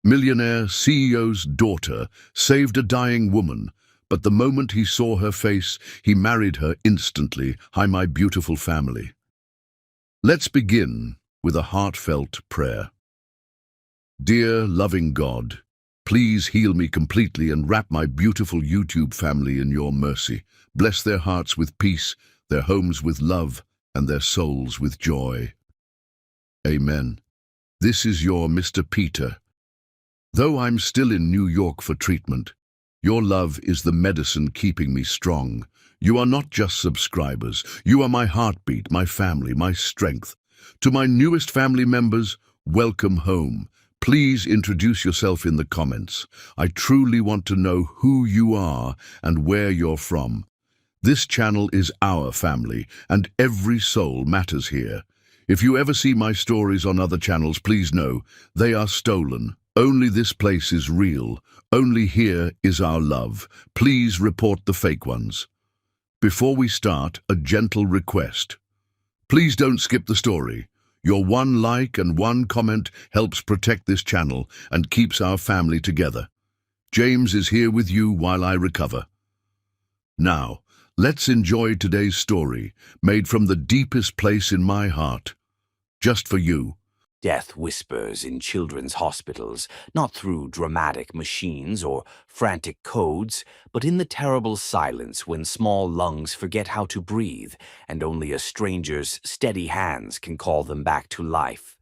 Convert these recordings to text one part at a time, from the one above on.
Millionaire CEO's daughter saved a dying woman, but the moment he saw her face, he married her instantly. Hi, my beautiful family. Let's begin with a heartfelt prayer. Dear loving God, please heal me completely and wrap my beautiful YouTube family in your mercy. Bless their hearts with peace, their homes with love, and their souls with joy. Amen. This is your Mr. Peter. Though I'm still in New York for treatment, your love is the medicine keeping me strong. You are not just subscribers. You are my heartbeat, my family, my strength. To my newest family members, welcome home. Please introduce yourself in the comments. I truly want to know who you are and where you're from. This channel is our family, and every soul matters here. If you ever see my stories on other channels, please know they are stolen. Only this place is real. Only here is our love. Please report the fake ones. Before we start, a gentle request. Please don't skip the story. Your one like and one comment helps protect this channel and keeps our family together. James is here with you while I recover. Now, let's enjoy today's story, made from the deepest place in my heart. Just for you. Death whispers in children's hospitals, not through dramatic machines or frantic codes, but in the terrible silence when small lungs forget how to breathe and only a stranger's steady hands can call them back to life.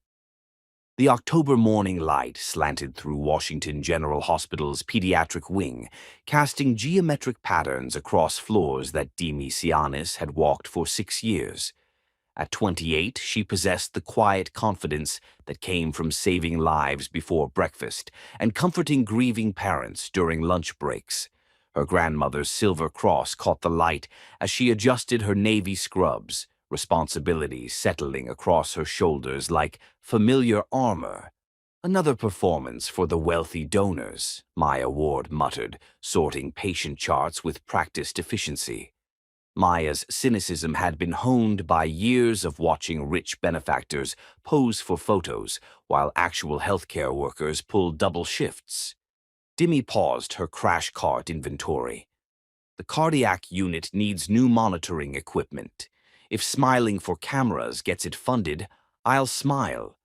The October morning light slanted through Washington General Hospital's pediatric wing, casting geometric patterns across floors that Demi Sianis had walked for 6 years. At 28, she possessed the quiet confidence that came from saving lives before breakfast and comforting grieving parents during lunch breaks. Her grandmother's silver cross caught the light as she adjusted her navy scrubs, responsibility settling across her shoulders like familiar armor. Another performance for the wealthy donors, Maya Ward muttered, sorting patient charts with practiced efficiency. Maya's cynicism had been honed by years of watching rich benefactors pose for photos while actual healthcare workers pulled double shifts. Demi paused her crash cart inventory. The cardiac unit needs new monitoring equipment. If smiling for cameras gets it funded, I'll smile.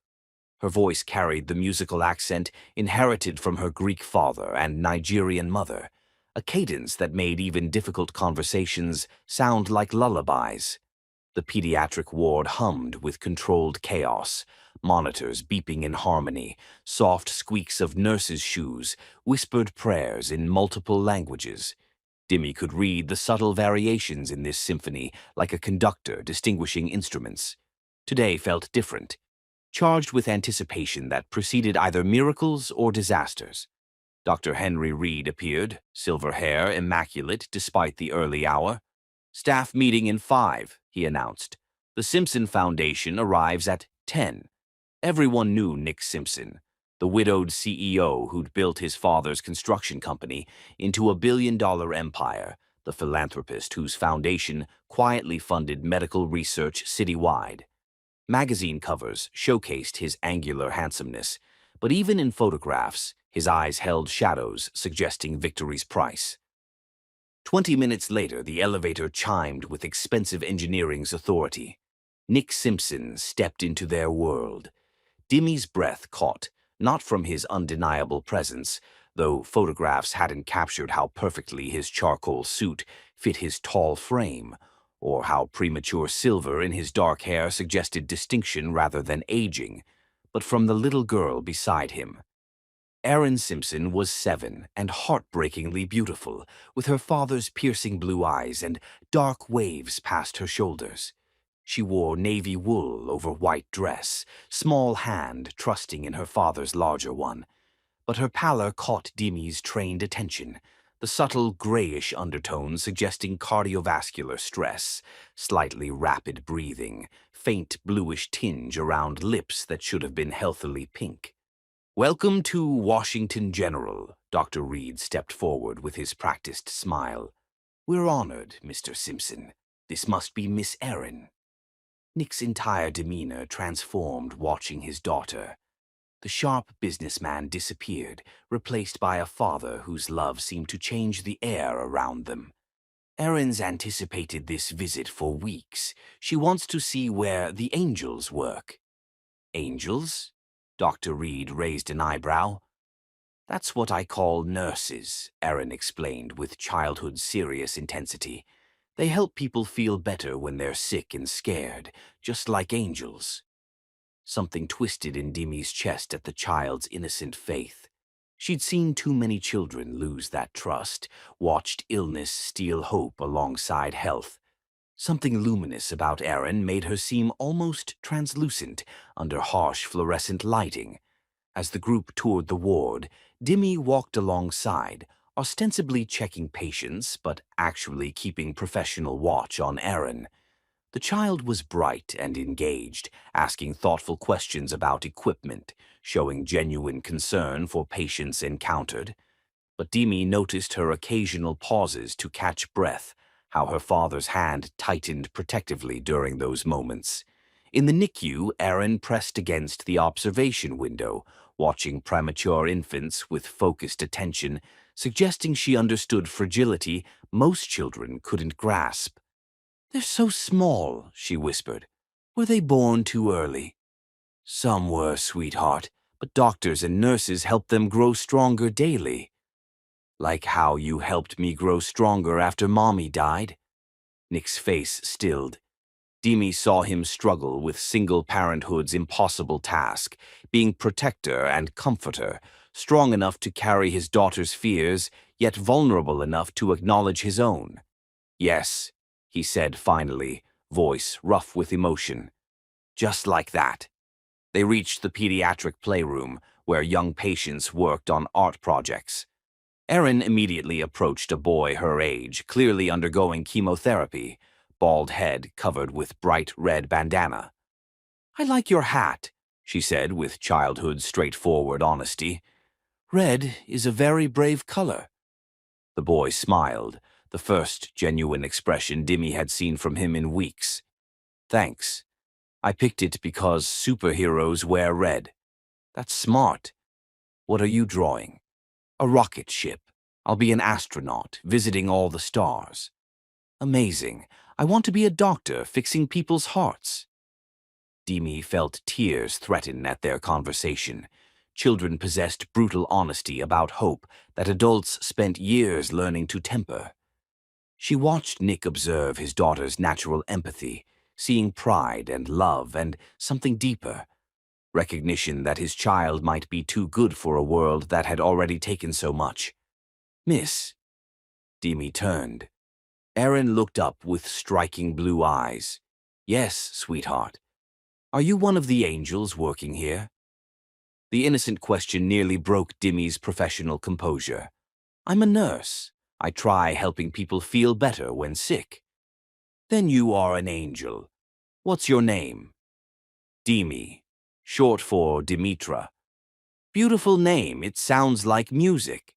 Her voice carried the musical accent inherited from her Greek father and Nigerian mother, a cadence that made even difficult conversations sound like lullabies. The pediatric ward hummed with controlled chaos, monitors beeping in harmony, soft squeaks of nurses' shoes, whispered prayers in multiple languages. Demi could read the subtle variations in this symphony like a conductor distinguishing instruments. Today felt different, charged with anticipation that preceded either miracles or disasters. Dr. Henry Reed appeared, silver hair immaculate despite the early hour. "Staff meeting in 5, he announced. "The Simpson Foundation arrives at 10. Everyone knew Nick Simpson, the widowed CEO who'd built his father's construction company into a billion-dollar empire, the philanthropist whose foundation quietly funded medical research citywide. Magazine covers showcased his angular handsomeness, but even in photographs, his eyes held shadows suggesting victory's price. 20 minutes later, the elevator chimed with expensive engineering's authority. Nick Simpson stepped into their world. Demi's breath caught, not from his undeniable presence, though photographs hadn't captured how perfectly his charcoal suit fit his tall frame, or how premature silver in his dark hair suggested distinction rather than aging, but from the little girl beside him. Erin Simpson was 7 and heartbreakingly beautiful, with her father's piercing blue eyes and dark waves past her shoulders. She wore navy wool over white dress, small hand trusting in her father's larger one. But her pallor caught Demi's trained attention, the subtle grayish undertone suggesting cardiovascular stress, slightly rapid breathing, faint bluish tinge around lips that should have been healthily pink. "Welcome to Washington General," Dr. Reed stepped forward with his practiced smile. "We're honored, Mr. Simpson. This must be Miss Erin." Nick's entire demeanor transformed watching his daughter. The sharp businessman disappeared, replaced by a father whose love seemed to change the air around them. Erin's anticipated this visit for weeks. She wants to see where the angels work. Angels? Dr. Reed raised an eyebrow. That's what I call nurses, Erin explained with childhood's serious intensity. They help people feel better when they're sick and scared, just like angels. Something twisted in Dimi's chest at the child's innocent faith. She'd seen too many children lose that trust, watched illness steal hope alongside health. Something luminous about Erin made her seem almost translucent under harsh fluorescent lighting. As the group toured the ward, Dimi walked alongside, ostensibly checking patients but actually keeping professional watch on Erin. The child was bright and engaged, asking thoughtful questions about equipment, showing genuine concern for patients encountered. But Dimi noticed her occasional pauses to catch breath, how her father's hand tightened protectively during those moments. In the NICU, Erin pressed against the observation window, watching premature infants with focused attention, suggesting she understood fragility most children couldn't grasp. "They're so small," she whispered. "Were they born too early?" "Some were, sweetheart, but doctors and nurses help them grow stronger daily. Like how you helped me grow stronger after Mommy died?" Nick's face stilled. Dimi saw him struggle with single parenthood's impossible task, being protector and comforter, strong enough to carry his daughter's fears, yet vulnerable enough to acknowledge his own. "Yes," he said finally, voice rough with emotion. Just like that. They reached the pediatric playroom, where young patients worked on art projects. Erin immediately approached a boy her age, clearly undergoing chemotherapy, bald head covered with bright red bandana. "I like your hat," she said with childhood's straightforward honesty. "Red is a very brave color." The boy smiled, the first genuine expression Dimi had seen from him in weeks. "Thanks. I picked it because superheroes wear red." "That's smart. What are you drawing?" "A rocket ship. I'll be an astronaut, visiting all the stars." "Amazing. I want to be a doctor, fixing people's hearts." Dimi felt tears threaten at their conversation. Children possessed brutal honesty about hope that adults spent years learning to temper. She watched Nick observe his daughter's natural empathy, seeing pride and love and something deeper, recognition that his child might be too good for a world that had already taken so much. "Miss." Dimi turned. Erin looked up with striking blue eyes. "Yes, sweetheart. Are you one of the angels working here?" The innocent question nearly broke Dimi's professional composure. "I'm a nurse. I try helping people feel better when sick." "Then you are an angel. What's your name?" "Dimi, short for Dimitra." "Beautiful name. It sounds like music."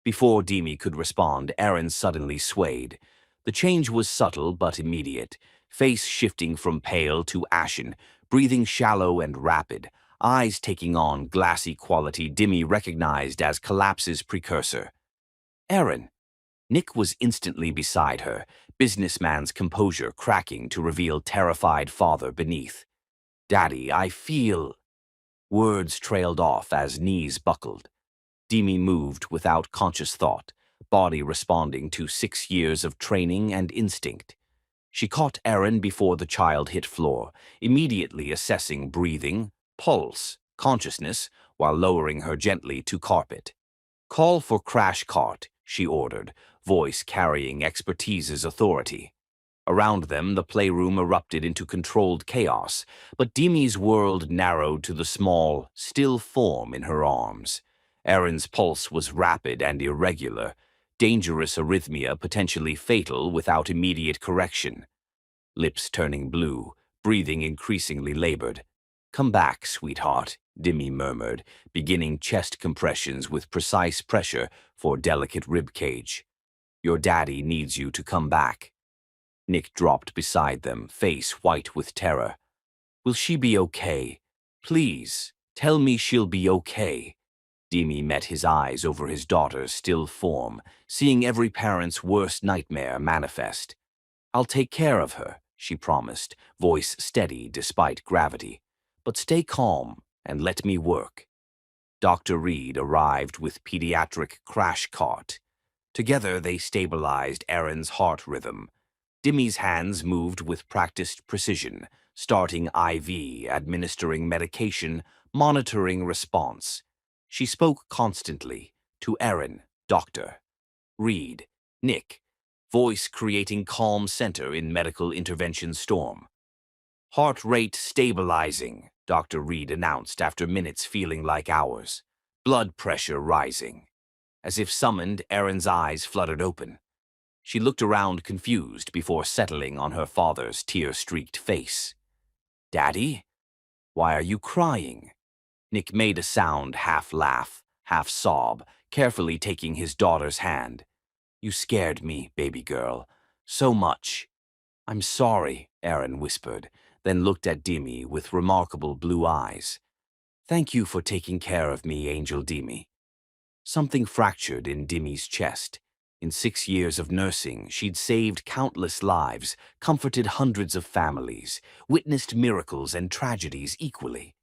Before Dimi could respond, Erin suddenly swayed. The change was subtle but immediate, face shifting from pale to ashen, breathing shallow and rapid, eyes taking on glassy quality Dimi recognized as collapse's precursor. "Erin." Nick was instantly beside her, businessman's composure cracking to reveal terrified father beneath. "Daddy, I feel—" Words trailed off as knees buckled. Dimi moved without conscious thought, body responding to 6 years of training and instinct. She caught Erin before the child hit floor, immediately assessing breathing, pulse, consciousness, while lowering her gently to carpet. "Call for crash cart," she ordered, voice carrying expertise's authority. Around them, the playroom erupted into controlled chaos, but Dimi's world narrowed to the small, still form in her arms. Erin's pulse was rapid and irregular, dangerous arrhythmia potentially fatal without immediate correction. Lips turning blue, breathing increasingly labored. "Come back, sweetheart," Dimi murmured, beginning chest compressions with precise pressure for delicate rib cage. "Your daddy needs you to come back." Nick dropped beside them, face white with terror. "Will she be okay? Please." Tell me she'll be okay. Demi met his eyes over his daughter's still form, seeing every parent's worst nightmare manifest. I'll take care of her, she promised, voice steady despite gravity. But stay calm and let me work. Dr. Reed arrived with pediatric crash cart. Together they stabilized Erin's heart rhythm. Demi's hands moved with practiced precision, starting IV, administering medication, monitoring response. She spoke constantly to Erin, Doctor, Reed, Nick, voice creating calm center in medical intervention storm. Heart rate stabilizing, Dr. Reed announced after minutes feeling like hours. Blood pressure rising. As if summoned, Erin's eyes fluttered open. She looked around confused before settling on her father's tear-streaked face. Daddy? Why are you crying? Nick made a sound, half laugh, half sob, carefully taking his daughter's hand. You scared me, baby girl. So much. I'm sorry, Erin whispered, then looked at Demi with remarkable blue eyes. Thank you for taking care of me, Angel Demi. Something fractured in Demi's chest. In 6 years of nursing, she'd saved countless lives, comforted hundreds of families, witnessed miracles and tragedies equally.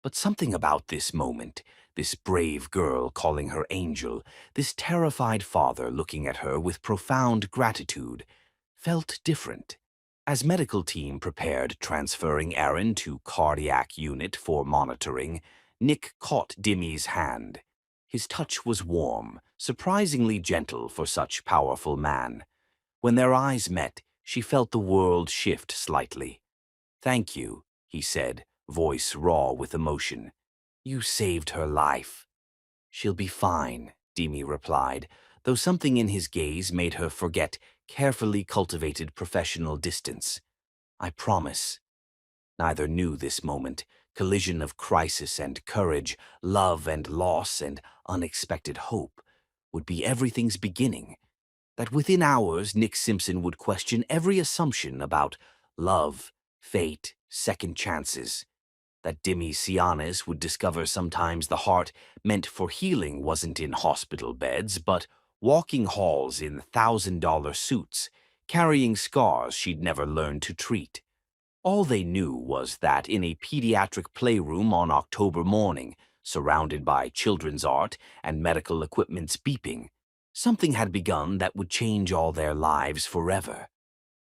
But something about this moment, this brave girl calling her angel, this terrified father looking at her with profound gratitude, felt different. As medical team prepared transferring Erin to cardiac unit for monitoring, Nick caught Demi's hand. His touch was warm, surprisingly gentle for such powerful man. When their eyes met, she felt the world shift slightly. Thank you, he said, voice raw with emotion. You saved her life. She'll be fine, Demi replied, though something in his gaze made her forget carefully cultivated professional distance. I promise. Neither knew this moment, collision of crisis and courage, love and loss and unexpected hope, would be everything's beginning. That within hours Nick Simpson would question every assumption about love, fate, second chances. That Demi Sianis would discover sometimes the heart meant for healing wasn't in hospital beds, but walking halls in $1,000 suits, carrying scars she'd never learned to treat. All they knew was that in a pediatric playroom on October morning, surrounded by children's art and medical equipment's beeping, something had begun that would change all their lives forever.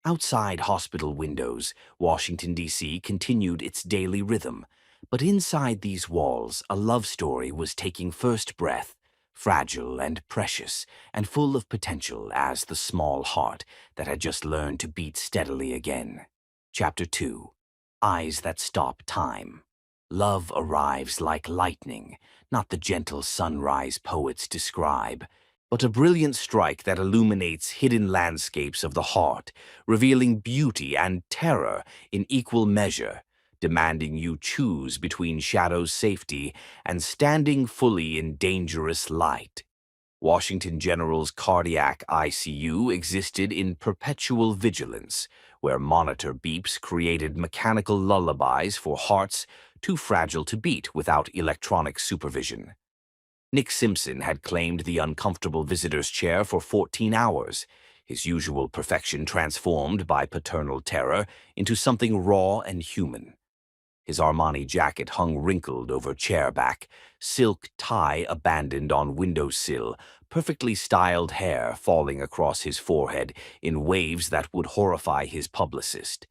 Outside hospital windows, Washington, D.C. continued its daily rhythm, but inside these walls, a love story was taking first breath, fragile and precious, and full of potential as the small heart that had just learned to beat steadily again. Chapter 2. Eyes That Stop Time. Love arrives like lightning, not the gentle sunrise poets describe, but a brilliant strike that illuminates hidden landscapes of the heart, revealing beauty and terror in equal measure, demanding you choose between shadow's safety and standing fully in dangerous light. Washington General's cardiac ICU existed in perpetual vigilance, where monitor beeps created mechanical lullabies for hearts too fragile to beat without electronic supervision. Nick Simpson had claimed the uncomfortable visitor's chair for 14 hours, his usual perfection transformed by paternal terror into something raw and human. His Armani jacket hung wrinkled over chair back, silk tie abandoned on windowsill, perfectly styled hair falling across his forehead in waves that would horrify his publicist.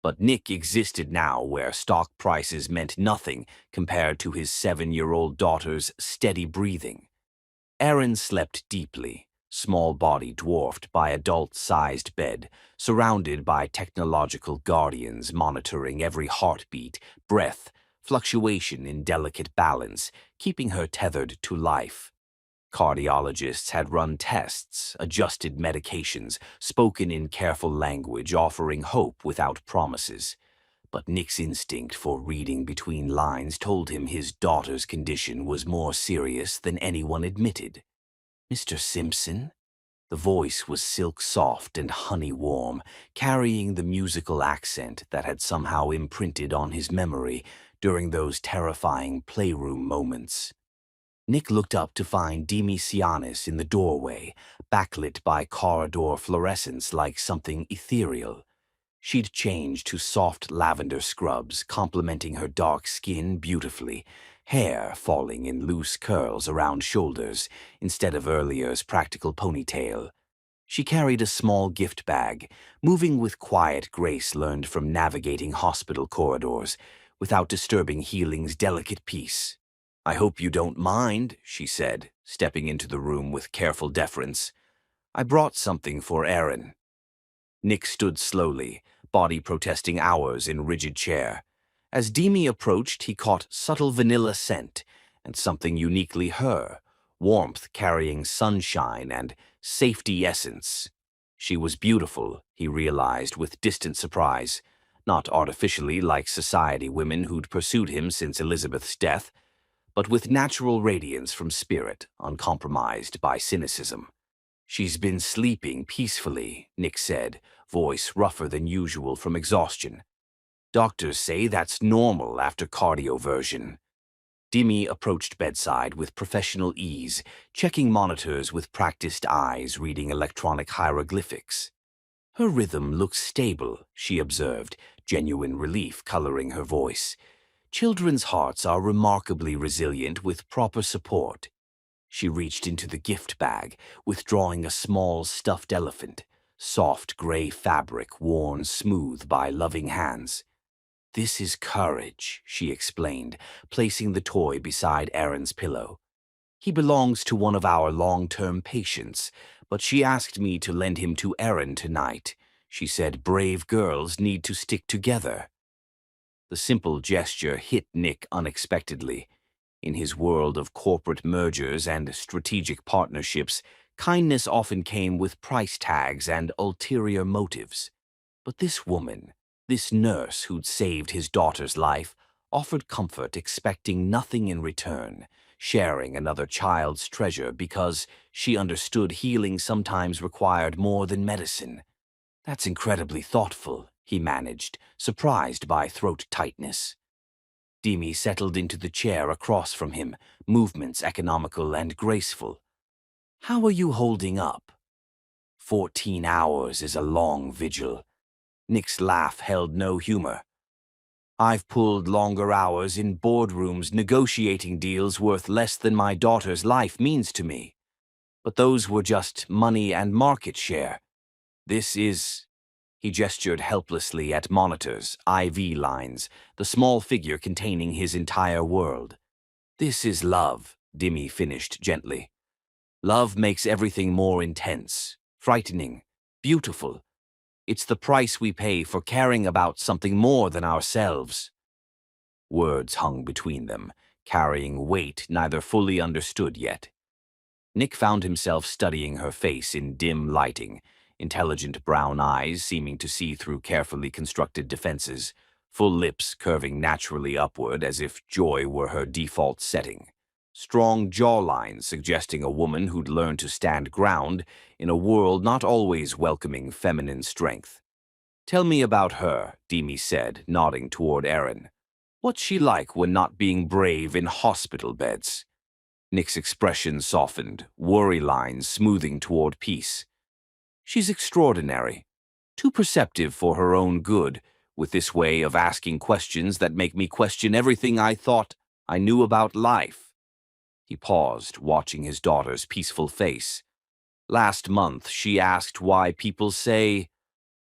But Nick existed now where stock prices meant nothing compared to his 7-year-old daughter's steady breathing. Erin slept deeply, small body dwarfed by adult-sized bed, surrounded by technological guardians monitoring every heartbeat, breath, fluctuation in delicate balance, keeping her tethered to life. Cardiologists had run tests, adjusted medications, spoken in careful language, offering hope without promises. But Nick's instinct for reading between lines told him his daughter's condition was more serious than anyone admitted. Mr. Simpson? The voice was silk-soft and honey-warm, carrying the musical accent that had somehow imprinted on his memory, during those terrifying playroom moments. Nick looked up to find Demi Sianis in the doorway, backlit by corridor fluorescence like something ethereal. She'd changed to soft lavender scrubs, complementing her dark skin beautifully, hair falling in loose curls around shoulders instead of earlier's practical ponytail. She carried a small gift bag, moving with quiet grace learned from navigating hospital corridors, without disturbing healing's delicate peace. "I hope you don't mind," she said, stepping into the room with careful deference. "I brought something for Aaron." Nick stood slowly, body protesting hours in rigid chair. As Demi approached, he caught subtle vanilla scent and something uniquely her, warmth carrying sunshine and safety essence. She was beautiful, he realized with distant surprise, not artificially like society women who'd pursued him since Elizabeth's death, but with natural radiance from spirit, uncompromised by cynicism. "She's been sleeping peacefully," Nick said, voice rougher than usual from exhaustion. "Doctors say that's normal after cardioversion." Demi approached bedside with professional ease, checking monitors with practiced eyes, reading electronic hieroglyphics. "Her rhythm looks stable," she observed, genuine relief coloring her voice. "Children's hearts are remarkably resilient with proper support." She reached into the gift bag, withdrawing a small stuffed elephant, soft gray fabric worn smooth by loving hands. "This is courage," she explained, placing the toy beside Aaron's pillow. "He belongs to one of our long-term patients, but she asked me to lend him to Aaron tonight. She said brave girls need to stick together." The simple gesture hit Nick unexpectedly. In his world of corporate mergers and strategic partnerships, kindness often came with price tags and ulterior motives. But this woman, this nurse who'd saved his daughter's life, offered comfort expecting nothing in return, sharing another child's treasure because she understood healing sometimes required more than medicine. "That's incredibly thoughtful," he managed, surprised by throat tightness. Demi settled into the chair across from him, movements economical and graceful. "How are you holding up?" 14 hours is a long vigil." Nick's laugh held no humor. "I've pulled longer hours in boardrooms negotiating deals worth less than my daughter's life means to me. But those were just money and market share. This is—" He gestured helplessly at monitors, IV lines, the small figure containing his entire world. "This is love," Demi finished gently. "Love makes everything more intense, frightening, beautiful. It's the price we pay for caring about something more than ourselves." Words hung between them, carrying weight neither fully understood yet. Nick found himself studying her face in dim lighting, intelligent brown eyes seeming to see through carefully constructed defenses, full lips curving naturally upward as if joy were her default setting, strong jawlines suggesting a woman who'd learned to stand ground in a world not always welcoming feminine strength. "Tell me about her," Demi said, nodding toward Aaron. "What's she like when not being brave in hospital beds?" Nick's expression softened, worry lines smoothing toward peace. "She's extraordinary, too perceptive for her own good, with this way of asking questions that make me question everything I thought I knew about life." He paused, watching his daughter's peaceful face. "Last month, she asked why people say,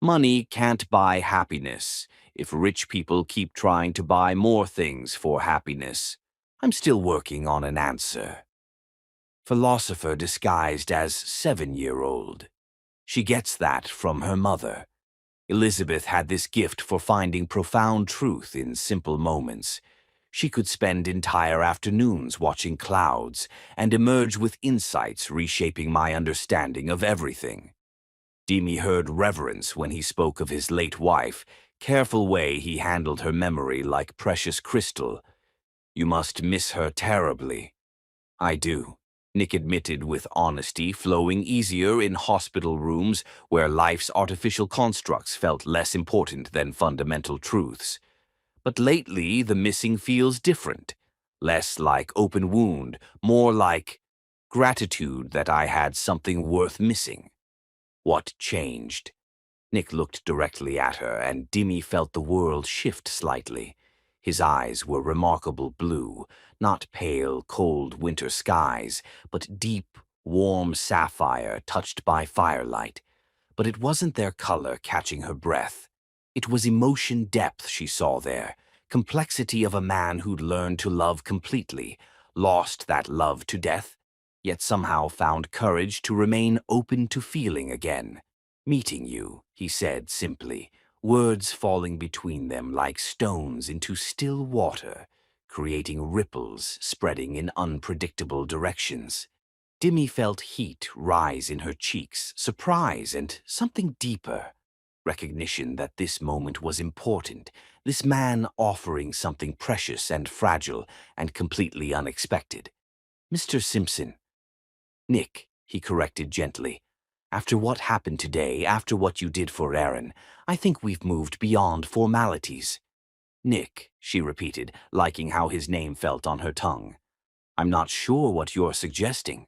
'Money can't buy happiness,' if rich people keep trying to buy more things for happiness. I'm still working on an answer." Philosopher disguised as 7-year-old. She gets that from her mother. Elizabeth had this gift for finding profound truth in simple moments. She could spend entire afternoons watching clouds and emerge with insights reshaping my understanding of everything. Demi heard reverence when he spoke of his late wife, careful way he handled her memory like precious crystal. "You must miss her terribly." "I do," Nick admitted with honesty flowing easier in hospital rooms where life's artificial constructs felt less important than fundamental truths. But lately, the missing feels different. Less like open wound, more like gratitude that I had something worth missing. What changed? Nick looked directly at her, and Dimmy felt the world shift slightly. His eyes were remarkable blue, not pale, cold winter skies, but deep, warm sapphire touched by firelight. But it wasn't their color catching her breath. It was emotion depth she saw there, complexity of a man who'd learned to love completely, lost that love to death, yet somehow found courage to remain open to feeling again. "Meeting you," he said simply, words falling between them like stones into still water, creating ripples spreading in unpredictable directions. Dimmy felt heat rise in her cheeks, surprise and something deeper. Recognition that this moment was important, this man offering something precious and fragile and completely unexpected. "Mr. Simpson." "Nick," he corrected gently. "After what happened today, after what you did for Aaron, I think we've moved beyond formalities." "Nick," she repeated, liking how his name felt on her tongue. "I'm not sure what you're suggesting."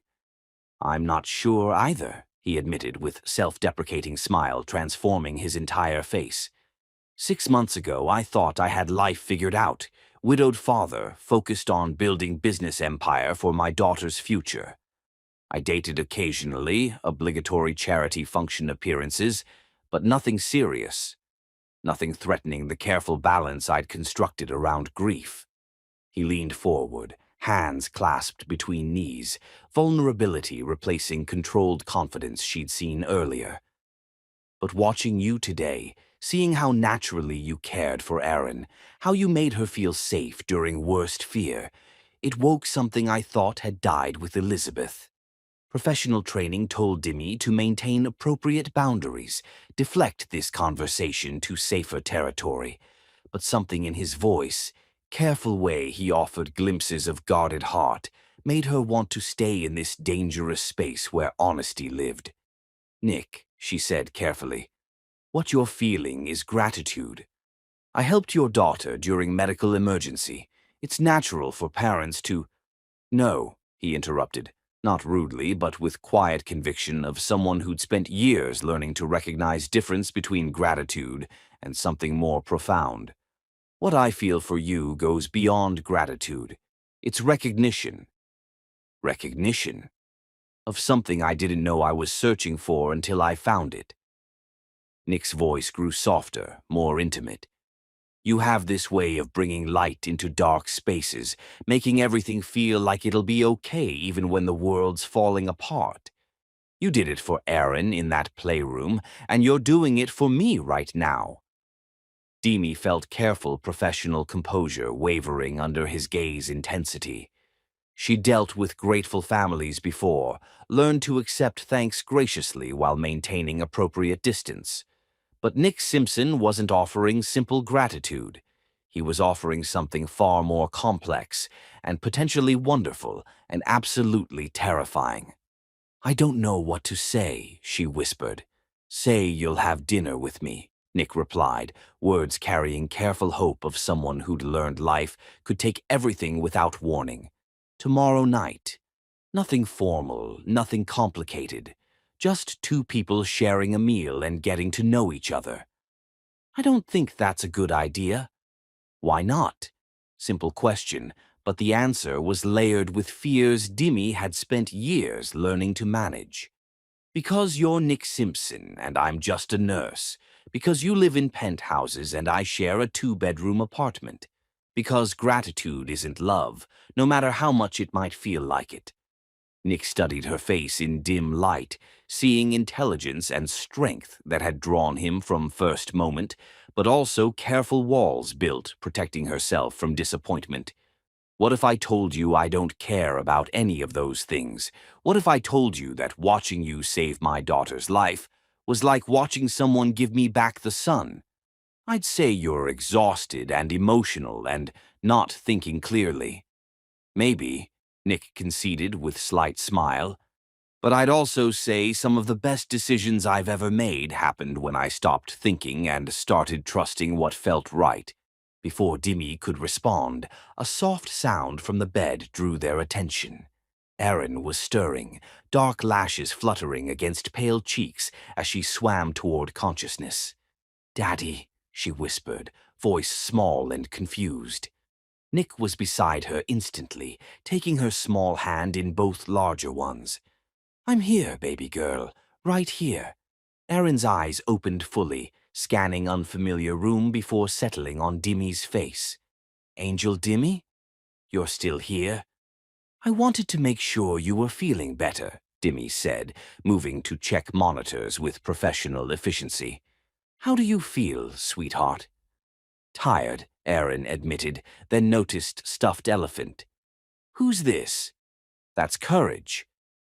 "I'm not sure either," he admitted with self-deprecating smile transforming his entire face. 6 months ago, I thought I had life figured out. Widowed father, focused on building business empire for my daughter's future. I dated occasionally, obligatory charity function appearances, but nothing serious. Nothing threatening the careful balance I'd constructed around grief. He leaned forward, hands clasped between knees, vulnerability replacing controlled confidence she'd seen earlier. But watching you today, seeing how naturally you cared for Erin, how you made her feel safe during worst fear, it woke something I thought had died with Elizabeth. Professional training told Dimmy to maintain appropriate boundaries, deflect this conversation to safer territory. But something in his voice, careful way he offered glimpses of guarded heart, made her want to stay in this dangerous space where honesty lived. "Nick," she said carefully, "what you're feeling is gratitude. I helped your daughter during medical emergency. It's natural for parents to—" "No," he interrupted, not rudely but with quiet conviction of someone who'd spent years learning to recognize difference between gratitude and something more profound. "What I feel for you goes beyond gratitude. It's recognition. Recognition of something I didn't know I was searching for until I found it." Nick's voice grew softer, more intimate. "You have this way of bringing light into dark spaces, making everything feel like it'll be okay even when the world's falling apart. You did it for Aaron in that playroom, and you're doing it for me right now." Demi felt careful professional composure wavering under his gaze intensity. She dealt with grateful families before, learned to accept thanks graciously while maintaining appropriate distance. But Nick Simpson wasn't offering simple gratitude. He was offering something far more complex and potentially wonderful and absolutely terrifying. "I don't know what to say," she whispered. "Say you'll have dinner with me," Nick replied, words carrying careful hope of someone who'd learned life could take everything without warning. "Tomorrow night. Nothing formal, nothing complicated. Just two people sharing a meal and getting to know each other." "I don't think that's a good idea." "Why not?" Simple question, but the answer was layered with fears Dimmy had spent years learning to manage. "Because you're Nick Simpson and I'm just a nurse. Because you live in penthouses and I share a 2-bedroom apartment. Because gratitude isn't love, no matter how much it might feel like it." Nick studied her face in dim light, seeing intelligence and strength that had drawn him from first moment, but also careful walls built, protecting herself from disappointment. "What if I told you I don't care about any of those things? What if I told you that watching you save my daughter's life was like watching someone give me back the sun? I'd say you're exhausted and emotional and not thinking clearly." "Maybe," Nick conceded with slight smile, "but I'd also say some of the best decisions I've ever made happened when I stopped thinking and started trusting what felt right." Before Dimmy could respond, a soft sound from the bed drew their attention. Erin was stirring, dark lashes fluttering against pale cheeks as she swam toward consciousness. "Daddy," she whispered, voice small and confused. Nick was beside her instantly, taking her small hand in both larger ones. "I'm here, baby girl, right here." Erin's eyes opened fully, scanning unfamiliar room before settling on Dimmy's face. "Angel Dimmy? You're still here?" "I wanted to make sure you were feeling better," Dimmy said, moving to check monitors with professional efficiency. "How do you feel, sweetheart?" "Tired," Erin admitted, then noticed Stuffed Elephant. "Who's this?" "That's Courage.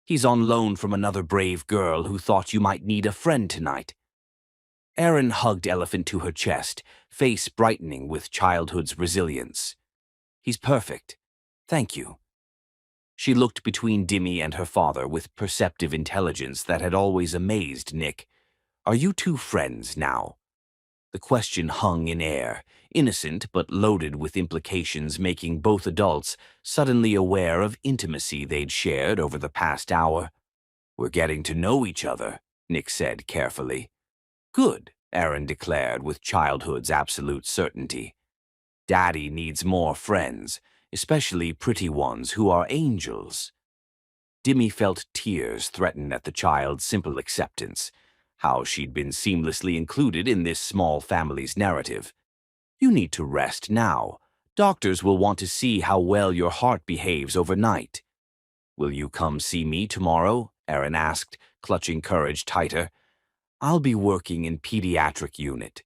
He's on loan from another brave girl who thought you might need a friend tonight." Erin hugged Elephant to her chest, face brightening with childhood's resilience. "He's perfect. Thank you." She looked between Dimmy and her father with perceptive intelligence that had always amazed Nick. "Are you two friends now?" The question hung in air, innocent but loaded with implications, making both adults suddenly aware of intimacy they'd shared over the past hour. "We're getting to know each other," Nick said carefully. "Good," Erin declared with childhood's absolute certainty. "Daddy needs more friends, especially pretty ones who are angels." Dimmy felt tears threaten at the child's simple acceptance. How she'd been seamlessly included in this small family's narrative. "You need to rest now. Doctors will want to see how well your heart behaves overnight." "Will you come see me tomorrow?" Erin asked, clutching Courage tighter. "I'll be working in pediatric unit.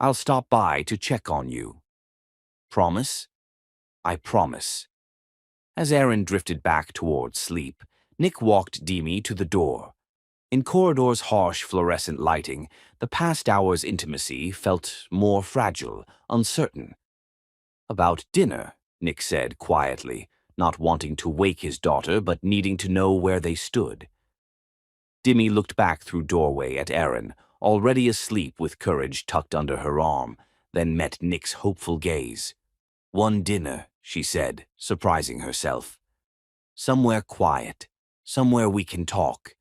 I'll stop by to check on you." "Promise?" "I promise." As Erin drifted back toward sleep, Nick walked Dimmy to the door. In corridor's harsh fluorescent lighting, the past hour's intimacy felt more fragile, uncertain. "About dinner," Nick said quietly, not wanting to wake his daughter but needing to know where they stood. Dimmy looked back through doorway at Erin, already asleep with Courage tucked under her arm, then met Nick's hopeful gaze. "One dinner," she said, surprising herself. "Somewhere quiet, somewhere we can talk."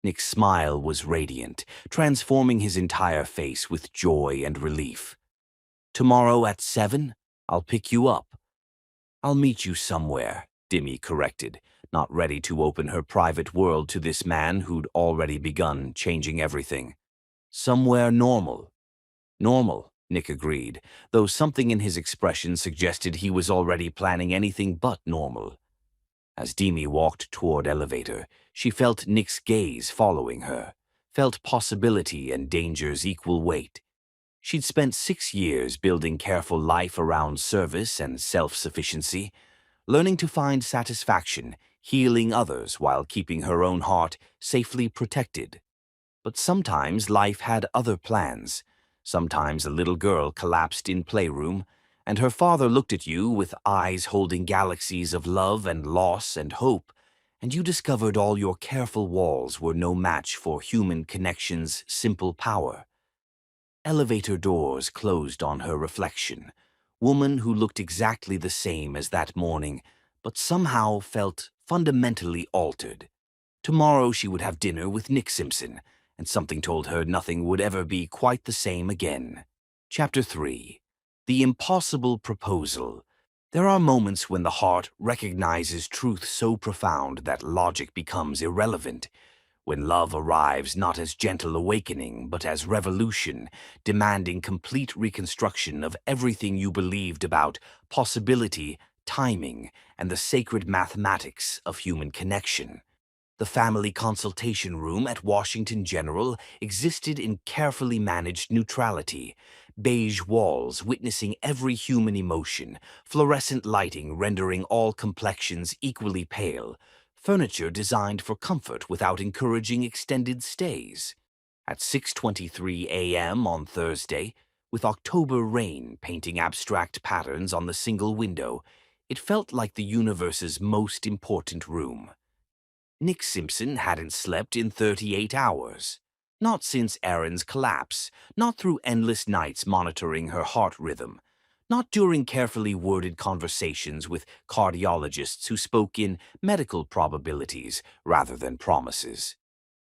Nick's smile was radiant, transforming his entire face with joy and relief. "Tomorrow at 7, I'll pick you up." "I'll meet you somewhere," Dimmy corrected, not ready to open her private world to this man who'd already begun changing everything. "Somewhere normal." "Normal," Nick agreed, though something in his expression suggested he was already planning anything but normal. As Dimmy walked toward elevator, she felt Nick's gaze following her, felt possibility and danger's equal weight. She'd spent 6 years building careful life around service and self-sufficiency, learning to find satisfaction, healing others while keeping her own heart safely protected. But sometimes life had other plans. Sometimes a little girl collapsed in playroom, and her father looked at you with eyes holding galaxies of love and loss and hope, and you discovered all your careful walls were no match for human connection's simple power. Elevator doors closed on her reflection, woman who looked exactly the same as that morning, but somehow felt fundamentally altered. Tomorrow she would have dinner with Nick Simpson, and something told her nothing would ever be quite the same again. Chapter 3. The Impossible Proposal. There are moments when the heart recognizes truth so profound that logic becomes irrelevant. When love arrives not as gentle awakening, but as revolution, demanding complete reconstruction of everything you believed about possibility, timing, and the sacred mathematics of human connection. The family consultation room at Washington General existed in carefully managed neutrality, beige walls witnessing every human emotion, fluorescent lighting rendering all complexions equally pale, furniture designed for comfort without encouraging extended stays. At 6:23 a.m. on Thursday, with October rain painting abstract patterns on the single window, it felt like the universe's most important room. Nick Simpson hadn't slept in 38 hours. Not since Erin's collapse, not through endless nights monitoring her heart rhythm, Not during carefully worded conversations with cardiologists who spoke in medical probabilities rather than promises.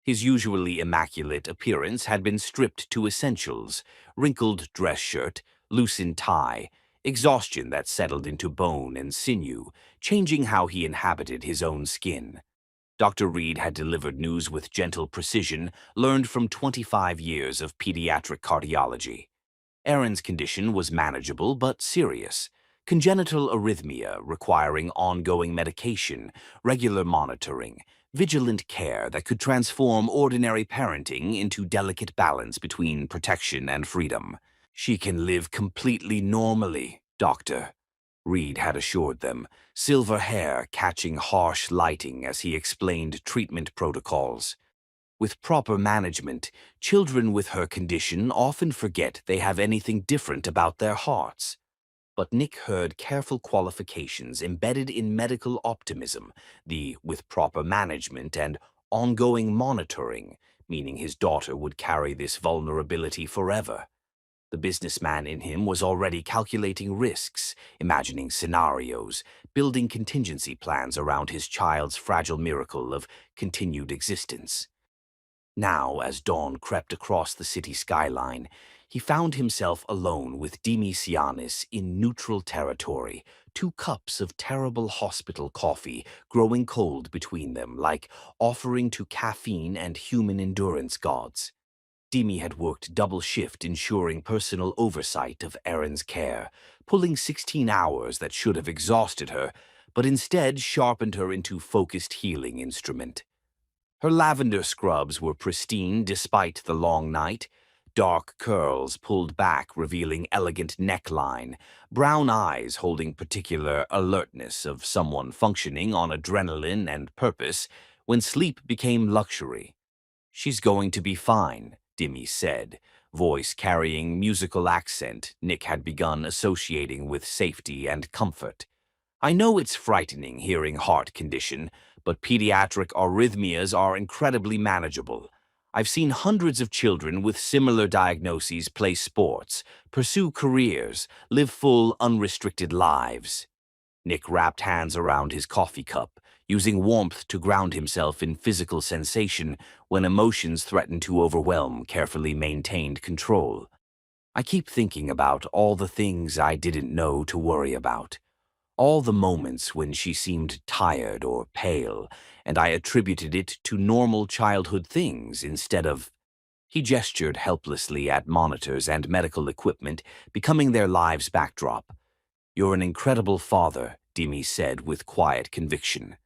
His usually immaculate appearance had been stripped to essentials: wrinkled dress shirt, loosened tie, exhaustion that settled into bone and sinew, changing how he inhabited his own skin. Dr. Reed had delivered news with gentle precision, learned from 25 years of pediatric cardiology. Aaron's condition was manageable but serious: congenital arrhythmia requiring ongoing medication, regular monitoring, vigilant care that could transform ordinary parenting into delicate balance between protection and freedom. "She can live completely normally, doctor," Reed had assured them, silver hair catching harsh lighting as he explained treatment protocols. "With proper management, children with her condition often forget they have anything different about their hearts." But Nick heard careful qualifications embedded in medical optimism, the "with proper management" and "ongoing monitoring," meaning his daughter would carry this vulnerability forever. The businessman in him was already calculating risks, imagining scenarios, building contingency plans around his child's fragile miracle of continued existence. Now, as dawn crept across the city skyline, he found himself alone with Demisianis in neutral territory, 2 cups of terrible hospital coffee growing cold between them, like offering to caffeine and human endurance gods. Demi had worked double shift ensuring personal oversight of Aaron's care, pulling 16 hours that should have exhausted her, but instead sharpened her into focused healing instrument. Her lavender scrubs were pristine despite the long night: dark curls pulled back revealing elegant neckline, brown eyes holding particular alertness of someone functioning on adrenaline and purpose when sleep became luxury. "She's going to be fine," Demi said, voice carrying musical accent Nick had begun associating with safety and comfort. "I know it's frightening hearing heart condition, but pediatric arrhythmias are incredibly manageable. I've seen hundreds of children with similar diagnoses play sports, pursue careers, live full, unrestricted lives." Nick wrapped hands around his coffee cup, using warmth to ground himself in physical sensation when emotions threatened to overwhelm carefully maintained control. "I keep thinking about all the things I didn't know to worry about. All the moments when she seemed tired or pale, and I attributed it to normal childhood things instead of—" He gestured helplessly at monitors and medical equipment, becoming their lives' backdrop. "You're an incredible father," Demi said with quiet conviction.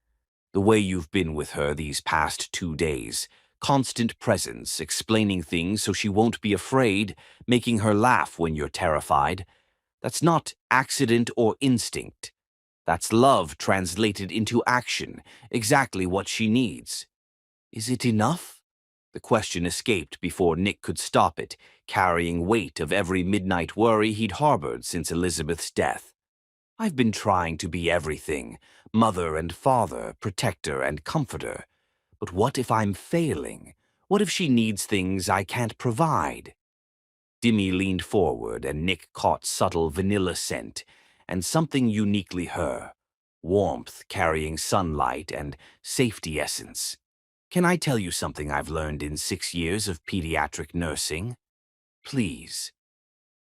"The way you've been with her these past 2 days, constant presence, explaining things so she won't be afraid, making her laugh when you're terrified. That's not accident or instinct. That's love translated into action, exactly what she needs." "Is it enough?" The question escaped before Nick could stop it, carrying weight of every midnight worry he'd harbored since Elizabeth's death. "I've been trying to be everything: mother and father, protector and comforter. But what if I'm failing? What if she needs things I can't provide?" Demi leaned forward and Nick caught subtle vanilla scent and something uniquely her: warmth carrying sunlight and safety essence. "Can I tell you something I've learned in 6 years of pediatric nursing? Please."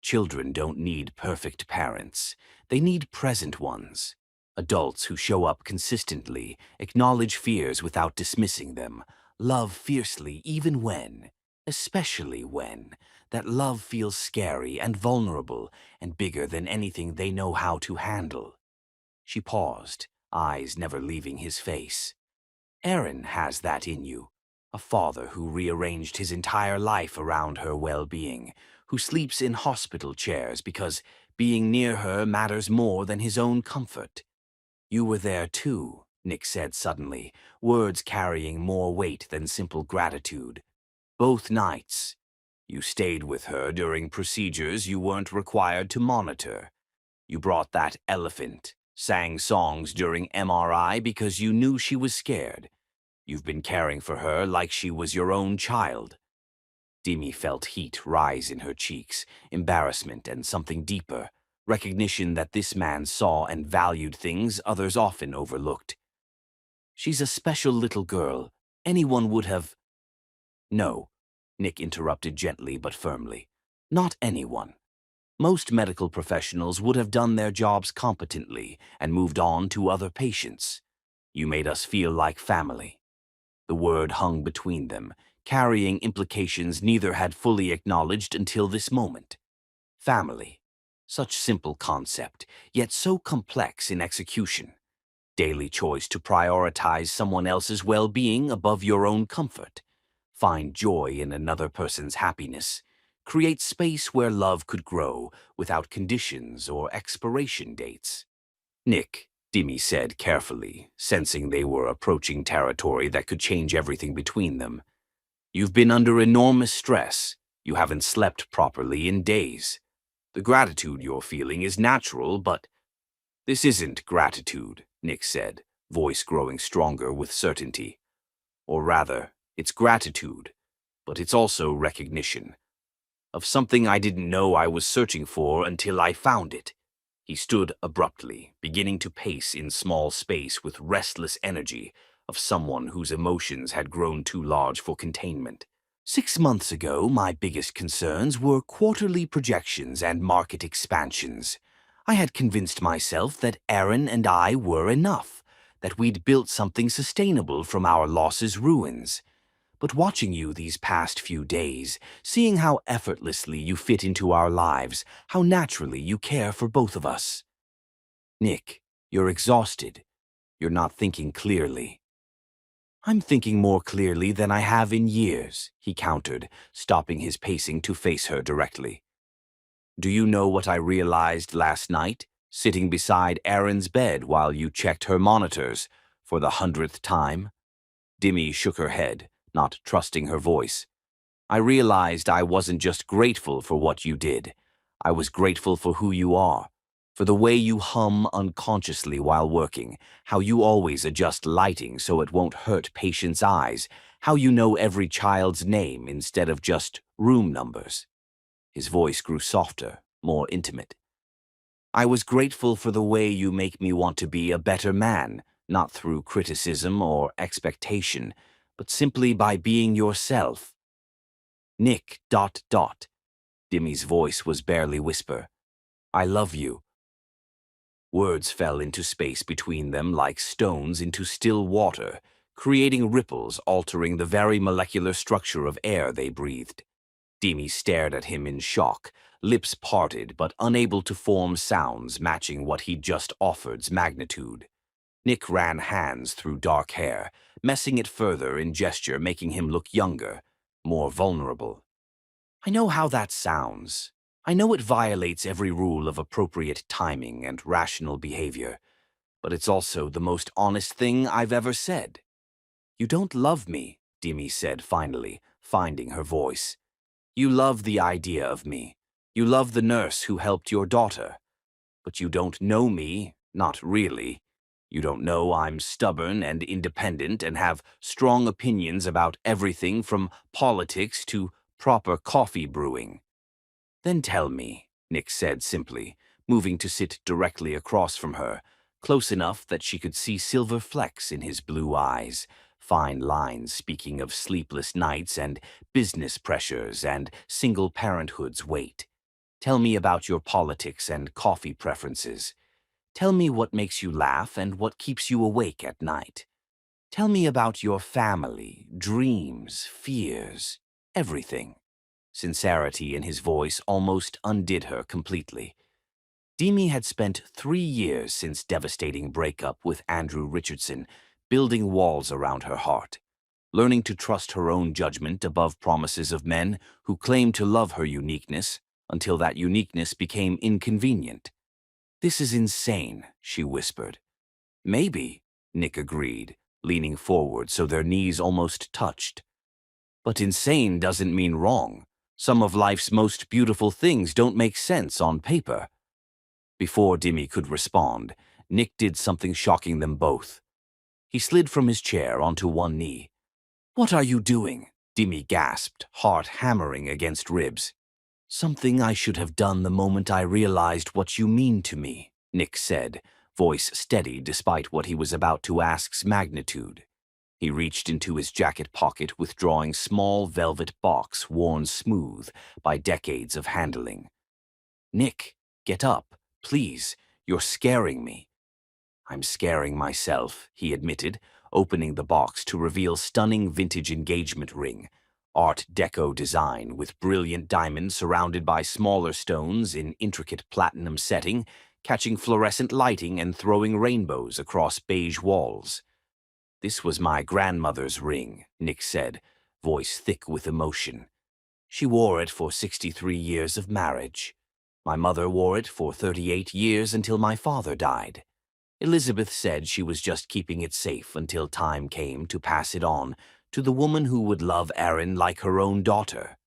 Children don't need perfect parents. They need present ones. Adults who show up consistently, acknowledge fears without dismissing them, love fiercely even when, especially when, that love feels scary and vulnerable and bigger than anything they know how to handle. She paused, eyes never leaving his face. "Aaron has that in you. A father who rearranged his entire life around her well-being, who sleeps in hospital chairs because being near her matters more than his own comfort." "You were there too," Nick said suddenly, words carrying more weight than simple gratitude. "Both nights. You stayed with her during procedures you weren't required to monitor. You brought that elephant, sang songs during MRI because you knew she was scared. You've been caring for her like she was your own child." Demi felt heat rise in her cheeks, embarrassment and something deeper: Recognition that this man saw and valued things others often overlooked. She's a special little girl. Anyone would have... No, Nick interrupted gently but firmly. Not anyone. Most medical professionals would have done their jobs competently and moved on to other patients. You made us feel like family. The word hung between them, carrying implications neither had fully acknowledged until this moment. Family. Such simple concept, yet so complex in execution. Daily choice to prioritize someone else's well-being above your own comfort. Find joy in another person's happiness. Create space where love could grow without conditions or expiration dates. Nick, Dimi said carefully, sensing they were approaching territory that could change everything between them. You've been under enormous stress. You haven't slept properly in days. The gratitude you're feeling is natural, but this isn't gratitude, Nick said, voice growing stronger with certainty. Or rather, it's gratitude, but it's also recognition. Of something I didn't know I was searching for until I found it. He stood abruptly, beginning to pace in small space with restless energy of someone whose emotions had grown too large for containment. 6 months ago, my biggest concerns were quarterly projections and market expansions. I had convinced myself that Aaron and I were enough, that we'd built something sustainable from our losses' ruins. But watching you these past few days, seeing how effortlessly you fit into our lives, how naturally you care for both of us. Nick, you're exhausted. You're not thinking clearly. I'm thinking more clearly than I have in years, he countered, stopping his pacing to face her directly. Do you know what I realized last night, sitting beside Erin's bed while you checked her monitors for the 100th time? Dimi shook her head, not trusting her voice. I realized I wasn't just grateful for what you did. I was grateful for who you are, for the way you hum unconsciously while working, how you always adjust lighting so it won't hurt patients' eyes, how you know every child's name instead of just room numbers. His voice grew softer, more intimate. I was grateful for the way you make me want to be a better man, not through criticism or expectation, but simply by being yourself. Nick, ... Dimi's voice was barely whisper. I love you. Words fell into space between them like stones into still water, creating ripples altering the very molecular structure of air they breathed. Dimi stared at him in shock, lips parted but unable to form sounds matching what he'd just offered's magnitude. Nick ran hands through dark hair, messing it further in gesture, making him look younger, more vulnerable. I know how that sounds. I know it violates every rule of appropriate timing and rational behavior, but it's also the most honest thing I've ever said. You don't love me, Dimi said finally, finding her voice. You love the idea of me. You love the nurse who helped your daughter. But you don't know me, not really. You don't know I'm stubborn and independent and have strong opinions about everything from politics to proper coffee brewing. Then tell me, Nick said simply, moving to sit directly across from her, close enough that she could see silver flecks in his blue eyes, fine lines speaking of sleepless nights and business pressures and single parenthood's weight. Tell me about your politics and coffee preferences. Tell me what makes you laugh and what keeps you awake at night. Tell me about your family, dreams, fears, everything. Sincerity in his voice almost undid her completely. Dimi had spent 3 years since devastating breakup with Andrew Richardson, building walls around her heart, learning to trust her own judgment above promises of men who claimed to love her uniqueness until that uniqueness became inconvenient. This is insane, she whispered. Maybe, Nick agreed, leaning forward so their knees almost touched. But insane doesn't mean wrong. Some of life's most beautiful things don't make sense on paper. Before Dimi could respond, Nick did something shocking them both. He slid from his chair onto one knee. What are you doing? Dimi gasped, heart hammering against ribs. Something I should have done the moment I realized what you mean to me, Nick said, voice steady despite what he was about to ask's magnitude. He reached into his jacket pocket, withdrawing small velvet box worn smooth by decades of handling. Nick, get up, please. You're scaring me. I'm scaring myself, he admitted, opening the box to reveal stunning vintage engagement ring, Art Deco design with brilliant diamonds surrounded by smaller stones in intricate platinum setting, catching fluorescent lighting and throwing rainbows across beige walls. This was my grandmother's ring, Nick said, voice thick with emotion. She wore it for 63 years of marriage. My mother wore it for 38 years until my father died. Elizabeth said she was just keeping it safe until time came to pass it on to the woman who would love Erin like her own daughter.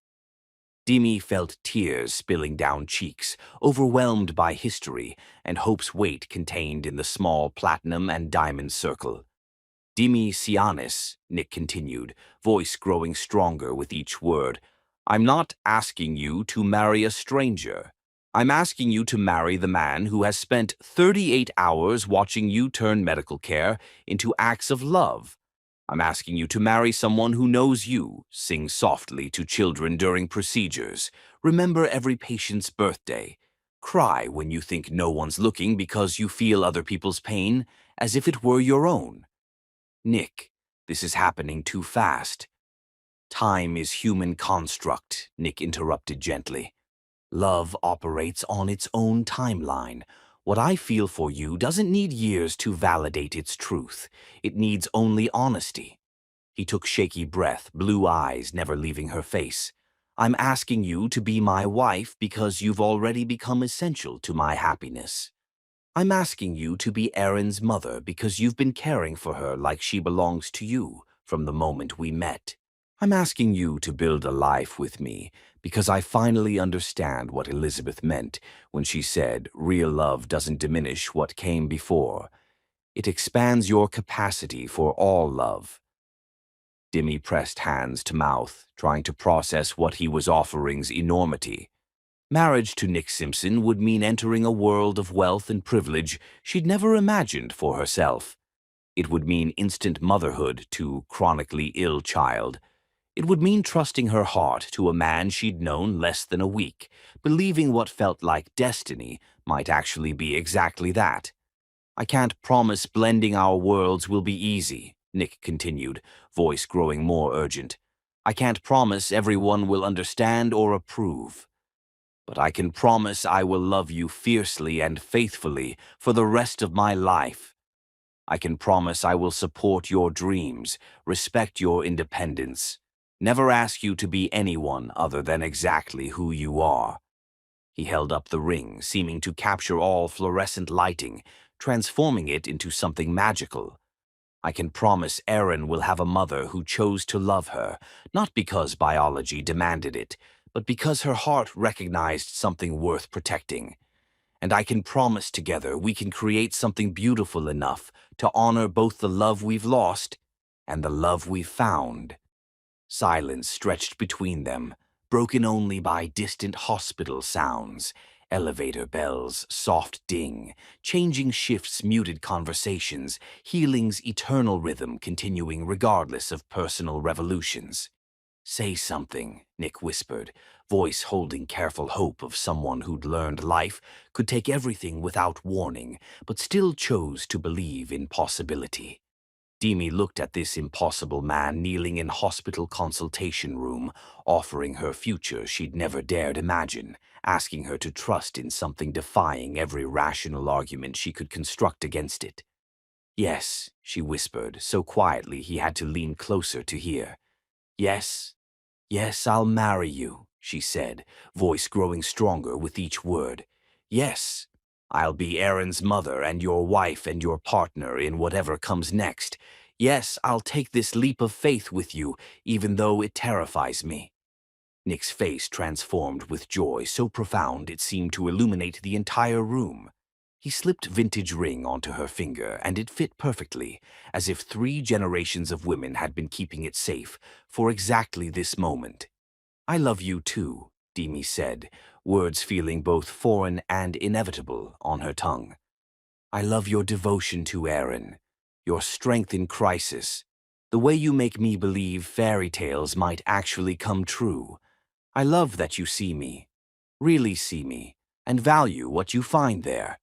Demi felt tears spilling down cheeks, overwhelmed by history and hope's weight contained in the small platinum and diamond circle. Demi Sianis, Nick continued, voice growing stronger with each word, I'm not asking you to marry a stranger. I'm asking you to marry the man who has spent 38 hours watching you turn medical care into acts of love. I'm asking you to marry someone who knows you, sing softly to children during procedures, remember every patient's birthday, cry when you think no one's looking because you feel other people's pain as if it were your own. Nick, this is happening too fast. Time is human construct, Nick interrupted gently. Love operates on its own timeline. What I feel for you doesn't need years to validate its truth. It needs only honesty. He took shaky breath, blue eyes never leaving her face. I'm asking you to be my wife because you've already become essential to my happiness. I'm asking you to be Erin's mother because you've been caring for her like she belongs to you from the moment we met. I'm asking you to build a life with me because I finally understand what Elizabeth meant when she said real love doesn't diminish what came before. It expands your capacity for all love. Demi pressed hands to mouth, trying to process what he was offering's enormity. Marriage to Nick Simpson would mean entering a world of wealth and privilege she'd never imagined for herself. It would mean instant motherhood to chronically ill child. It would mean trusting her heart to a man she'd known less than a week, believing what felt like destiny might actually be exactly that. I can't promise blending our worlds will be easy, Nick continued, voice growing more urgent. I can't promise everyone will understand or approve. But I can promise I will love you fiercely and faithfully for the rest of my life. I can promise I will support your dreams, respect your independence, never ask you to be anyone other than exactly who you are. He held up the ring, seeming to capture all fluorescent lighting, transforming it into something magical. I can promise Erin will have a mother who chose to love her, not because biology demanded it, but because her heart recognized something worth protecting. And I can promise together we can create something beautiful enough to honor both the love we've lost and the love we've found. Silence stretched between them, broken only by distant hospital sounds, elevator bells, soft ding, changing shifts muted conversations, healing's eternal rhythm continuing regardless of personal revolutions. Say something, Nick whispered, voice holding careful hope of someone who'd learned life could take everything without warning, but still chose to believe in possibility. Demi looked at this impossible man kneeling in hospital consultation room, offering her future she'd never dared imagine, asking her to trust in something defying every rational argument she could construct against it. Yes, she whispered, so quietly he had to lean closer to hear. Yes, yes, I'll marry you, she said, voice growing stronger with each word. Yes, I'll be Erin's mother and your wife and your partner in whatever comes next. Yes, I'll take this leap of faith with you, even though it terrifies me. Nick's face transformed with joy so profound it seemed to illuminate the entire room. He slipped vintage ring onto her finger, and it fit perfectly, as if 3 generations of women had been keeping it safe for exactly this moment. I love you too, Demi said, words feeling both foreign and inevitable on her tongue. I love your devotion to Aaron, your strength in crisis, the way you make me believe fairy tales might actually come true. I love that you see me, really see me, and value what you find there.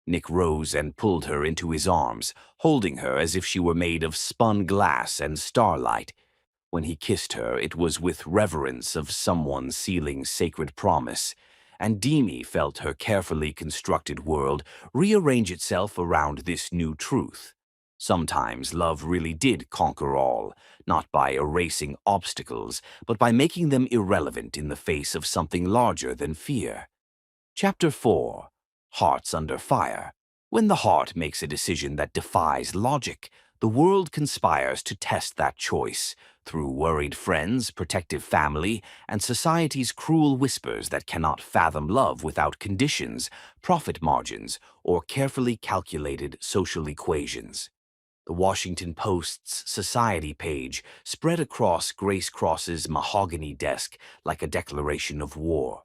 Nick rose and pulled her into his arms, holding her as if she were made of spun glass and starlight. When he kissed her, it was with reverence of someone sealing sacred promise, and Demi felt her carefully constructed world rearrange itself around this new truth. Sometimes love really did conquer all, not by erasing obstacles, but by making them irrelevant in the face of something larger than fear. Chapter 4. Hearts Under Fire. When the heart makes a decision that defies logic, the world conspires to test that choice through worried friends, protective family, and society's cruel whispers that cannot fathom love without conditions, profit margins, or carefully calculated social equations. The Washington Post's society page spread across Grace Cross's mahogany desk like a declaration of war.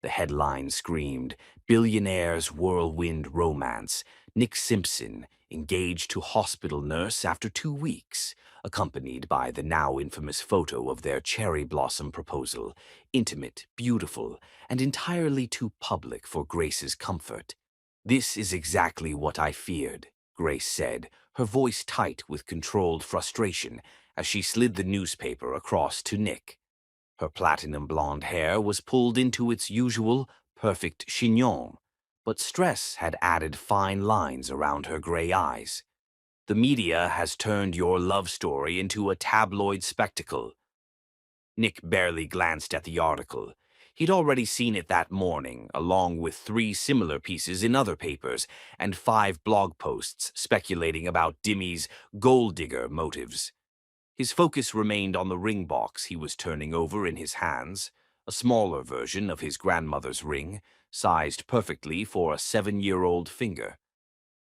The headline screamed, "Billionaire's Whirlwind Romance. Nick Simpson, engaged to hospital nurse after 2 weeks," accompanied by the now infamous photo of their cherry blossom proposal, intimate, beautiful, and entirely too public for Grace's comfort. "This is exactly what I feared," Grace said, her voice tight with controlled frustration as she slid the newspaper across to Nick. Her platinum blonde hair was pulled into its usual, perfect chignon, but stress had added fine lines around her gray eyes. "The media has turned your love story into a tabloid spectacle." Nick barely glanced at the article. He'd already seen it that morning, along with 3 similar pieces in other papers and 5 blog posts speculating about Demi's gold digger motives. His focus remained on the ring box he was turning over in his hands, a smaller version of his grandmother's ring, sized perfectly for a 7-year-old finger.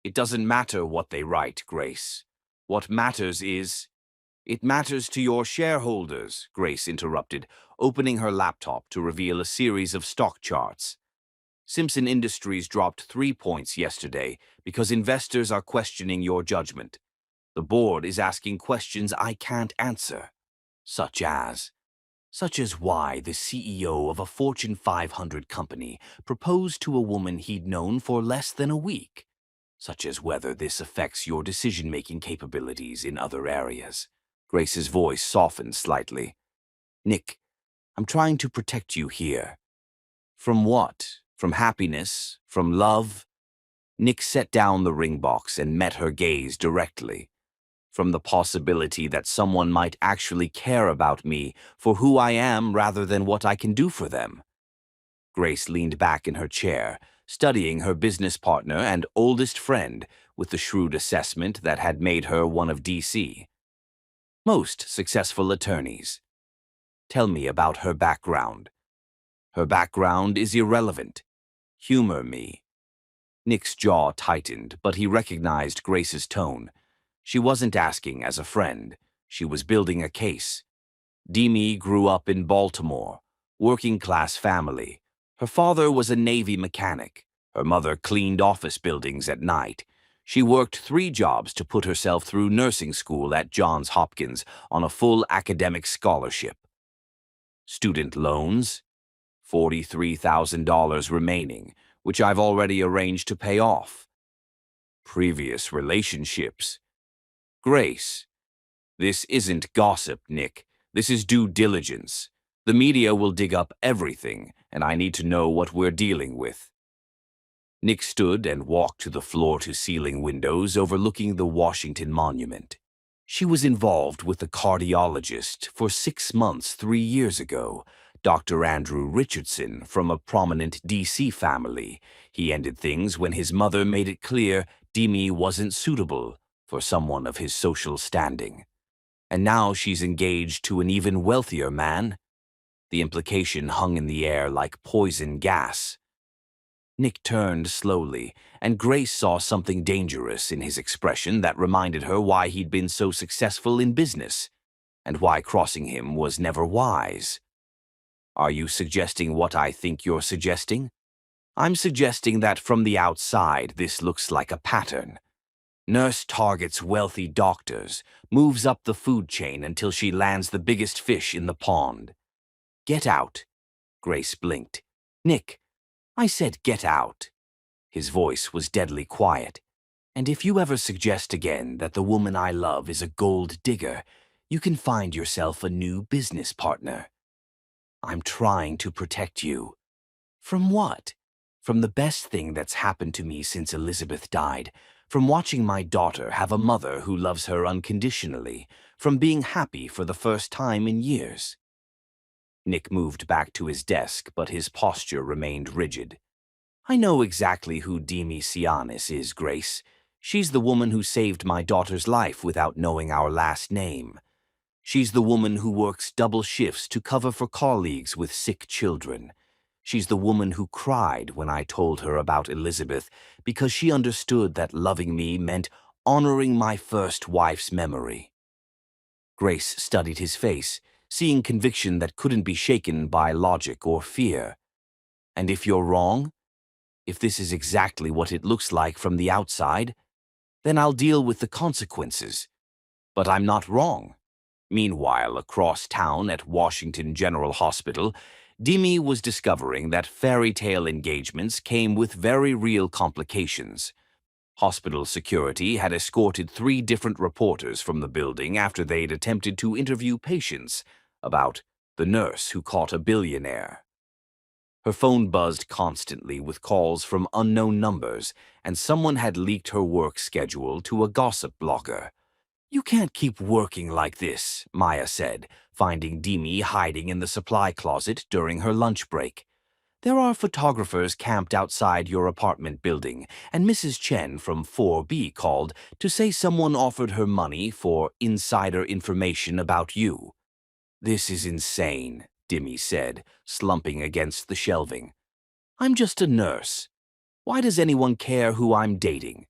"It doesn't matter what they write, Grace. What matters is—" "It matters to your shareholders," Grace interrupted, opening her laptop to reveal a series of stock charts. "Simpson Industries dropped 3 points yesterday because investors are questioning your judgment. The board is asking questions I can't answer, such as why the CEO of a Fortune 500 company proposed to a woman he'd known for less than a week, such as whether this affects your decision-making capabilities in other areas." Grace's voice softened slightly. "Nick, I'm trying to protect you here." "From what? From happiness? From love?" Nick set down the ring box and met her gaze directly. "From the possibility that someone might actually care about me for who I am rather than what I can do for them." Grace leaned back in her chair, studying her business partner and oldest friend with the shrewd assessment that had made her one of D.C. most successful attorneys. "Tell me about her background." "Her background is irrelevant. Humor me." Nick's jaw tightened, but he recognized Grace's tone. She wasn't asking as a friend. She was building a case. Demi grew up in Baltimore, working-class family. Her father was a Navy mechanic. Her mother cleaned office buildings at night. She worked 3 jobs to put herself through nursing school at Johns Hopkins on a full academic scholarship. Student loans? $43,000 remaining, which I've already arranged to pay off. Previous relationships? Grace, this isn't gossip, Nick. This is due diligence. The media will dig up everything, and I need to know what we're dealing with. Nick stood and walked to the floor-to-ceiling windows overlooking the Washington Monument. She was involved with a cardiologist for 6 months 3 years ago, Dr. Andrew Richardson from a prominent D.C. family. He ended things when his mother made it clear Demi wasn't suitable for someone of his social standing. And now she's engaged to an even wealthier man. The implication hung in the air like poison gas. Nick turned slowly, and Grace saw something dangerous in his expression that reminded her why he'd been so successful in business, and why crossing him was never wise. Are you suggesting what I think you're suggesting? I'm suggesting that from the outside, this looks like a pattern. Nurse targets wealthy doctors, moves up the food chain until she lands the biggest fish in the pond. Get out. Grace blinked. Nick, I said get out. His voice was deadly quiet. And if you ever suggest again that the woman I love is a gold digger, you can find yourself a new business partner. I'm trying to protect you. From what? From the best thing that's happened to me since Elizabeth died. From watching my daughter have a mother who loves her unconditionally. From being happy for the first time in years. Nick moved back to his desk, but his posture remained rigid. I know exactly who Demi Sianis is, Grace. She's the woman who saved my daughter's life without knowing our last name. She's the woman who works double shifts to cover for colleagues with sick children. She's the woman who cried when I told her about Elizabeth because she understood that loving me meant honoring my first wife's memory. Grace studied his face, seeing conviction that couldn't be shaken by logic or fear. And if you're wrong, if this is exactly what it looks like from the outside, then I'll deal with the consequences. But I'm not wrong. Meanwhile, across town at Washington General Hospital, Demi was discovering that fairy tale engagements came with very real complications. Hospital security had escorted 3 different reporters from the building after they'd attempted to interview patients about the nurse who caught a billionaire. Her phone buzzed constantly with calls from unknown numbers, and someone had leaked her work schedule to a gossip blogger. You can't keep working like this, Maya said, finding Demi hiding in the supply closet during her lunch break. There are photographers camped outside your apartment building, and Mrs. Chen from 4B called to say someone offered her money for insider information about you. This is insane, Demi said, slumping against the shelving. I'm just a nurse. Why does anyone care who I'm dating?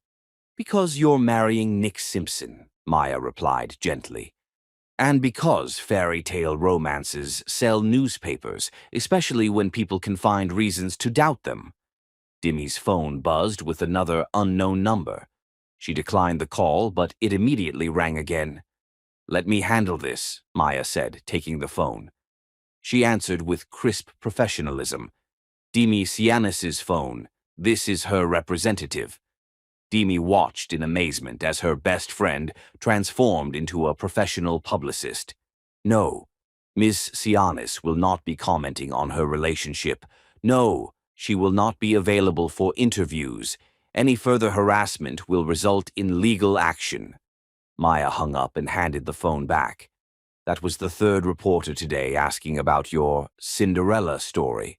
Because you're marrying Nick Simpson, Maya replied gently. And because fairy tale romances sell newspapers, especially when people can find reasons to doubt them. Demi's phone buzzed with another unknown number. She declined the call, but it immediately rang again. Let me handle this, Maya said, taking the phone. She answered with crisp professionalism. Demi Sianis's phone. This is her representative. Demi watched in amazement as her best friend transformed into a professional publicist. No, Miss Sianis will not be commenting on her relationship. No, she will not be available for interviews. Any further harassment will result in legal action. Maya hung up and handed the phone back. That was the 3rd reporter today asking about your Cinderella story.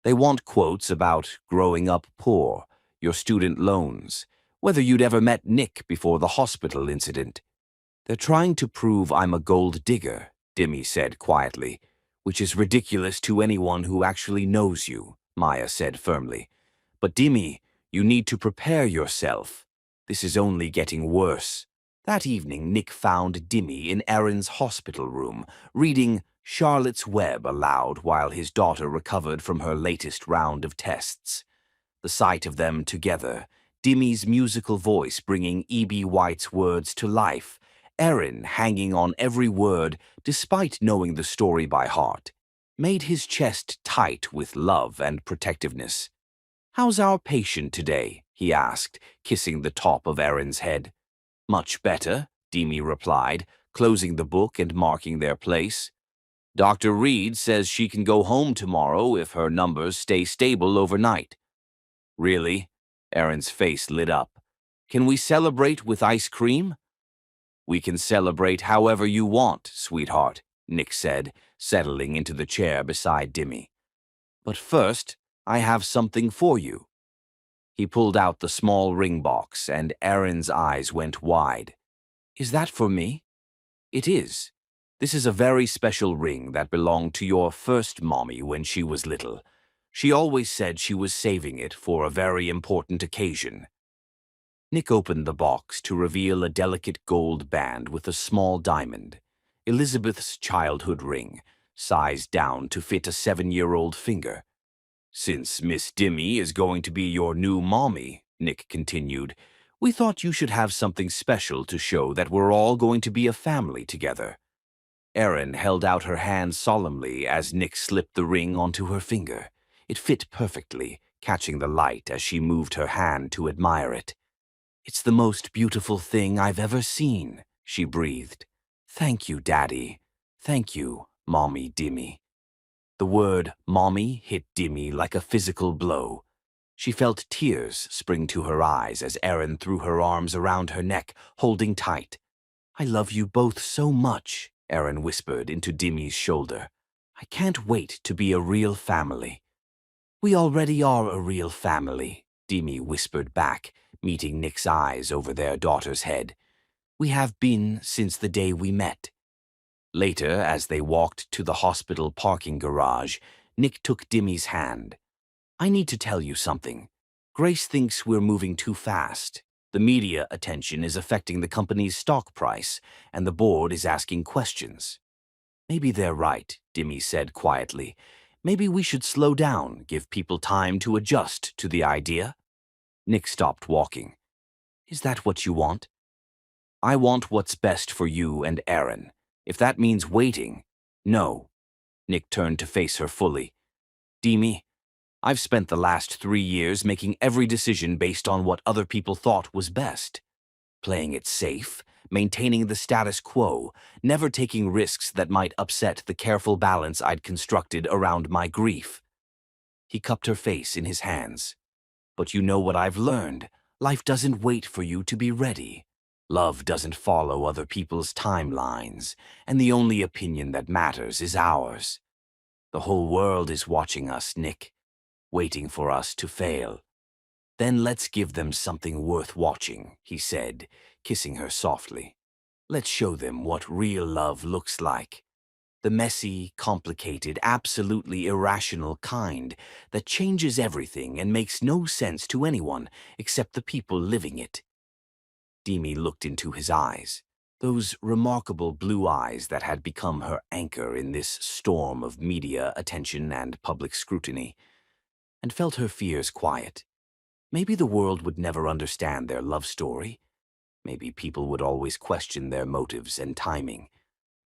They want quotes about growing up poor, your student loans, whether you'd ever met Nick before the hospital incident. They're trying to prove I'm a gold digger, Demi said quietly, which is ridiculous to anyone who actually knows you, Maya said firmly. But Demi, you need to prepare yourself. This is only getting worse. That evening, Nick found Demi in Erin's hospital room, reading Charlotte's Web aloud while his daughter recovered from her latest round of tests. The sight of them together, Demi's musical voice bringing E.B. White's words to life, Erin hanging on every word despite knowing the story by heart, made his chest tight with love and protectiveness. How's our patient today? He asked, kissing the top of Erin's head. Much better, Demi replied, closing the book and marking their place. Dr. Reed says she can go home tomorrow if her numbers stay stable overnight. Really? Erin's face lit up. Can we celebrate with ice cream? We can celebrate however you want, sweetheart, Nick said, settling into the chair beside Demi. But first, I have something for you. He pulled out the small ring box, and Erin's eyes went wide. Is that for me? It is. This is a very special ring that belonged to your first mommy when she was little. She always said she was saving it for a very important occasion. Nick opened the box to reveal a delicate gold band with a small diamond, Elizabeth's childhood ring, sized down to fit a 7-year-old finger. "Since Miss Dimmy is going to be your new mommy," Nick continued, "we thought you should have something special to show that we're all going to be a family together." Erin held out her hand solemnly as Nick slipped the ring onto her finger. It fit perfectly, catching the light as she moved her hand to admire it. "It's the most beautiful thing I've ever seen," she breathed. "Thank you, Daddy. Thank you, Mommy Dimmy." The word mommy hit Dimmy like a physical blow. She felt tears spring to her eyes as Erin threw her arms around her neck, holding tight. "I love you both so much," Erin whispered into Dimmy's shoulder. "I can't wait to be a real family." "We already are a real family," Dimmy whispered back, meeting Nick's eyes over their daughter's head. "We have been since the day we met." Later, as they walked to the hospital parking garage, Nick took Dimmy's hand. "I need to tell you something. Grace thinks we're moving too fast. The media attention is affecting the company's stock price, and the board is asking questions." "Maybe they're right," Dimmy said quietly. "Maybe we should slow down, give people time to adjust to the idea." Nick stopped walking. "Is that what you want?" "I want what's best for you and Erin. If that means waiting, no." Nick turned to face her fully. "Dimmy, I've spent the last 3 years making every decision based on what other people thought was best. Playing it safe, maintaining the status quo, never taking risks that might upset the careful balance I'd constructed around my grief." He cupped her face in his hands. "But you know what I've learned. Life doesn't wait for you to be ready. Love doesn't follow other people's timelines, and the only opinion that matters is ours. The whole world is watching us, Nick, waiting for us to fail. Then let's give them something worth watching," he said, kissing her softly. "Let's show them what real love looks like. The messy, complicated, absolutely irrational kind that changes everything and makes no sense to anyone except the people living it." Dimmy looked into his eyes, those remarkable blue eyes that had become her anchor in this storm of media attention and public scrutiny, and felt her fears quiet. Maybe the world would never understand their love story. Maybe people would always question their motives and timing.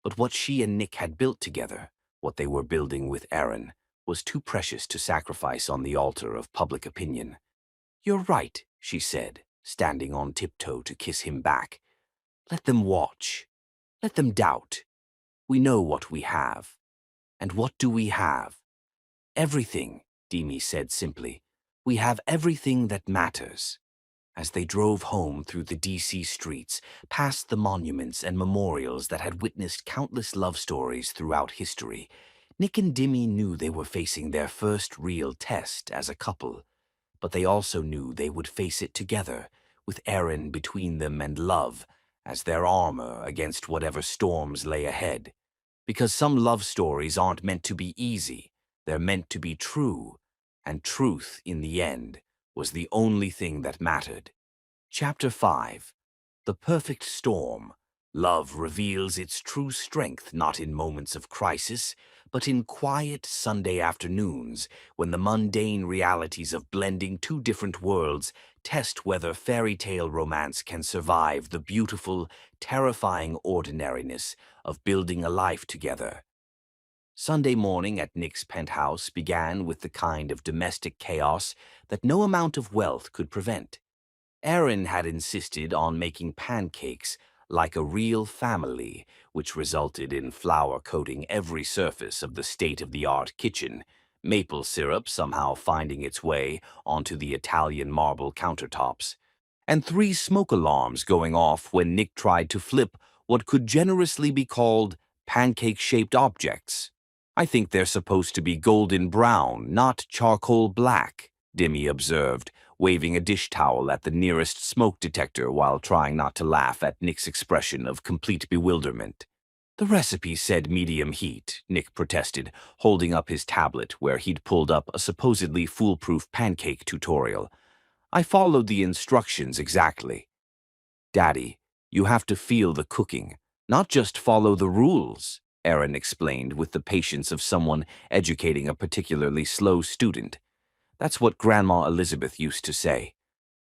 But what she and Nick had built together, what they were building with Erin, was too precious to sacrifice on the altar of public opinion. "You're right," she said, standing on tiptoe to kiss him back. "Let them watch. Let them doubt. We know what we have. And what do we have?" "Everything," Dimmy said simply. "We have everything that matters." As they drove home through the D.C. streets, past the monuments and memorials that had witnessed countless love stories throughout history, Nick and Dimmy knew they were facing their first real test as a couple. But they also knew they would face it together, with Erin between them and love as their armor against whatever storms lay ahead. Because some love stories aren't meant to be easy, they're meant to be true, and truth, in the end, was the only thing that mattered. Chapter 5. The Perfect Storm. Love reveals its true strength not in moments of crisis, but in quiet Sunday afternoons when the mundane realities of blending two different worlds test whether fairy tale romance can survive the beautiful, terrifying ordinariness of building a life together. Sunday morning at Nick's penthouse began with the kind of domestic chaos that no amount of wealth could prevent. Erin had insisted on making pancakes like a real family, which resulted in flour coating every surface of the state-of-the-art kitchen, maple syrup somehow finding its way onto the Italian marble countertops, and 3 smoke alarms going off when Nick tried to flip what could generously be called pancake-shaped objects. "I think they're supposed to be golden brown, not charcoal black," Dimmy observed, waving a dish towel at the nearest smoke detector while trying not to laugh at Nick's expression of complete bewilderment. "The recipe said medium heat," Nick protested, holding up his tablet where he'd pulled up a supposedly foolproof pancake tutorial. "I followed the instructions exactly." "Daddy, you have to feel the cooking, not just follow the rules," Erin explained with the patience of someone educating a particularly slow student. That's what Grandma Elizabeth used to say.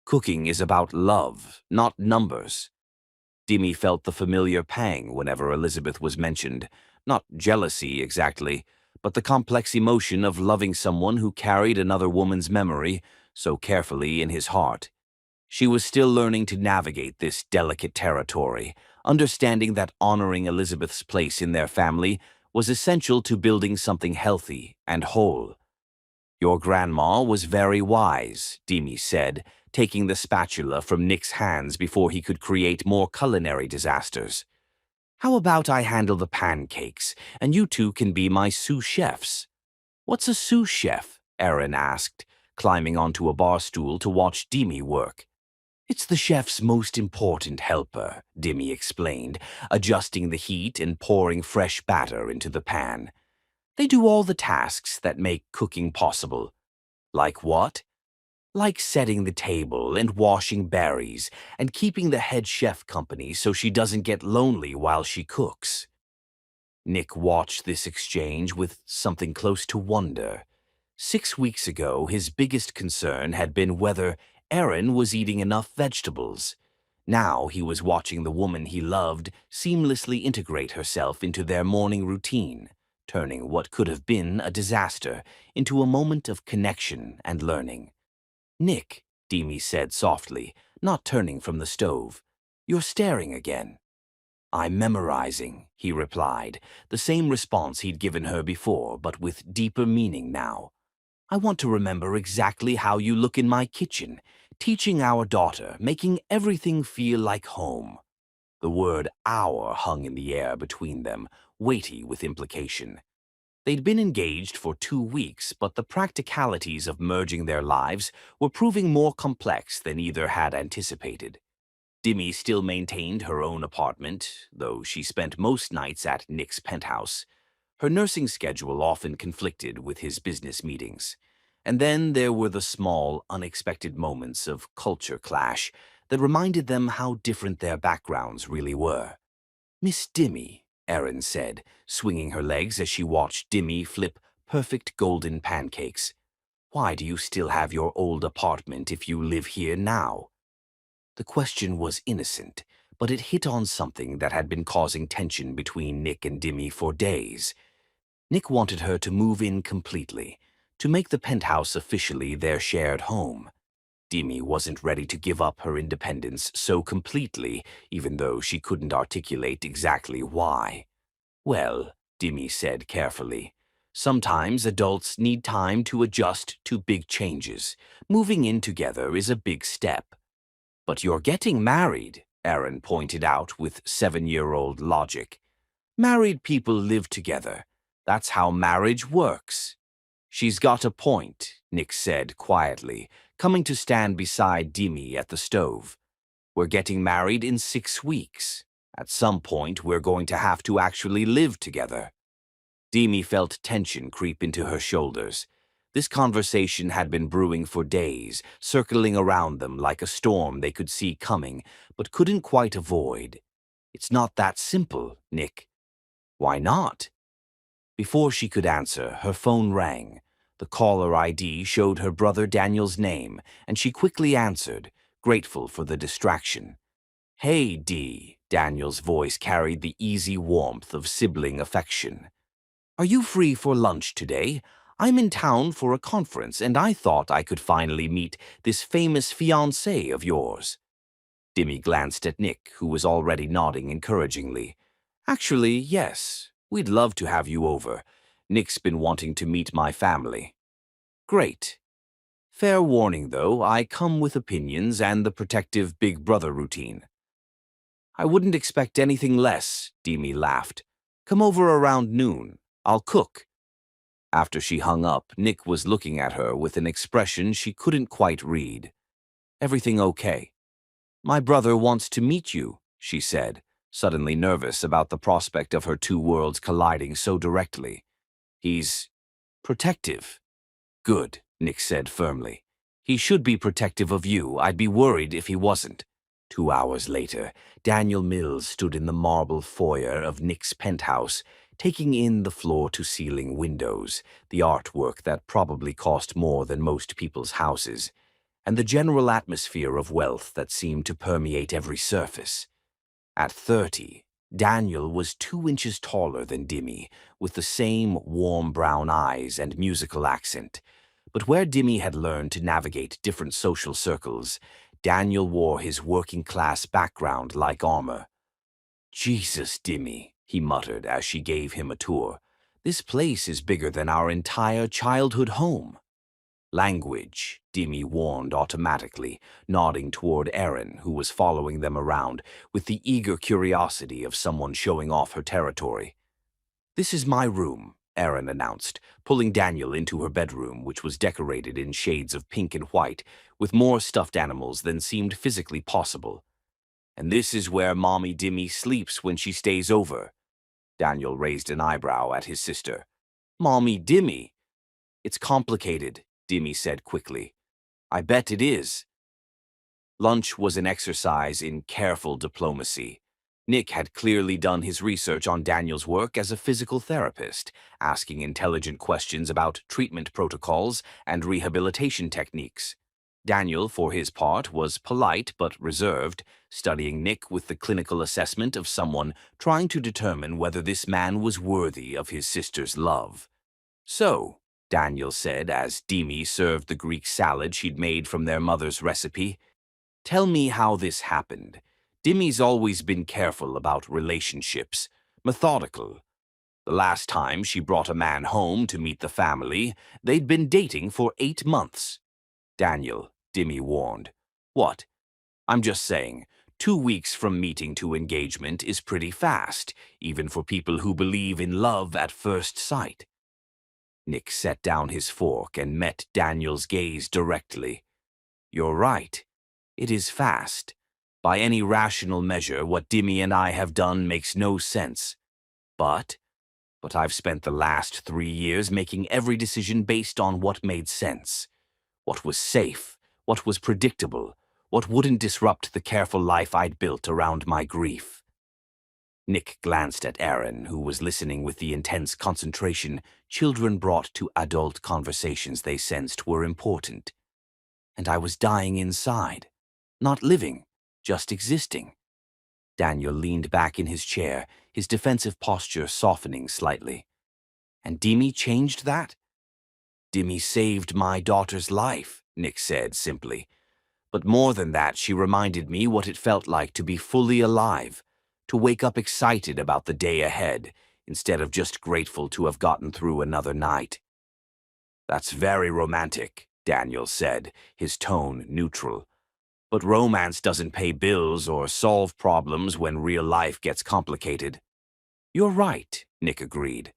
Cooking is about love, not numbers. Demi felt the familiar pang whenever Elizabeth was mentioned. Not jealousy, exactly, but the complex emotion of loving someone who carried another woman's memory so carefully in his heart. She was still learning to navigate this delicate territory, understanding that honoring Elizabeth's place in their family was essential to building something healthy and whole. Your grandma was very wise, Demi said, taking the spatula from Nick's hands before he could create more culinary disasters. How about I handle the pancakes, and you two can be my sous chefs? What's a sous chef? Erin asked, climbing onto a bar stool to watch Demi work. It's the chef's most important helper, Demi explained, adjusting the heat and pouring fresh batter into the pan. They do all the tasks that make cooking possible. Like what? Like setting the table and washing berries and keeping the head chef company so she doesn't get lonely while she cooks. Nick watched this exchange with something close to wonder. 6 weeks ago, his biggest concern had been whether Erin was eating enough vegetables. Now he was watching the woman he loved seamlessly integrate herself into their morning routine, turning what could have been a disaster into a moment of connection and learning. Nick, Demi said softly, not turning from the stove, you're staring again. I'm memorizing, he replied, the same response he'd given her before, but with deeper meaning now. I want to remember exactly how you look in my kitchen, teaching our daughter, making everything feel like home. The word our hung in the air between them, weighty with implication. They'd been engaged for 2 weeks, but the practicalities of merging their lives were proving more complex than either had anticipated. Demi still maintained her own apartment, though she spent most nights at Nick's penthouse. Her nursing schedule often conflicted with his business meetings. And then there were the small, unexpected moments of culture clash that reminded them how different their backgrounds really were. Miss Demi, Erin said, swinging her legs as she watched Demi flip perfect golden pancakes. Why do you still have your old apartment if you live here now? The question was innocent, but it hit on something that had been causing tension between Nick and Demi for days. Nick wanted her to move in completely, to make the penthouse officially their shared home. Demi wasn't ready to give up her independence so completely, even though she couldn't articulate exactly why. Well, Demi said carefully, sometimes adults need time to adjust to big changes. Moving in together is a big step. But you're getting married, Erin pointed out with 7-year-old logic. Married people live together. That's how marriage works. She's got a point, Nick said quietly, coming to stand beside Demi at the stove. We're getting married in 6 weeks. At some point, we're going to have to actually live together. Demi felt tension creep into her shoulders. This conversation had been brewing for days, circling around them like a storm they could see coming, but couldn't quite avoid. It's not that simple, Nick. Why not? Before she could answer, her phone rang. The caller ID showed her brother Daniel's name, and she quickly answered, grateful for the distraction. Hey, Dee, Daniel's voice carried the easy warmth of sibling affection. Are you free for lunch today? I'm in town for a conference, and I thought I could finally meet this famous fiancé of yours. Demi glanced at Nick, who was already nodding encouragingly. Actually, yes. We'd love to have you over. Nick's been wanting to meet my family. Great. Fair warning, though, I come with opinions and the protective big brother routine. I wouldn't expect anything less, Demi laughed. Come over around noon. I'll cook. After she hung up, Nick was looking at her with an expression she couldn't quite read. Everything okay? My brother wants to meet you, she said, suddenly nervous about the prospect of her two worlds colliding so directly. He's protective. Good, Nick said firmly. He should be protective of you. I'd be worried if he wasn't. 2 hours later, Daniel Mills stood in the marble foyer of Nick's penthouse, taking in the floor-to-ceiling windows, the artwork that probably cost more than most people's houses, and the general atmosphere of wealth that seemed to permeate every surface. At 30, Daniel was 2 inches taller than Dimmy, with the same warm brown eyes and musical accent. But where Dimmy had learned to navigate different social circles, Daniel wore his working-class background like armor. "Jesus, Dimmy," he muttered as she gave him a tour. "This place is bigger than our entire childhood home." "Language," Dimmy warned automatically, nodding toward Erin, who was following them around with the eager curiosity of someone showing off her territory. "This is my room," Erin announced, pulling Daniel into her bedroom, which was decorated in shades of pink and white, with more stuffed animals than seemed physically possible. "And this is where Mommy Dimmy sleeps when she stays over." Daniel raised an eyebrow at his sister. "Mommy Dimmy?" "It's complicated," Dimmy said quickly. "I bet it is." Lunch was an exercise in careful diplomacy. Nick had clearly done his research on Daniel's work as a physical therapist, asking intelligent questions about treatment protocols and rehabilitation techniques. Daniel, for his part, was polite but reserved, studying Nick with the clinical assessment of someone trying to determine whether this man was worthy of his sister's love. "So," Daniel said as Dimi served the Greek salad she'd made from their mother's recipe, "tell me how this happened. Dimi's always been careful about relationships, methodical. The last time she brought a man home to meet the family, they'd been dating for 8 months. "Daniel," Dimi warned. "What?" "I'm just saying, 2 weeks from meeting to engagement is pretty fast, even for people who believe in love at first sight." Nick set down his fork and met Daniel's gaze directly. "You're right. It is fast. By any rational measure, what Dimi and I have done makes no sense. But I've spent the last 3 years making every decision based on what made sense. What was safe, what was predictable, what wouldn't disrupt the careful life I'd built around my grief." Nick glanced at Erin, who was listening with the intense concentration children brought to adult conversations they sensed were important. "And I was dying inside. Not living, just existing." Daniel leaned back in his chair, his defensive posture softening slightly. "And Dimi changed that?" "Dimi saved my daughter's life," Nick said simply. "But more than that, she reminded me what it felt like to be fully alive, to wake up excited about the day ahead, instead of just grateful to have gotten through another night." "That's very romantic," Daniel said, his tone neutral. "But romance doesn't pay bills or solve problems when real life gets complicated." "You're right," Nick agreed.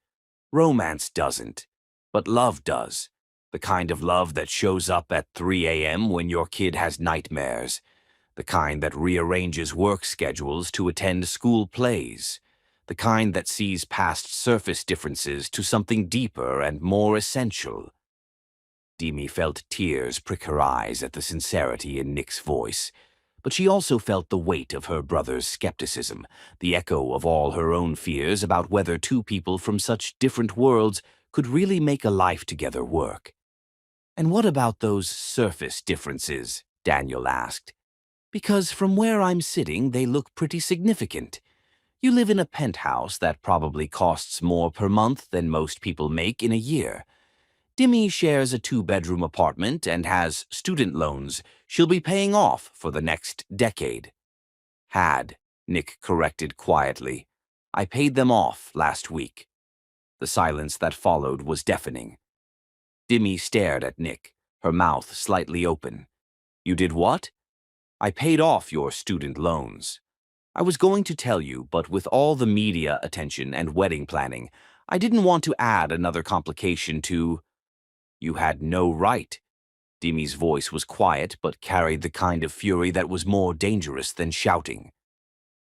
"Romance doesn't, but love does. The kind of love that shows up at 3 a.m. when your kid has nightmares. The kind that rearranges work schedules to attend school plays. The kind that sees past surface differences to something deeper and more essential." Dimi felt tears prick her eyes at the sincerity in Nick's voice, but she also felt the weight of her brother's skepticism, the echo of all her own fears about whether two people from such different worlds could really make a life together work. "And what about those surface differences?" Daniel asked. "Because from where I'm sitting, they look pretty significant. You live in a penthouse that probably costs more per month than most people make in a year. Dimi shares a 2-bedroom apartment and has student loans she'll be paying off for the next decade." "Had," Nick corrected quietly. "I paid them off last week." The silence that followed was deafening. Dimi stared at Nick, her mouth slightly open. "You did what?" "I paid off your student loans. I was going to tell you, but with all the media attention and wedding planning, I didn't want to add another complication to—" "You had no right." Dimi's voice was quiet but carried the kind of fury that was more dangerous than shouting.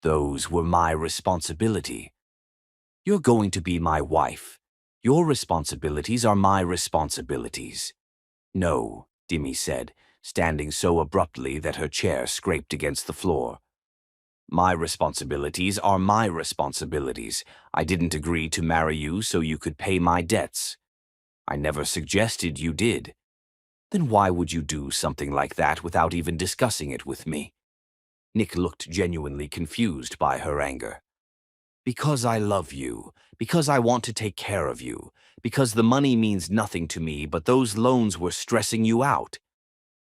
"Those were my responsibility. You're going to be my wife. Your responsibilities are my responsibilities." "No," Dimi said, standing so abruptly that her chair scraped against the floor. My responsibilities are my responsibilities. I didn't agree to marry you so you could pay my debts. I never suggested you did. Then why would you do something like that without even discussing it with me? Nick looked genuinely confused by her anger. Because I love you, because I want to take care of you, because the money means nothing to me, but those loans were stressing you out.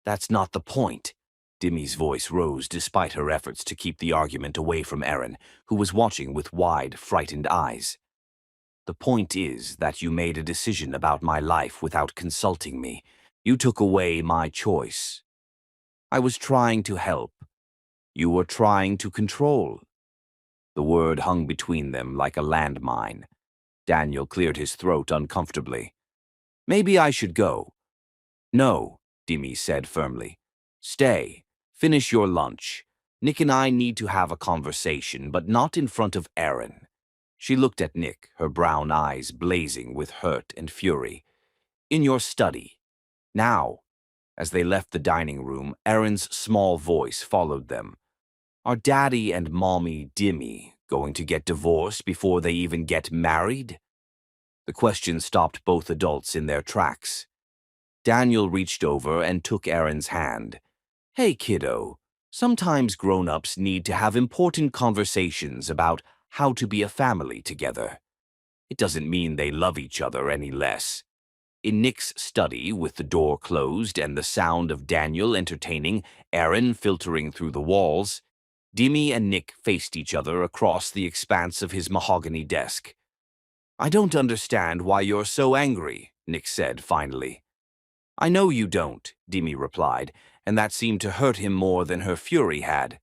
That's not the point. Demi's voice rose despite her efforts to keep the argument away from Erin, who was watching with wide, frightened eyes. The point is that you made a decision about my life without consulting me. You took away my choice. I was trying to help. You were trying to control. The word hung between them like a landmine. Daniel cleared his throat uncomfortably. Maybe I should go. No, Demi said firmly. Stay. Finish your lunch. Nick and I need to have a conversation, but not in front of Erin. She looked at Nick, her brown eyes blazing with hurt and fury. In your study. Now. As they left the dining room, Erin's small voice followed them. Are Daddy and Mommy Demi going to get divorced before they even get married? The question stopped both adults in their tracks. Daniel reached over and took Erin's hand. Hey, kiddo, sometimes grown-ups need to have important conversations about how to be a family together. It doesn't mean they love each other any less. In Nick's study, with the door closed and the sound of Daniel entertaining Erin filtering through the walls, Demi and Nick faced each other across the expanse of his mahogany desk. I don't understand why you're so angry, Nick said finally. I know you don't, Demi replied, and that seemed to hurt him more than her fury had.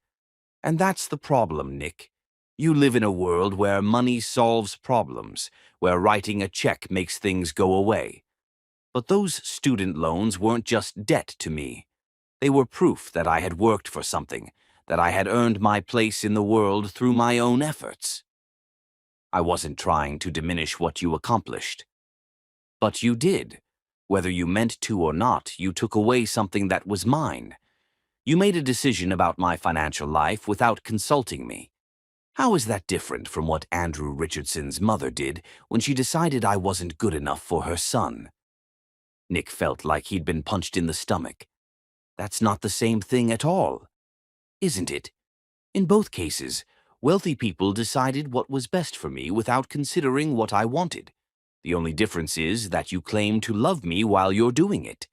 And that's the problem, Nick. You live in a world where money solves problems, where writing a check makes things go away. But those student loans weren't just debt to me. They were proof that I had worked for something, that I had earned my place in the world through my own efforts. I wasn't trying to diminish what you accomplished. But you did. Whether you meant to or not, you took away something that was mine. You made a decision about my financial life without consulting me. How is that different from what Andrew Richardson's mother did when she decided I wasn't good enough for her son? Nick felt like he'd been punched in the stomach. That's not the same thing at all, isn't it? In both cases, wealthy people decided what was best for me without considering what I wanted. The only difference is that you claim to love me while you're doing it.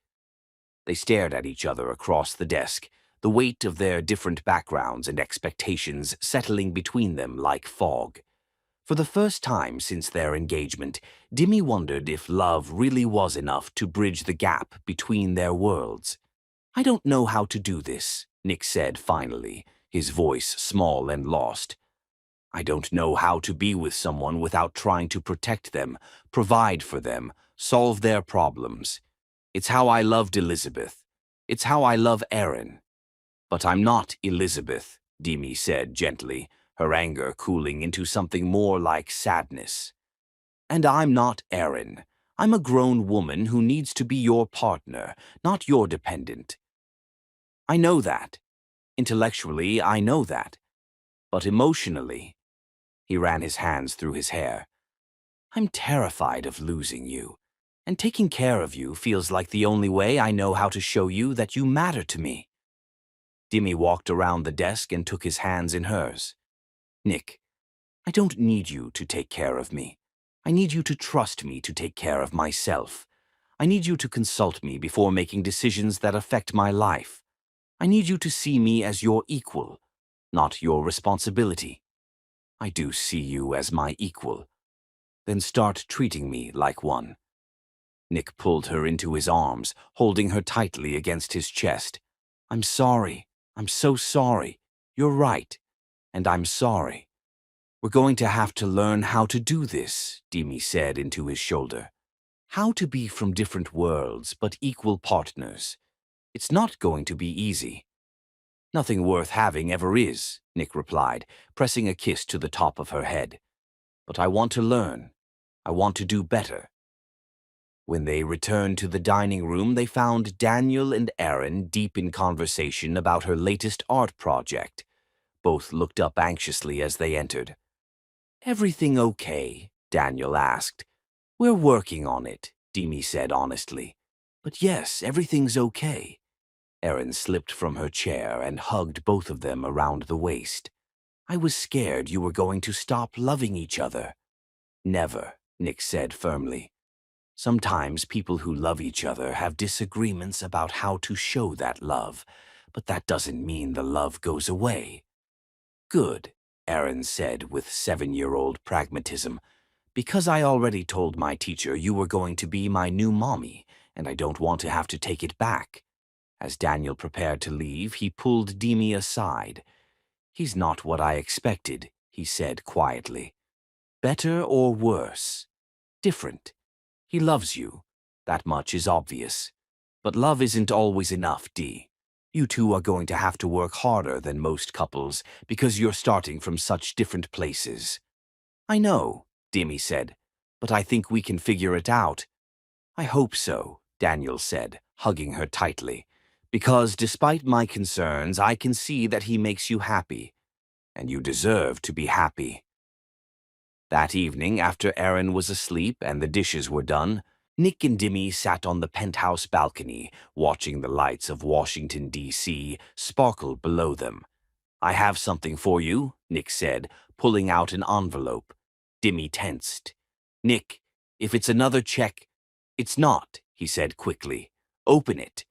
They stared at each other across the desk, the weight of their different backgrounds and expectations settling between them like fog. For the first time since their engagement, Demi wondered if love really was enough to bridge the gap between their worlds. I don't know how to do this, Nick said finally, his voice small and lost. I don't know how to be with someone without trying to protect them, provide for them, solve their problems. It's how I loved Elizabeth. It's how I love Erin. But I'm not Elizabeth, Demi said gently, her anger cooling into something more like sadness. And I'm not Erin. I'm a grown woman who needs to be your partner, not your dependent. I know that. Intellectually, I know that. But emotionally, he ran his hands through his hair. I'm terrified of losing you, and taking care of you feels like the only way I know how to show you that you matter to me. Demi walked around the desk and took his hands in hers. Nick, I don't need you to take care of me. I need you to trust me to take care of myself. I need you to consult me before making decisions that affect my life. I need you to see me as your equal, not your responsibility. I do see you as my equal. Then start treating me like one. Nick pulled her into his arms, holding her tightly against his chest. I'm sorry. I'm so sorry. You're right. And I'm sorry. We're going to have to learn how to do this, Demi said into his shoulder. How to be from different worlds, but equal partners. It's not going to be easy. Nothing worth having ever is, Nick replied, pressing a kiss to the top of her head. But I want to learn. I want to do better. When they returned to the dining room, they found Daniel and Erin deep in conversation about her latest art project. Both looked up anxiously as they entered. "Everything okay?" Daniel asked. "We're working on it," Demi said honestly. "But yes, everything's okay." Erin slipped from her chair and hugged both of them around the waist. "I was scared you were going to stop loving each other." "Never," Nick said firmly. "Sometimes people who love each other have disagreements about how to show that love, but that doesn't mean the love goes away." "Good," Erin said with 7-year-old pragmatism. "Because I already told my teacher you were going to be my new mommy, and I don't want to have to take it back." As Daniel prepared to leave, he pulled Demi aside. "He's not what I expected," he said quietly. "Better or worse? Different. He loves you. That much is obvious. But love isn't always enough, Dee. You two are going to have to work harder than most couples because you're starting from such different places." "I know," Demi said, "but I think we can figure it out." "I hope so," Daniel said, hugging her tightly, "because despite my concerns, I can see that he makes you happy, and you deserve to be happy." That evening, after Erin was asleep and the dishes were done, Nick and Demi sat on the penthouse balcony, watching the lights of Washington, D.C. sparkle below them. "I have something for you," Nick said, pulling out an envelope. Demi tensed. "Nick, if it's another check—" "It's not," he said quickly. "Open it."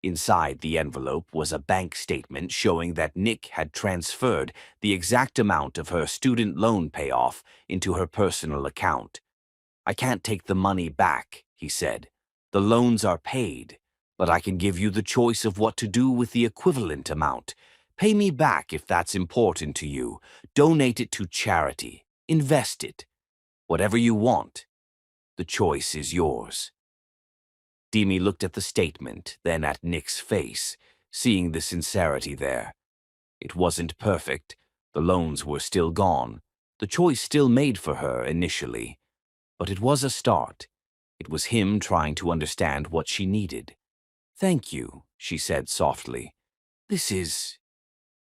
Inside the envelope was a bank statement showing that Nick had transferred the exact amount of her student loan payoff into her personal account. "I can't take the money back," he said. "The loans are paid, but I can give you the choice of what to do with the equivalent amount. Pay me back if that's important to you. Donate it to charity. Invest it. Whatever you want. The choice is yours." Demi looked at the statement, then at Nick's face, seeing the sincerity there. It wasn't perfect. The loans were still gone. The choice still made for her initially. But it was a start. It was him trying to understand what she needed. "Thank you," she said softly. "This is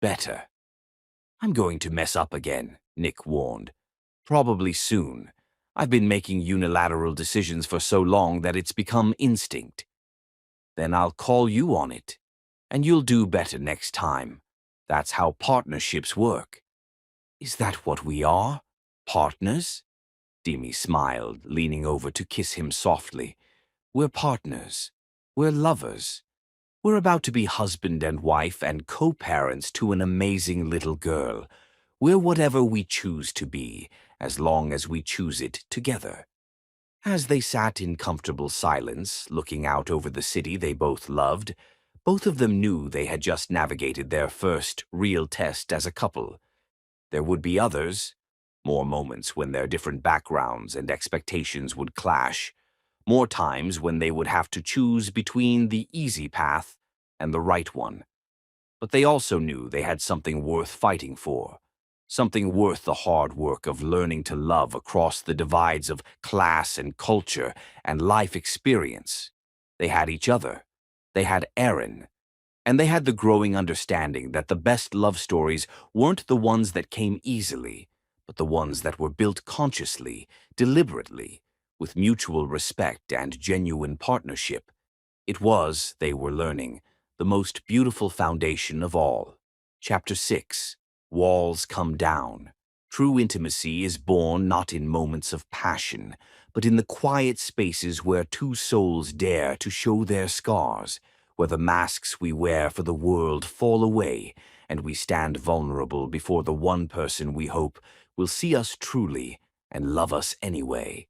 better." "I'm going to mess up again," Nick warned. "Probably soon. I've been making unilateral decisions for so long that it's become instinct." "Then I'll call you on it. And you'll do better next time. That's how partnerships work." "Is that what we are? Partners?" Demi smiled, leaning over to kiss him softly. "We're partners. We're lovers. We're about to be husband and wife and co-parents to an amazing little girl. We're whatever we choose to be, as long as we choose it together." As they sat in comfortable silence, looking out over the city they both loved, both of them knew they had just navigated their first real test as a couple. There would be others, more moments when their different backgrounds and expectations would clash, more times when they would have to choose between the easy path and the right one. But they also knew they had something worth fighting for, something worth the hard work of learning to love across the divides of class and culture and life experience. They had each other. They had Erin. And they had the growing understanding that the best love stories weren't the ones that came easily, but the ones that were built consciously, deliberately, with mutual respect and genuine partnership. It was, they were learning, the most beautiful foundation of all. Chapter 6. Walls Come Down. True intimacy is born not in moments of passion, but in the quiet spaces where two souls dare to show their scars, where the masks we wear for the world fall away, and we stand vulnerable before the one person we hope will see us truly and love us anyway.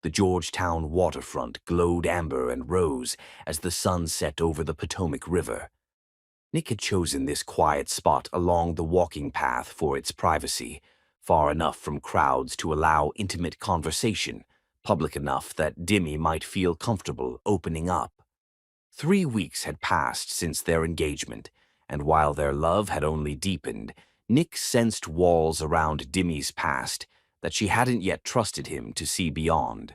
The Georgetown waterfront glowed amber and rose as the sun set over the Potomac River. Nick had chosen this quiet spot along the walking path for its privacy, far enough from crowds to allow intimate conversation, public enough that Demi might feel comfortable opening up. 3 weeks had passed since their engagement, and while their love had only deepened, Nick sensed walls around Demi's past that she hadn't yet trusted him to see beyond.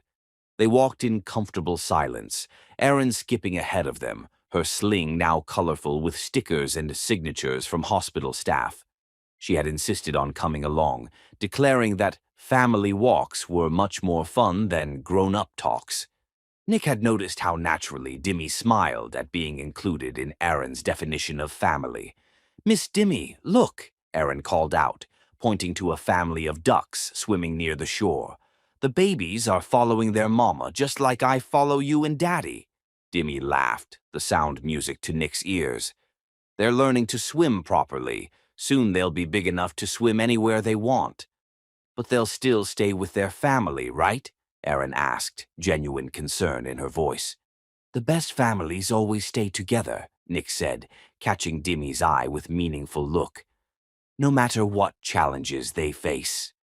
They walked in comfortable silence, Erin skipping ahead of them, her sling now colorful with stickers and signatures from hospital staff. She had insisted on coming along, declaring that family walks were much more fun than grown-up talks. Nick had noticed how naturally Dimmy smiled at being included in Aaron's definition of family. "Miss Dimmy, look," Aaron called out, pointing to a family of ducks swimming near the shore. "The babies are following their mama just like I follow you and Daddy." Dimmy laughed, the sound music to Nick's ears. "They're learning to swim properly. Soon they'll be big enough to swim anywhere they want." "But they'll still stay with their family, right?" Aaron asked, genuine concern in her voice. "The best families always stay together," Nick said, catching Dimmy's eye with meaningful look. "No matter what challenges they face."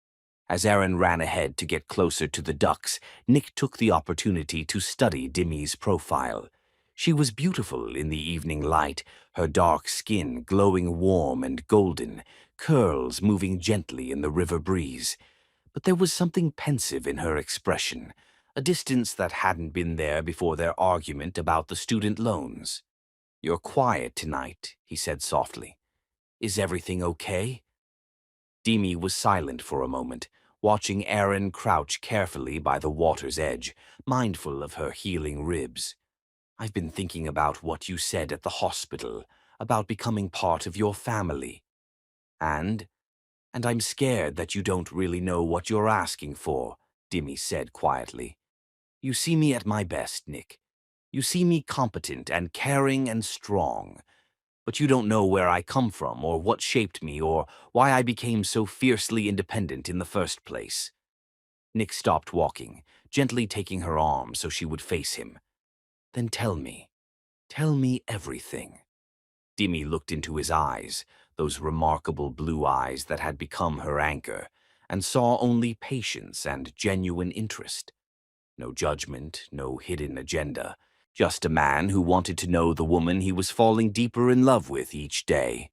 As Aaron ran ahead to get closer to the ducks, Nick took the opportunity to study Dimmy's profile. She was beautiful in the evening light, her dark skin glowing warm and golden, curls moving gently in the river breeze. But there was something pensive in her expression, a distance that hadn't been there before their argument about the student loans. "You're quiet tonight," he said softly. "Is everything okay?" Demi was silent for a moment, watching Aaron crouch carefully by the water's edge, mindful of her healing ribs. "I've been thinking about what you said at the hospital, about becoming part of your family. And I'm scared that you don't really know what you're asking for," Demi said quietly. "You see me at my best, Nick. You see me competent and caring and strong. But you don't know where I come from or what shaped me or why I became so fiercely independent in the first place." Nick stopped walking, gently taking her arm so she would face him. "Then tell me everything." Demi looked into his eyes, those remarkable blue eyes that had become her anchor, and saw only patience and genuine interest. No judgment, no hidden agenda, just a man who wanted to know the woman he was falling deeper in love with each day.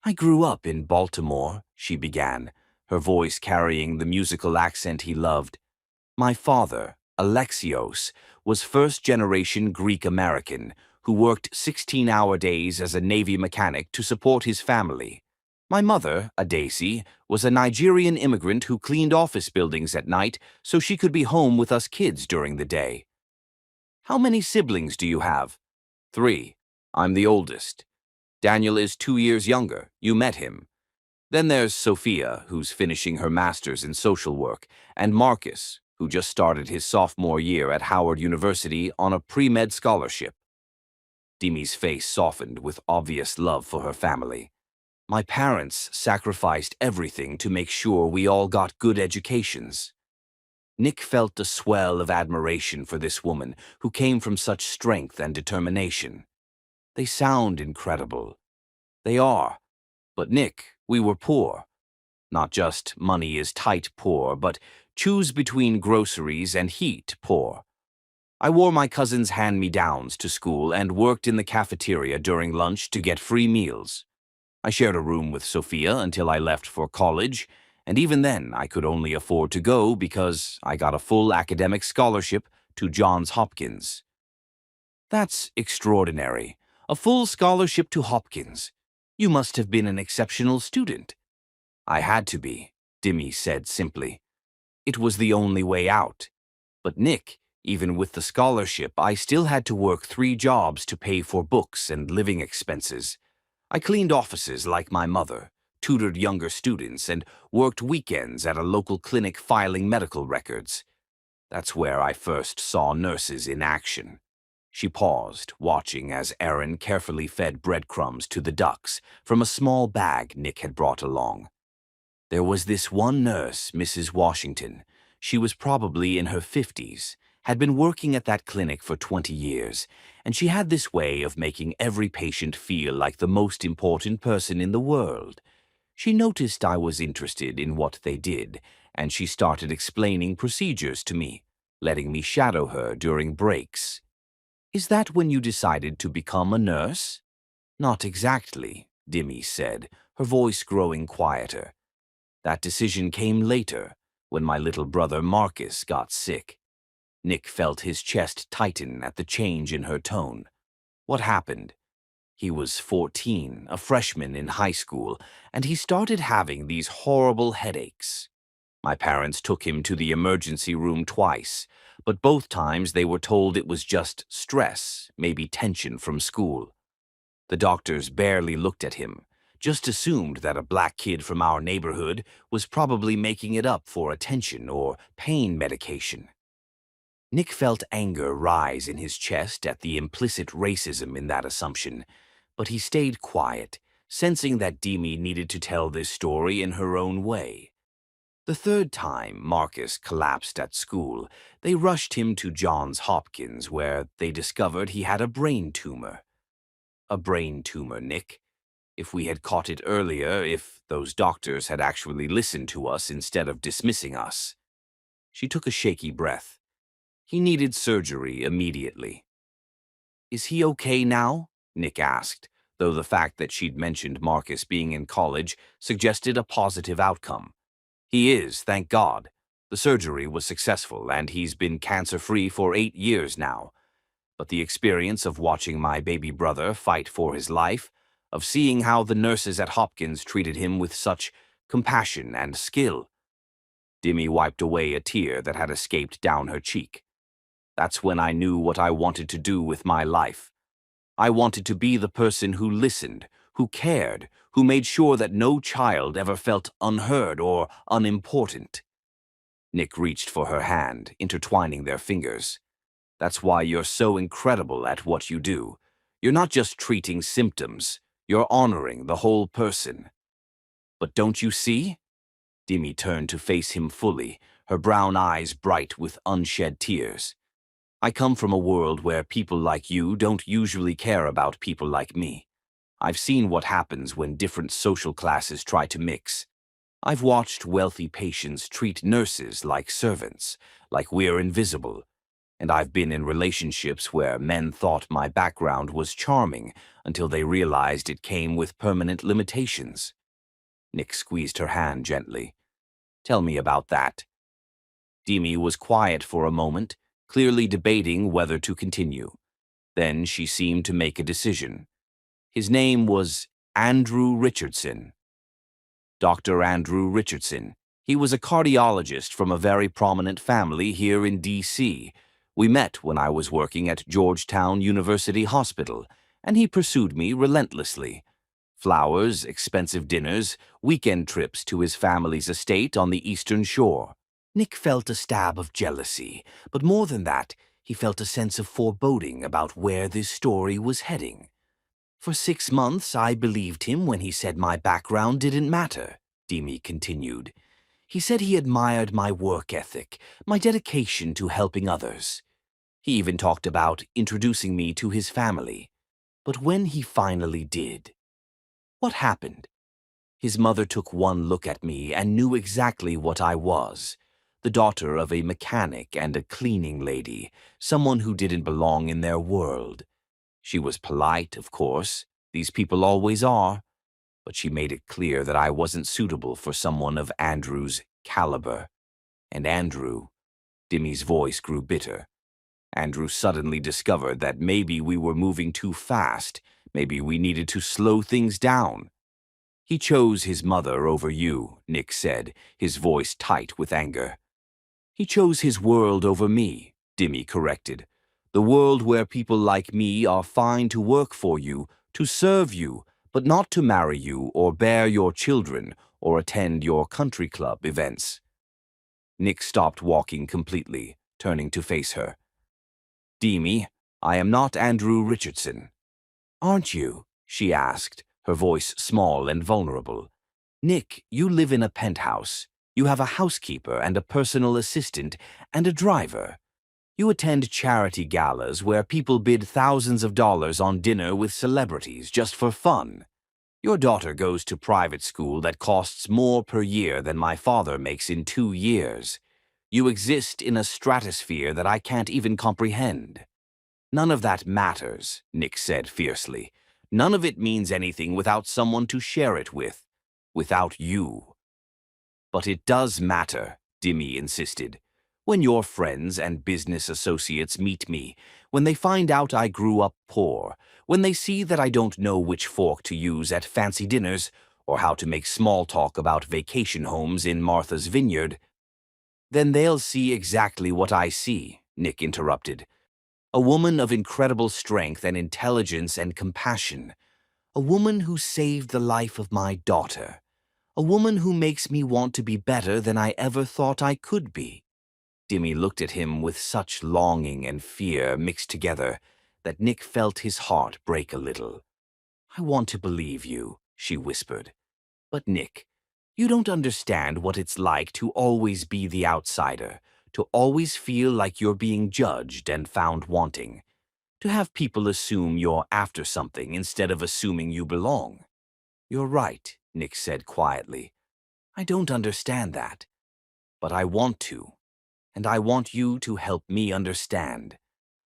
"I grew up in Baltimore," she began, her voice carrying the musical accent he loved. "My father, Alexios, was first-generation Greek-American who worked 16-hour days as a Navy mechanic to support his family. My mother, Adesi, was a Nigerian immigrant who cleaned office buildings at night so she could be home with us kids during the day." "How many siblings do you have?" "3. I'm the oldest. Daniel is 2 years younger. You met him. Then there's Sophia, who's finishing her master's in social work, and Marcus, who just started his sophomore year at Howard University on a pre-med scholarship." Demi's face softened with obvious love for her family. "My parents sacrificed everything to make sure we all got good educations." Nick felt a swell of admiration for this woman who came from such strength and determination. "They sound incredible." "They are. But Nick, we were poor. Not just money is tight poor, but choose between groceries and heat poor. I wore my cousin's hand-me-downs to school and worked in the cafeteria during lunch to get free meals. I shared a room with Sophia until I left for college, and even then I could only afford to go because I got a full academic scholarship to Johns Hopkins." "That's extraordinary. A full scholarship to Hopkins. You must have been an exceptional student." "I had to be," Demi said simply. "It was the only way out. But Nick, even with the scholarship, I still had to work 3 jobs to pay for books and living expenses. I cleaned offices like my mother, tutored younger students, and worked weekends at a local clinic filing medical records. That's where I first saw nurses in action." She paused, watching as Aaron carefully fed breadcrumbs to the ducks from a small bag Nick had brought along. "There was this one nurse, Mrs. Washington. She was probably in her 50s, had been working at that clinic for 20 years, and she had this way of making every patient feel like the most important person in the world. She noticed I was interested in what they did, and she started explaining procedures to me, letting me shadow her during breaks." "Is that when you decided to become a nurse?" "Not exactly," Demi said, her voice growing quieter. "That decision came later, when my little brother Marcus got sick." Nick felt his chest tighten at the change in her tone. "What happened?" He was 14, a freshman in high school, and he started having these horrible headaches. My parents took him to the emergency room twice, but both times they were told it was just stress, maybe tension from school. The doctors barely looked at him, just assumed that a black kid from our neighborhood was probably making it up for attention or pain medication. Nick felt anger rise in his chest at the implicit racism in that assumption, but he stayed quiet, sensing that Demi needed to tell this story in her own way. The third time Marcus collapsed at school, they rushed him to Johns Hopkins, where they discovered he had a brain tumor. A brain tumor, Nick. If we had caught it earlier, if those doctors had actually listened to us instead of dismissing us. She took a shaky breath. He needed surgery immediately. Is he okay now? Nick asked, though the fact that she'd mentioned Marcus being in college suggested a positive outcome. He is, thank God. The surgery was successful, and he's been cancer-free for 8 years now. But the experience of watching my baby brother fight for his life, of seeing how the nurses at Hopkins treated him with such compassion and skill. Demi wiped away a tear that had escaped down her cheek. That's when I knew what I wanted to do with my life. I wanted to be the person who listened, who cared, who made sure that no child ever felt unheard or unimportant. Nick reached for her hand, intertwining their fingers. That's why you're so incredible at what you do. You're not just treating symptoms, you're honoring the whole person. But don't you see? Demi turned to face him fully, her brown eyes bright with unshed tears. I come from a world where people like you don't usually care about people like me. I've seen what happens when different social classes try to mix. I've watched wealthy patients treat nurses like servants, like we're invisible. And I've been in relationships where men thought my background was charming until they realized it came with permanent limitations. Nick squeezed her hand gently. Tell me about that. Demi was quiet for a moment, clearly debating whether to continue. Then she seemed to make a decision. His name was Andrew Richardson. Dr. Andrew Richardson. He was a cardiologist from a very prominent family here in D.C. We met when I was working at Georgetown University Hospital, and he pursued me relentlessly. Flowers, expensive dinners, weekend trips to his family's estate on the Eastern Shore. Nick felt a stab of jealousy, but more than that, he felt a sense of foreboding about where this story was heading. For 6 months, I believed him when he said my background didn't matter, Demi continued. He said he admired my work ethic, my dedication to helping others. He even talked about introducing me to his family. But when he finally did, what happened? His mother took one look at me and knew exactly what I was. The daughter of a mechanic and a cleaning lady, someone who didn't belong in their world. She was polite, of course. These people always are. But she made it clear that I wasn't suitable for someone of Andrew's caliber. And Andrew, Demi's voice grew bitter. Andrew suddenly discovered that maybe we were moving too fast. Maybe we needed to slow things down. He chose his mother over you, Nick said, his voice tight with anger. He chose his world over me, Demi corrected. The world where people like me are fine to work for you, to serve you, but not to marry you or bear your children or attend your country club events. Nick stopped walking completely, turning to face her. Demi, I am not Andrew Richardson. Aren't you? She asked, her voice small and vulnerable. Nick, you live in a penthouse. You have a housekeeper and a personal assistant and a driver. You attend charity galas where people bid thousands of dollars on dinner with celebrities just for fun. Your daughter goes to private school that costs more per year than my father makes in 2 years. You exist in a stratosphere that I can't even comprehend. None of that matters, Nick said fiercely. None of it means anything without someone to share it with. Without you. But it does matter, Demi insisted. When your friends and business associates meet me, when they find out I grew up poor, when they see that I don't know which fork to use at fancy dinners, or how to make small talk about vacation homes in Martha's Vineyard, then they'll see exactly what I see, Nick interrupted. A woman of incredible strength and intelligence and compassion. A woman who saved the life of my daughter. A woman who makes me want to be better than I ever thought I could be. Dimmy looked at him with such longing and fear mixed together that Nick felt his heart break a little. I want to believe you, she whispered. But Nick, you don't understand what it's like to always be the outsider, to always feel like you're being judged and found wanting, to have people assume you're after something instead of assuming you belong. You're right, Nick said quietly. I don't understand that, but I want to. And I want you to help me understand.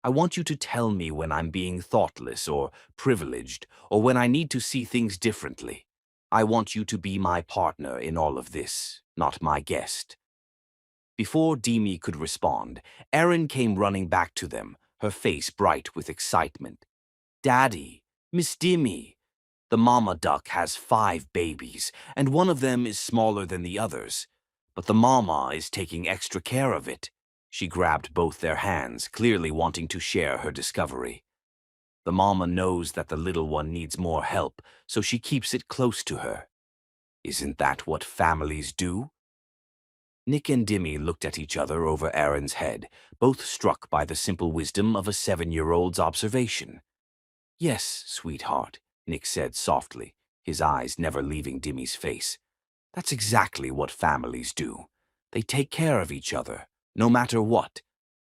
I want you to tell me when I'm being thoughtless or privileged, or when I need to see things differently. I want you to be my partner in all of this, not my guest. Before Demi could respond, Erin came running back to them, her face bright with excitement. Daddy, Miss Demi. The mama duck has 5 babies, and one of them is smaller than the others. But the mama is taking extra care of it. She grabbed both their hands, clearly wanting to share her discovery. The mama knows that the little one needs more help, so she keeps it close to her. Isn't that what families do? Nick and Dimmy looked at each other over Aaron's head, both struck by the simple wisdom of a 7-year-old's observation. Yes, sweetheart, Nick said softly, his eyes never leaving Dimmy's face. That's exactly what families do. They take care of each other, no matter what.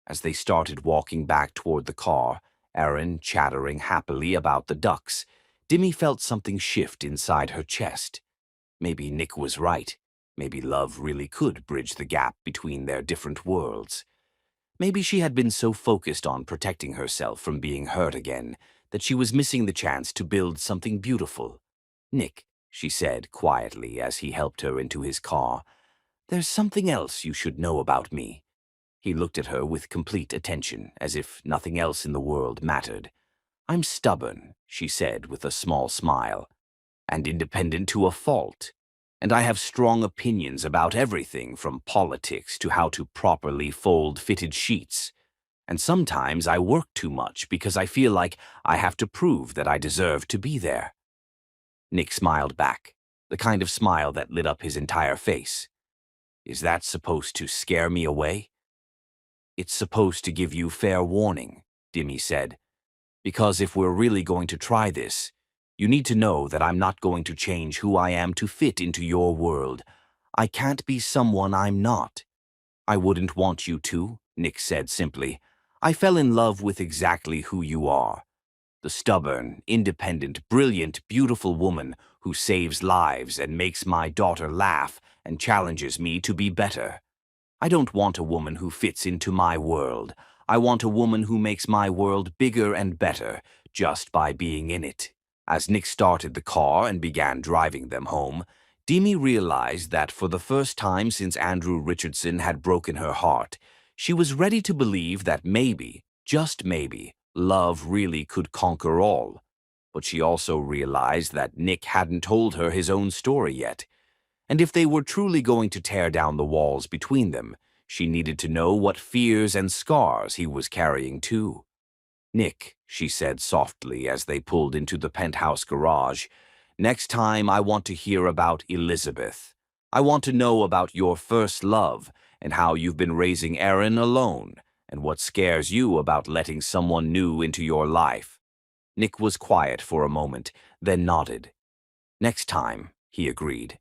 As they started walking back toward the car, Aaron chattering happily about the ducks, Dimmy felt something shift inside her chest. Maybe Nick was right. Maybe love really could bridge the gap between their different worlds. Maybe she had been so focused on protecting herself from being hurt again that she was missing the chance to build something beautiful. Nick, she said quietly as he helped her into his car, there's something else you should know about me. He looked at her with complete attention, as if nothing else in the world mattered. I'm stubborn, she said with a small smile, and independent to a fault. And I have strong opinions about everything from politics to how to properly fold fitted sheets. And sometimes I work too much because I feel like I have to prove that I deserve to be there. Nick smiled back, the kind of smile that lit up his entire face. Is that supposed to scare me away? It's supposed to give you fair warning, Dimmy said. Because if we're really going to try this, you need to know that I'm not going to change who I am to fit into your world. I can't be someone I'm not. I wouldn't want you to, Nick said simply. I fell in love with exactly who you are. The stubborn, independent, brilliant, beautiful woman who saves lives and makes my daughter laugh and challenges me to be better. I don't want a woman who fits into my world. I want a woman who makes my world bigger and better just by being in it. As Nick started the car and began driving them home, Demi realized that for the first time since Andrew Richardson had broken her heart, she was ready to believe that maybe, just maybe, love really could conquer all. But she also realized that Nick hadn't told her his own story yet. And if they were truly going to tear down the walls between them, she needed to know what fears and scars he was carrying too. Nick, she said softly as they pulled into the penthouse garage, next time I want to hear about Elizabeth. I want to know about your first love and how you've been raising Aaron alone and what scares you about letting someone new into your life. Nick was quiet for a moment, then nodded. Next time, he agreed.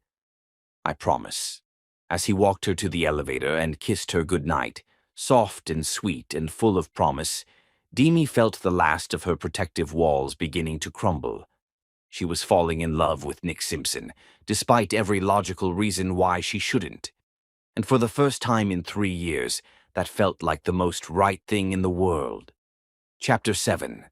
I promise. As he walked her to the elevator and kissed her goodnight, soft and sweet and full of promise, Demi felt the last of her protective walls beginning to crumble. She was falling in love with Nick Simpson, despite every logical reason why she shouldn't. And for the first time in 3 years, that felt like the most right thing in the world. Chapter 7.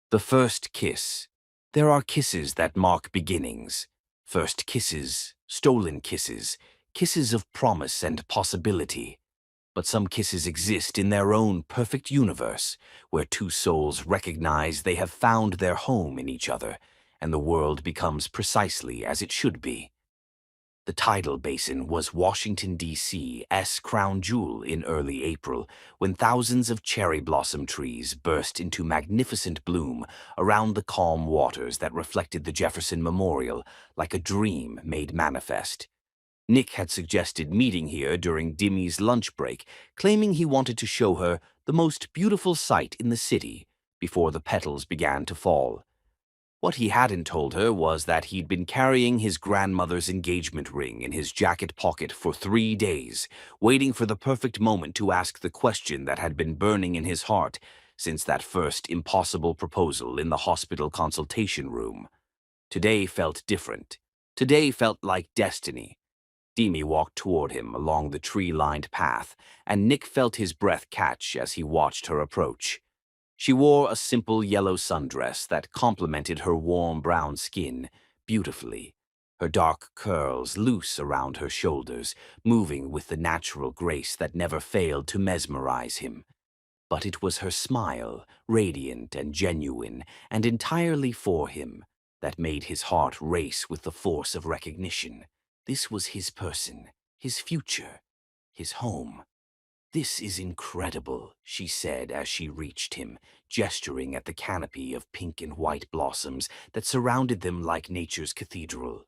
The First Kiss. There are kisses that mark beginnings. First kisses, stolen kisses, kisses of promise and possibility. But some kisses exist in their own perfect universe, where two souls recognize they have found their home in each other, and the world becomes precisely as it should be. The tidal basin was Washington, D.C.'s crown jewel in early April, when thousands of cherry blossom trees burst into magnificent bloom around the calm waters that reflected the Jefferson Memorial like a dream made manifest. Nick had suggested meeting here during Dimmy's lunch break, claiming he wanted to show her the most beautiful sight in the city before the petals began to fall. What he hadn't told her was that he'd been carrying his grandmother's engagement ring in his jacket pocket for 3 days, waiting for the perfect moment to ask the question that had been burning in his heart since that first impossible proposal in the hospital consultation room. Today felt different. Today felt like destiny. Demi walked toward him along the tree-lined path, and Nick felt his breath catch as he watched her approach. She wore a simple yellow sundress that complemented her warm brown skin beautifully, her dark curls loose around her shoulders, moving with the natural grace that never failed to mesmerize him. But it was her smile, radiant and genuine, and entirely for him, that made his heart race with the force of recognition. This was his person, his future, his home. "This is incredible," she said as she reached him, gesturing at the canopy of pink and white blossoms that surrounded them like nature's cathedral.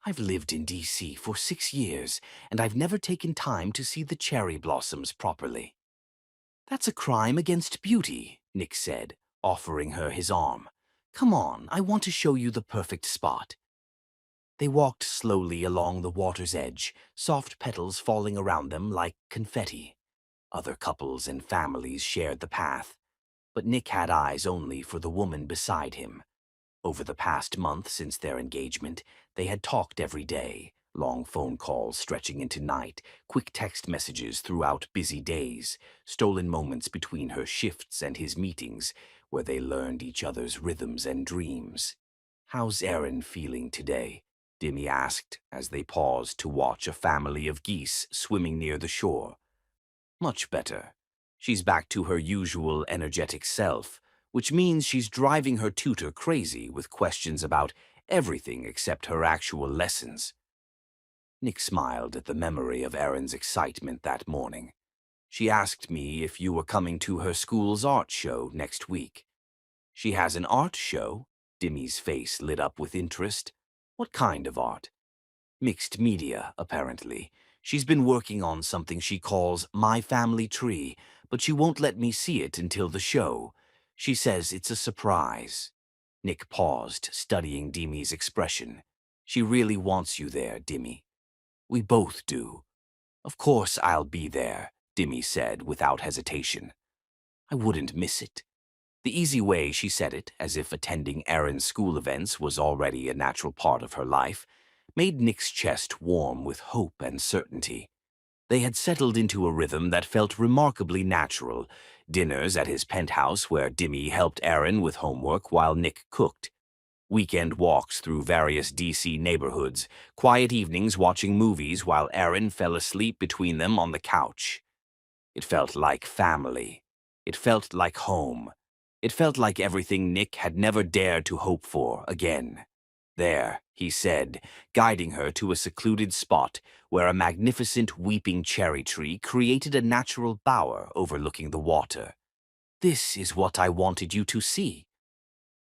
"I've lived in D.C. for 6 years, and I've never taken time to see the cherry blossoms properly." "That's a crime against beauty," Nick said, offering her his arm. "Come on, I want to show you the perfect spot." They walked slowly along the water's edge, soft petals falling around them like confetti. Other couples and families shared the path, but Nick had eyes only for the woman beside him. Over the past month since their engagement, they had talked every day, long phone calls stretching into night, quick text messages throughout busy days, stolen moments between her shifts and his meetings, where they learned each other's rhythms and dreams. "How's Erin feeling today?" Demi asked as they paused to watch a family of geese swimming near the shore. "Much better. She's back to her usual energetic self, which means she's driving her tutor crazy with questions about everything except her actual lessons." Nick smiled at the memory of Erin's excitement that morning. "She asked me if you were coming to her school's art show next week." "She has an art show?" Demi's face lit up with interest. "What kind of art?" "Mixed media, apparently. She's been working on something she calls My Family Tree, but she won't let me see it until the show. She says it's a surprise." Nick paused, studying Demi's expression. "She really wants you there, Demi." "We both do." "Of course I'll be there," Demi said without hesitation. "I wouldn't miss it." The easy way she said it, as if attending Erin's school events was already a natural part of her life, made Nick's chest warm with hope and certainty. They had settled into a rhythm that felt remarkably natural. Dinners at his penthouse where Demi helped Erin with homework while Nick cooked. Weekend walks through various D.C. neighborhoods. Quiet evenings watching movies while Erin fell asleep between them on the couch. It felt like family. It felt like home. It felt like everything Nick had never dared to hope for again. "There," he said, guiding her to a secluded spot where a magnificent weeping cherry tree created a natural bower overlooking the water. "This is what I wanted you to see."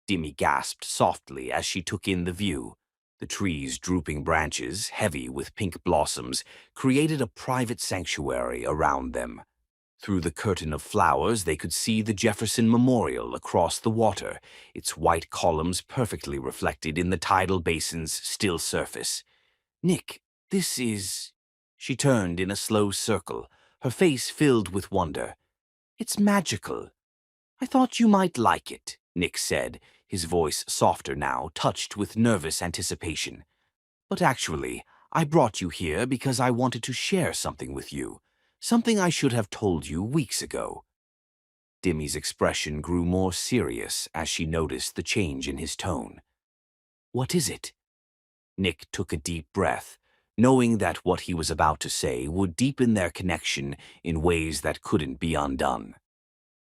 Demi gasped softly as she took in the view. The tree's drooping branches, heavy with pink blossoms, created a private sanctuary around them. Through the curtain of flowers, they could see the Jefferson Memorial across the water, its white columns perfectly reflected in the tidal basin's still surface. "Nick, this is—" She turned in a slow circle, her face filled with wonder. "It's magical." "I thought you might like it," Nick said, his voice softer now, touched with nervous anticipation. "But actually, I brought you here because I wanted to share something with you. Something I should have told you weeks ago." Demi's expression grew more serious as she noticed the change in his tone. "What is it?" Nick took a deep breath, knowing that what he was about to say would deepen their connection in ways that couldn't be undone.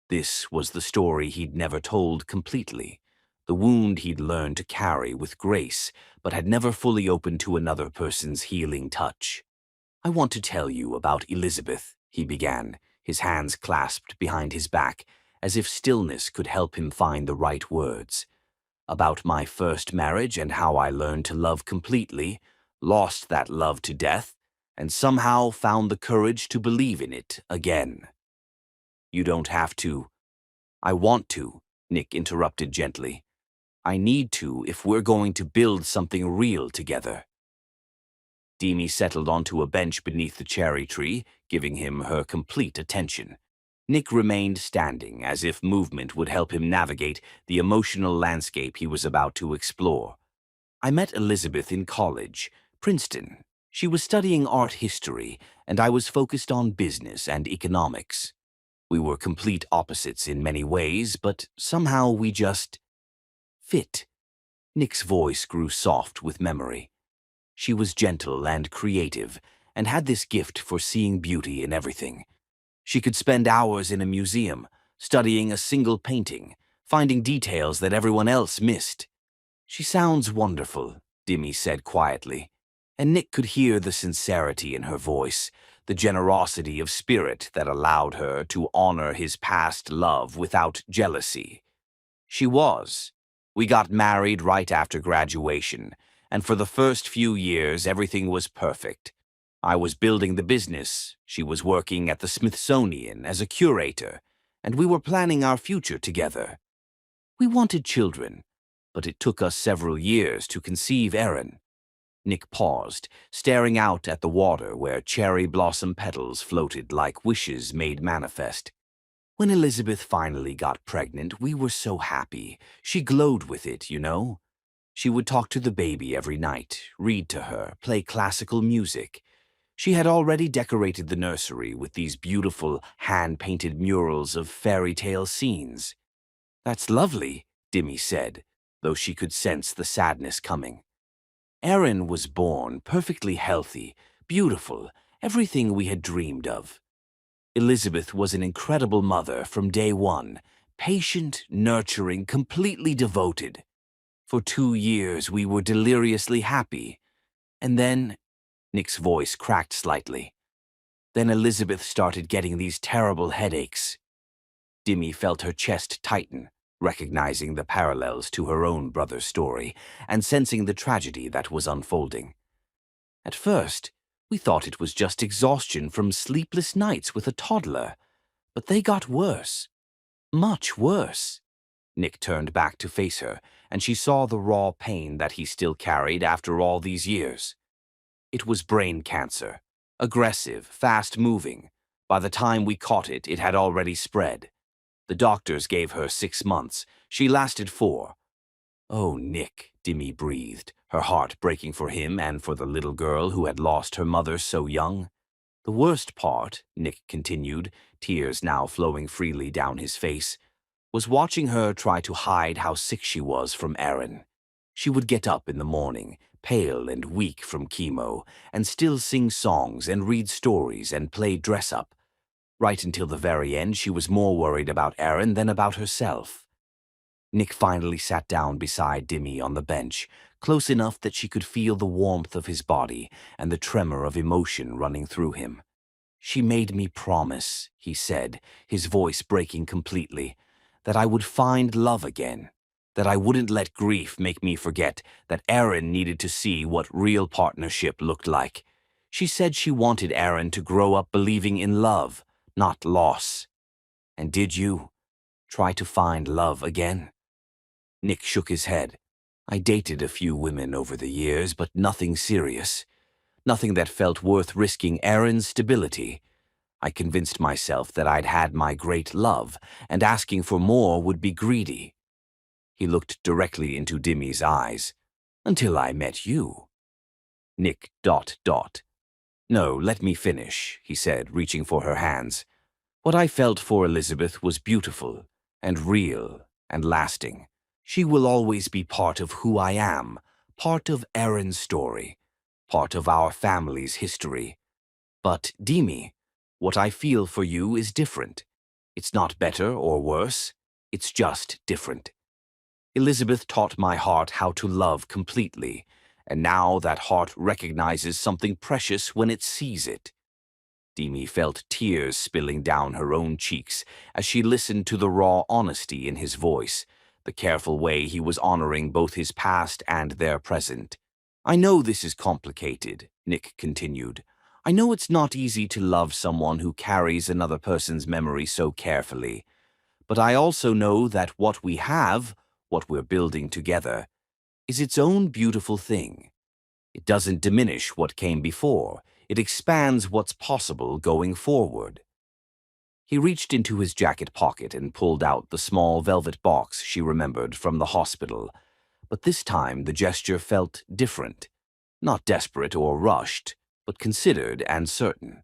This was the story he'd never told completely, the wound he'd learned to carry with grace, but had never fully opened to another person's healing touch. "I want to tell you about Elizabeth," he began, his hands clasped behind his back, as if stillness could help him find the right words. "About my first marriage and how I learned to love completely, lost that love to death, and somehow found the courage to believe in it again." "You don't have to." "I want to," Nick interrupted gently. "I need to if we're going to build something real together." Demi settled onto a bench beneath the cherry tree, giving him her complete attention. Nick remained standing, as if movement would help him navigate the emotional landscape he was about to explore. "I met Elizabeth in college, Princeton. She was studying art history, and I was focused on business and economics. We were complete opposites in many ways, but somehow we just fit." Nick's voice grew soft with memory. She was gentle and creative, and had this gift for seeing beauty in everything. She could spend hours in a museum, studying a single painting, finding details that everyone else missed. "She sounds wonderful," Demi said quietly, and Nick could hear the sincerity in her voice, the generosity of spirit that allowed her to honor his past love without jealousy. She was. We got married right after graduation, and for the first few years everything was perfect. I was building the business, she was working at the Smithsonian as a curator, and we were planning our future together. We wanted children, but it took us several years to conceive Erin." Nick paused, staring out at the water where cherry blossom petals floated like wishes made manifest. "When Elizabeth finally got pregnant, we were so happy. She glowed with it, you know. She would talk to the baby every night, read to her, play classical music. She had already decorated the nursery with these beautiful, hand-painted murals of fairy tale scenes." "That's lovely," Demi said, though she could sense the sadness coming. "Erin was born perfectly healthy, beautiful, everything we had dreamed of. Elizabeth was an incredible mother from day one, patient, nurturing, completely devoted. For 2 years we were deliriously happy. And then," Nick's voice cracked slightly, "then Elizabeth started getting these terrible headaches." Demi felt her chest tighten, recognizing the parallels to her own brother's story and sensing the tragedy that was unfolding. "At first, we thought it was just exhaustion from sleepless nights with a toddler, but they got worse. Much worse." Nick turned back to face her, and she saw the raw pain that he still carried after all these years. "It was brain cancer. Aggressive, fast-moving. By the time we caught it, it had already spread. The doctors gave her 6 months. She lasted 4. "Oh, Nick," Demi breathed, her heart breaking for him and for the little girl who had lost her mother so young. "The worst part," Nick continued, tears now flowing freely down his face, "was watching her try to hide how sick she was from Erin. She would get up in the morning, pale and weak from chemo, and still sing songs and read stories and play dress-up. Right until the very end, she was more worried about Erin than about herself." Nick finally sat down beside Demi on the bench, close enough that she could feel the warmth of his body and the tremor of emotion running through him. "She made me promise," he said, his voice breaking completely, "that I would find love again, that I wouldn't let grief make me forget that Erin needed to see what real partnership looked like. She said she wanted Erin to grow up believing in love, not loss. And did you try to find love again?" Nick shook his head. "I dated a few women over the years, but nothing serious. Nothing that felt worth risking Erin's stability. I convinced myself that I'd had my great love, and asking for more would be greedy." He looked directly into Demi's eyes. "Until I met you." Nick ... "No, let me finish," he said, reaching for her hands. "What I felt for Elizabeth was beautiful, and real, and lasting. She will always be part of who I am, part of Erin's story, part of our family's history. But, Demi, what I feel for you is different. It's not better or worse, it's just different. Elizabeth taught my heart how to love completely, and now that heart recognizes something precious when it sees it. Demi felt tears spilling down her own cheeks as she listened to the raw honesty in his voice, the careful way he was honoring both his past and their present. I know this is complicated, Nick continued. I know it's not easy to love someone who carries another person's memory so carefully. But I also know that what we have, what we're building together, is its own beautiful thing. It doesn't diminish what came before. It expands what's possible going forward. He reached into his jacket pocket and pulled out the small velvet box she remembered from the hospital. But this time the gesture felt different. Not desperate or rushed, but considered and certain.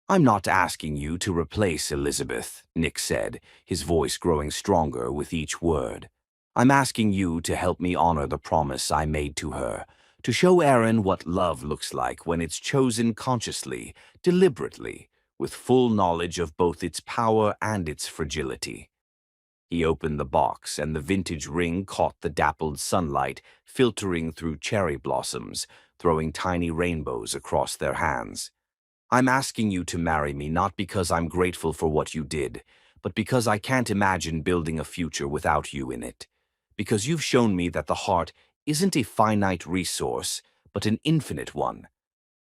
I'm not asking you to replace Elizabeth, Nick said, his voice growing stronger with each word. I'm asking you to help me honor the promise I made to her, to show Erin what love looks like when it's chosen consciously, deliberately, with full knowledge of both its power and its fragility. He opened the box, and the vintage ring caught the dappled sunlight filtering through cherry blossoms, throwing tiny rainbows across their hands. I'm asking you to marry me not because I'm grateful for what you did, but because I can't imagine building a future without you in it. Because you've shown me that the heart isn't a finite resource, but an infinite one.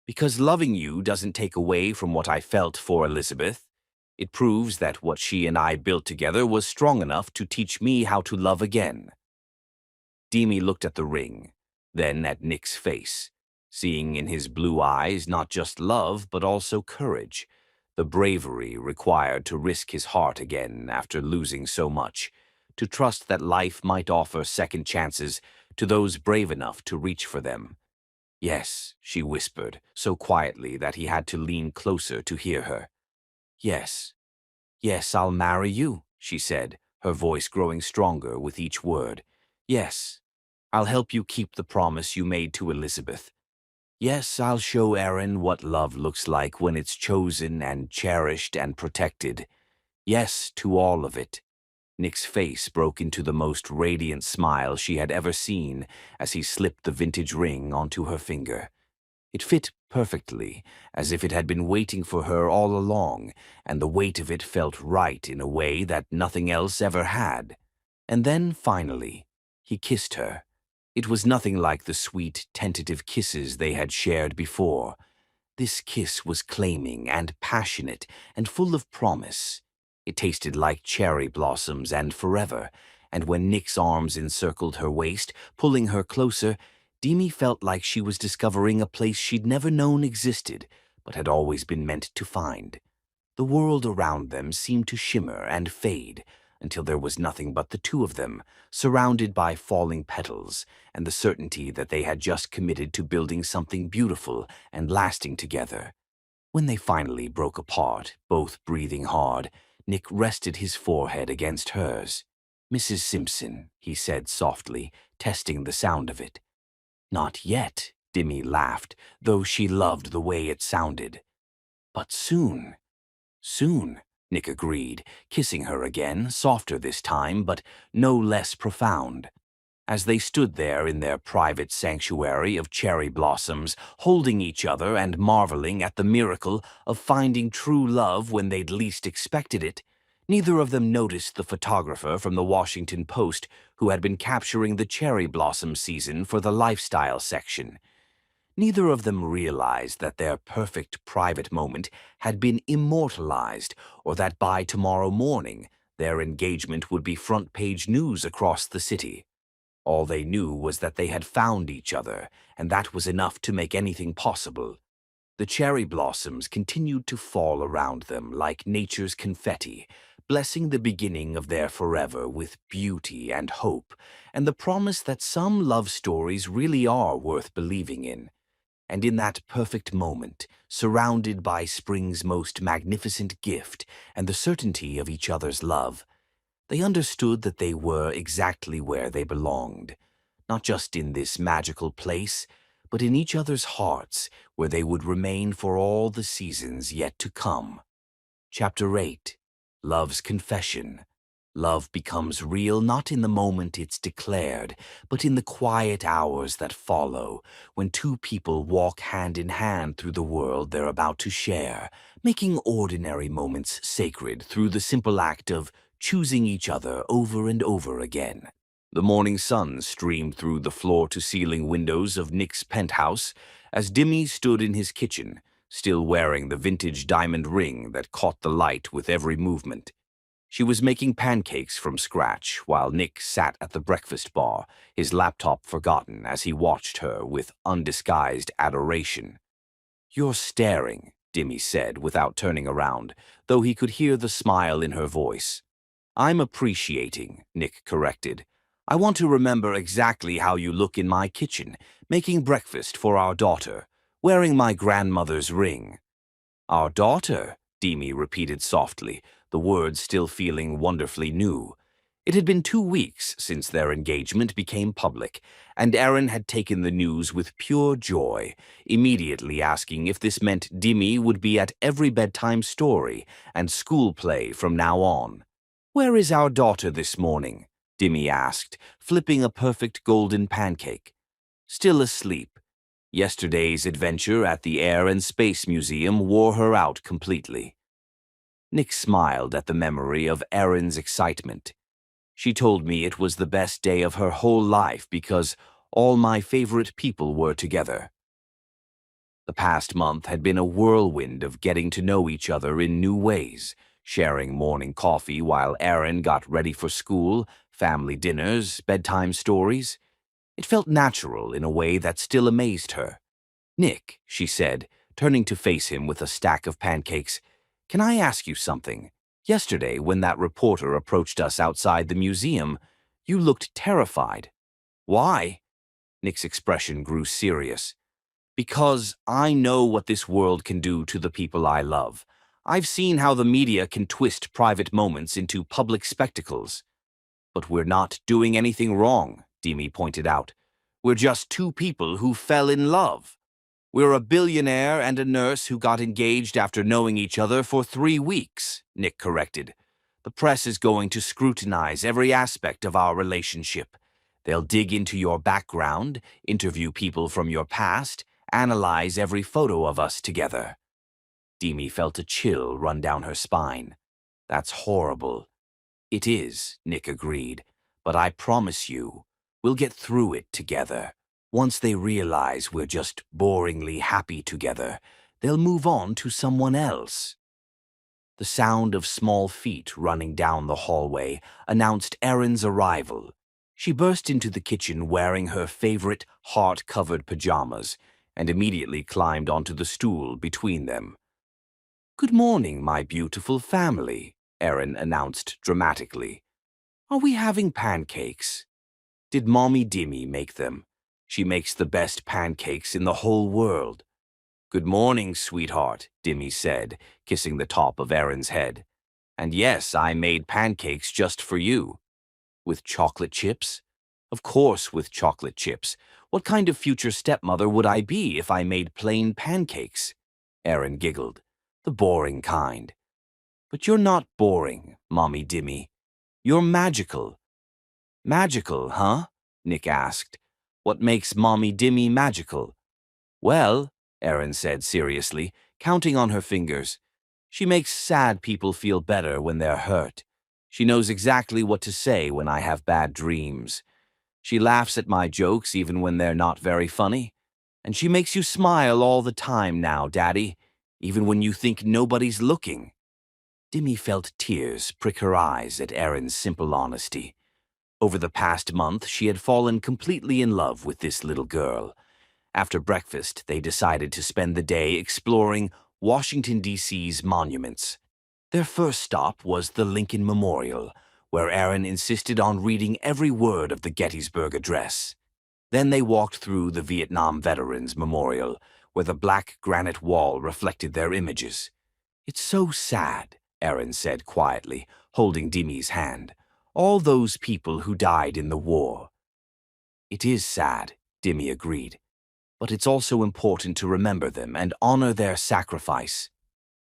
Because loving you doesn't take away from what I felt for Elizabeth. It proves that what she and I built together was strong enough to teach me how to love again. Demi looked at the ring, then at Nick's face, seeing in his blue eyes not just love but also courage, the bravery required to risk his heart again after losing so much, to trust that life might offer second chances to those brave enough to reach for them. Yes, she whispered, so quietly that he had to lean closer to hear her. Yes, yes, I'll marry you, she said, her voice growing stronger with each word. Yes, I'll help you keep the promise you made to Elizabeth. Yes, I'll show Erin what love looks like when it's chosen and cherished and protected. Yes, to all of it. Nick's face broke into the most radiant smile she had ever seen as he slipped the vintage ring onto her finger. It fit perfectly, as if it had been waiting for her all along, and the weight of it felt right in a way that nothing else ever had. And then, finally, he kissed her. It was nothing like the sweet, tentative kisses they had shared before. This kiss was claiming and passionate and full of promise. It tasted like cherry blossoms and forever, and when Nick's arms encircled her waist, pulling her closer, Demi felt like she was discovering a place she'd never known existed, but had always been meant to find. The world around them seemed to shimmer and fade, until there was nothing but the two of them, surrounded by falling petals, and the certainty that they had just committed to building something beautiful and lasting together. When they finally broke apart, both breathing hard, Nick rested his forehead against hers. "Mrs. Simpson," he said softly, testing the sound of it. "Not yet," Demi laughed, though she loved the way it sounded. "But soon." "Soon," Nick agreed, kissing her again, softer this time, but no less profound. As they stood there in their private sanctuary of cherry blossoms, holding each other and marveling at the miracle of finding true love when they'd least expected it, neither of them noticed the photographer from the Washington Post who had been capturing the cherry blossom season for the lifestyle section. Neither of them realized that their perfect private moment had been immortalized, or that by tomorrow morning their engagement would be front-page news across the city. All they knew was that they had found each other, and that was enough to make anything possible. The cherry blossoms continued to fall around them like nature's confetti, blessing the beginning of their forever with beauty and hope, and the promise that some love stories really are worth believing in. And in that perfect moment, surrounded by spring's most magnificent gift and the certainty of each other's love, they understood that they were exactly where they belonged, not just in this magical place, but in each other's hearts, where they would remain for all the seasons yet to come. Chapter 8. Love's Confession. Love becomes real not in the moment it's declared, but in the quiet hours that follow, when two people walk hand in hand through the world they're about to share, making ordinary moments sacred through the simple act of choosing each other over and over again. The morning sun streamed through the floor-to-ceiling windows of Nick's penthouse as Dimmy stood in his kitchen, still wearing the vintage diamond ring that caught the light with every movement. She was making pancakes from scratch while Nick sat at the breakfast bar, his laptop forgotten as he watched her with undisguised adoration. "You're staring," Dimmy said without turning around, though he could hear the smile in her voice. "I'm appreciating," Nick corrected. "I want to remember exactly how you look in my kitchen, making breakfast for our daughter, wearing my grandmother's ring." "Our daughter," Dimmy repeated softly, the words still feeling wonderfully new. It had been 2 weeks since their engagement became public, and Aaron had taken the news with pure joy, immediately asking if this meant Dimmy would be at every bedtime story and school play from now on. "Where is our daughter this morning?" Dimmy asked, flipping a perfect golden pancake. "Still asleep. Yesterday's adventure at the Air and Space Museum wore her out completely." Nick smiled at the memory of Erin's excitement. "She told me it was the best day of her whole life because all my favorite people were together." The past month had been a whirlwind of getting to know each other in new ways, sharing morning coffee while Erin got ready for school, family dinners, bedtime stories. It felt natural in a way that still amazed her. "Nick," she said, turning to face him with a stack of pancakes, "can I ask you something? Yesterday, when that reporter approached us outside the museum, you looked terrified." "Why?" Nick's expression grew serious. "Because I know what this world can do to the people I love. I've seen how the media can twist private moments into public spectacles." "But we're not doing anything wrong," Dimmy pointed out. "We're just two people who fell in love. We're a billionaire and a nurse who got engaged after knowing each other for 3 weeks, Nick corrected. The press is going to scrutinize every aspect of our relationship. They'll dig into your background, interview people from your past, analyze every photo of us together." Dimmy felt a chill run down her spine. "That's horrible." "It is," Nick agreed, "but I promise you, we'll get through it together. Once they realize we're just boringly happy together, they'll move on to someone else." The sound of small feet running down the hallway announced Erin's arrival. She burst into the kitchen wearing her favorite heart-covered pajamas and immediately climbed onto the stool between them. "Good morning, my beautiful family," Erin announced dramatically. "Are we having pancakes? Did Mommy Dimmy make them? She makes the best pancakes in the whole world." "Good morning, sweetheart," Dimmy said, kissing the top of Erin's head. "And yes, I made pancakes just for you." "With chocolate chips?" "Of course with chocolate chips. What kind of future stepmother would I be if I made plain pancakes?" Erin giggled. "The boring kind." "But you're not boring, Mommy Dimmy. You're magical." "Magical, huh?" Nick asked. "What makes Mommy Dimmy magical?" "Well," Erin said seriously, counting on her fingers, "she makes sad people feel better when they're hurt. She knows exactly what to say when I have bad dreams. She laughs at my jokes even when they're not very funny. And she makes you smile all the time now, Daddy, even when you think nobody's looking." Dimmy felt tears prick her eyes at Erin's simple honesty. Over the past month, she had fallen completely in love with this little girl. After breakfast, they decided to spend the day exploring Washington, D.C.'s monuments. Their first stop was the Lincoln Memorial, where Erin insisted on reading every word of the Gettysburg Address. Then they walked through the Vietnam Veterans Memorial, where the black granite wall reflected their images. "It's so sad," Erin said quietly, holding Dimmy's hand. "All those people who died in the war." "It is sad," Dimmy agreed. but it's also important to remember them and honor their sacrifice.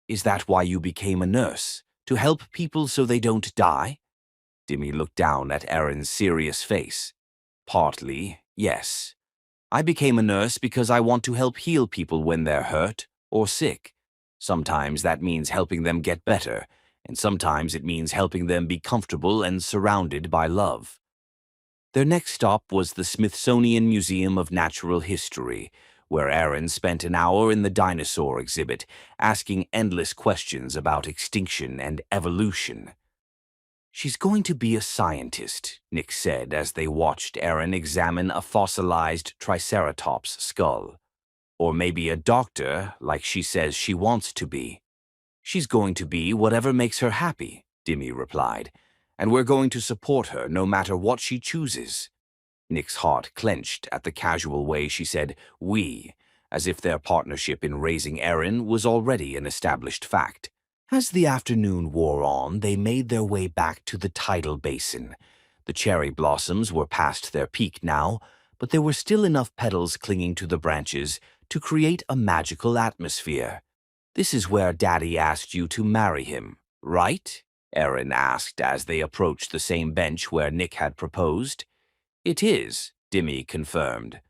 Is that why you became a nurse? To help people so they don't die? Dimi looked down at Erin's serious face. Partly, yes. I became a nurse because I want to help heal people when they're hurt or sick. Sometimes that means helping them get better, and sometimes it means helping them be comfortable and surrounded by love. Their next stop was the Smithsonian Museum of Natural History, where Erin spent an hour in the dinosaur exhibit, asking endless questions about extinction and evolution. She's going to be a scientist, Nick said as they watched Erin examine a fossilized Triceratops skull. Or maybe a doctor, like she says she wants to be. She's going to be whatever makes her happy, Dimi replied, and we're going to support her no matter what she chooses. Nick's heart clenched at the casual way she said "we," as if their partnership in raising Erin was already an established fact. As the afternoon wore on, they made their way back to the tidal basin. The cherry blossoms were past their peak now, but there were still enough petals clinging to the branches to create a magical atmosphere. "This is where Daddy asked you to marry him, right?" Erin asked as they approached the same bench where Nick had proposed. "It is," Dimi confirmed.